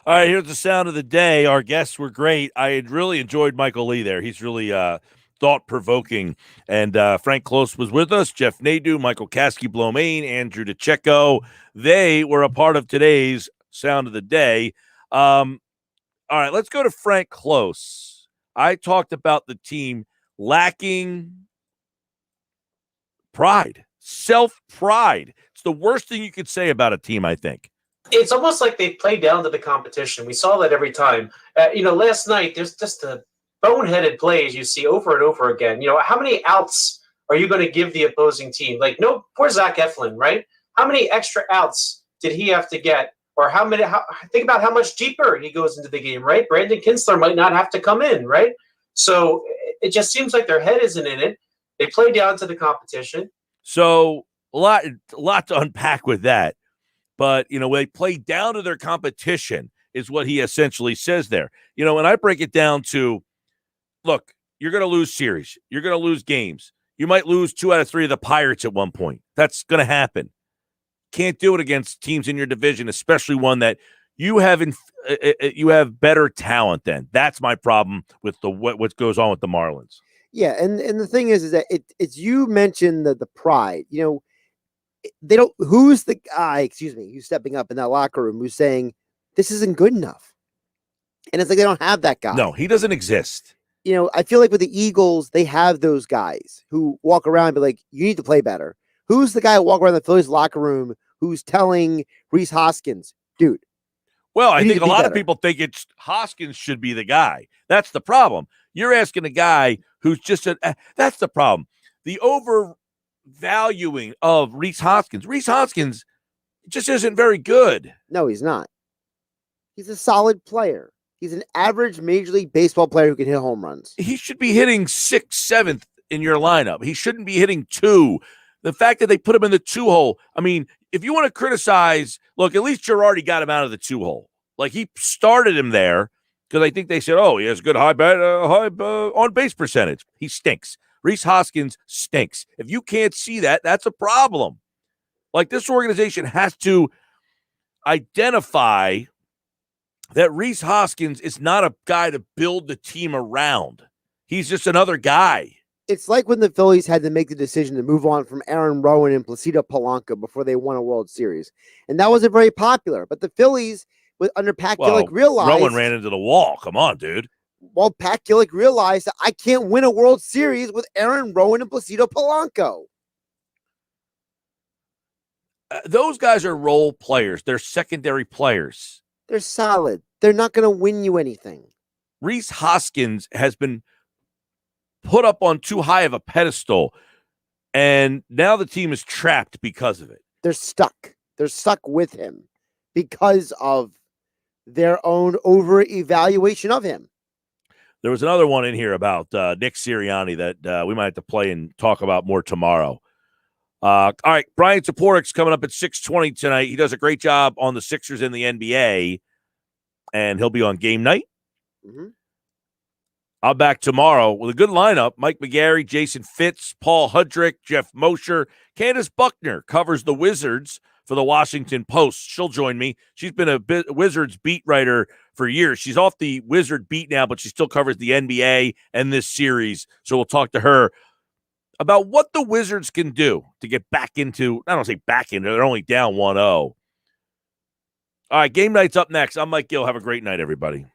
All right, here's the sound of the day. Our guests were great. I had really enjoyed Michael Lee there. He's really thought-provoking. And Frank Klose was with us, Jeff Nadu, Michael Kaskey-Blomain, Andrew DiCecco. They were a part of today's sound of the day. All right, let's go to Frank Klose. I talked about the team lacking pride, self-pride. It's the worst thing you could say about a team, I think. It's almost like they play down to the competition. We saw that every time. Last night, there's just the boneheaded plays you see over and over again. How many outs are you going to give the opposing team? Like, no, poor Zach Eflin, right? How many extra outs did he have to get? Or think about how much deeper he goes into the game, right? Brandon Kinsler might not have to come in, right? So it just seems like their head isn't in it. They play down to the competition. So a lot to unpack with that. But, when they play down to their competition is what he essentially says there. And I break it down to, look, you're going to lose series. You're going to lose games. You might lose 2 out of 3 of the Pirates at one point. That's going to happen. Can't do it against teams in your division, especially one that you have better talent than. That's my problem with what goes on with the Marlins. Yeah, and the thing is that it's you mentioned the pride. They don't. Who's the guy? Who's stepping up in that locker room? Who's saying this isn't good enough? And it's like they don't have that guy. No, he doesn't exist. I feel like with the Eagles, they have those guys who walk around and be like, "You need to play better." Who's the guy who walk around the Phillies locker room who's telling Rhys Hoskins, "Dude"? Well, I think a lot of people think it's Hoskins should be the guy. That's the problem. You're asking a guy who's just that's the problem. The overvaluing of Rhys Hoskins. Rhys Hoskins just isn't very good. No, he's not. He's a solid player. He's an average Major League Baseball player who can hit home runs. He should be hitting 6th, 7th in your lineup. He shouldn't be hitting 2. The fact that they put him in the 2-hole, I mean, if you want to criticize, look, at least Girardi got him out of the 2-hole. Like, he started him there because I think they said, he has good high on-base percentage. He stinks. Rhys Hoskins stinks. If you can't see that, that's a problem. Like, this organization has to identify that Rhys Hoskins is not a guy to build the team around. He's just another guy. It's like when the Phillies had to make the decision to move on from Aaron Rowan and Placido Polanco before they won a World Series. And that wasn't very popular. But the Phillies, under Pat Gillick, realized... Rowan ran into the wall. Come on, dude. Well, Pat Gillick realized that I can't win a World Series with Aaron Rowan and Placido Polanco. Those guys are role players. They're secondary players. They're solid. They're not going to win you anything. Rhys Hoskins has been put up on too high of a pedestal, and now the team is trapped because of it. They're stuck. They're stuck with him because of their own over-evaluation of him. There was another one in here about Nick Sirianni that we might have to play and talk about more tomorrow. All right, Brian Toporik's coming up at 6:20 tonight. He does a great job on the Sixers in the NBA, and he'll be on game night. Mm-hmm. I'll back tomorrow with a good lineup. Mike McGarry, Jason Fitz, Paul Hudrick, Jeff Mosher. Candace Buckner covers the Wizards for the Washington Post. She'll join me. She's been a Wizards beat writer for years. She's off the Wizard beat now, but she still covers the NBA and this series. So we'll talk to her about what the Wizards can do to get back into, I don't say back into, they're only down 1-0. All right, game night's up next. I'm Mike Gill. Have a great night, everybody.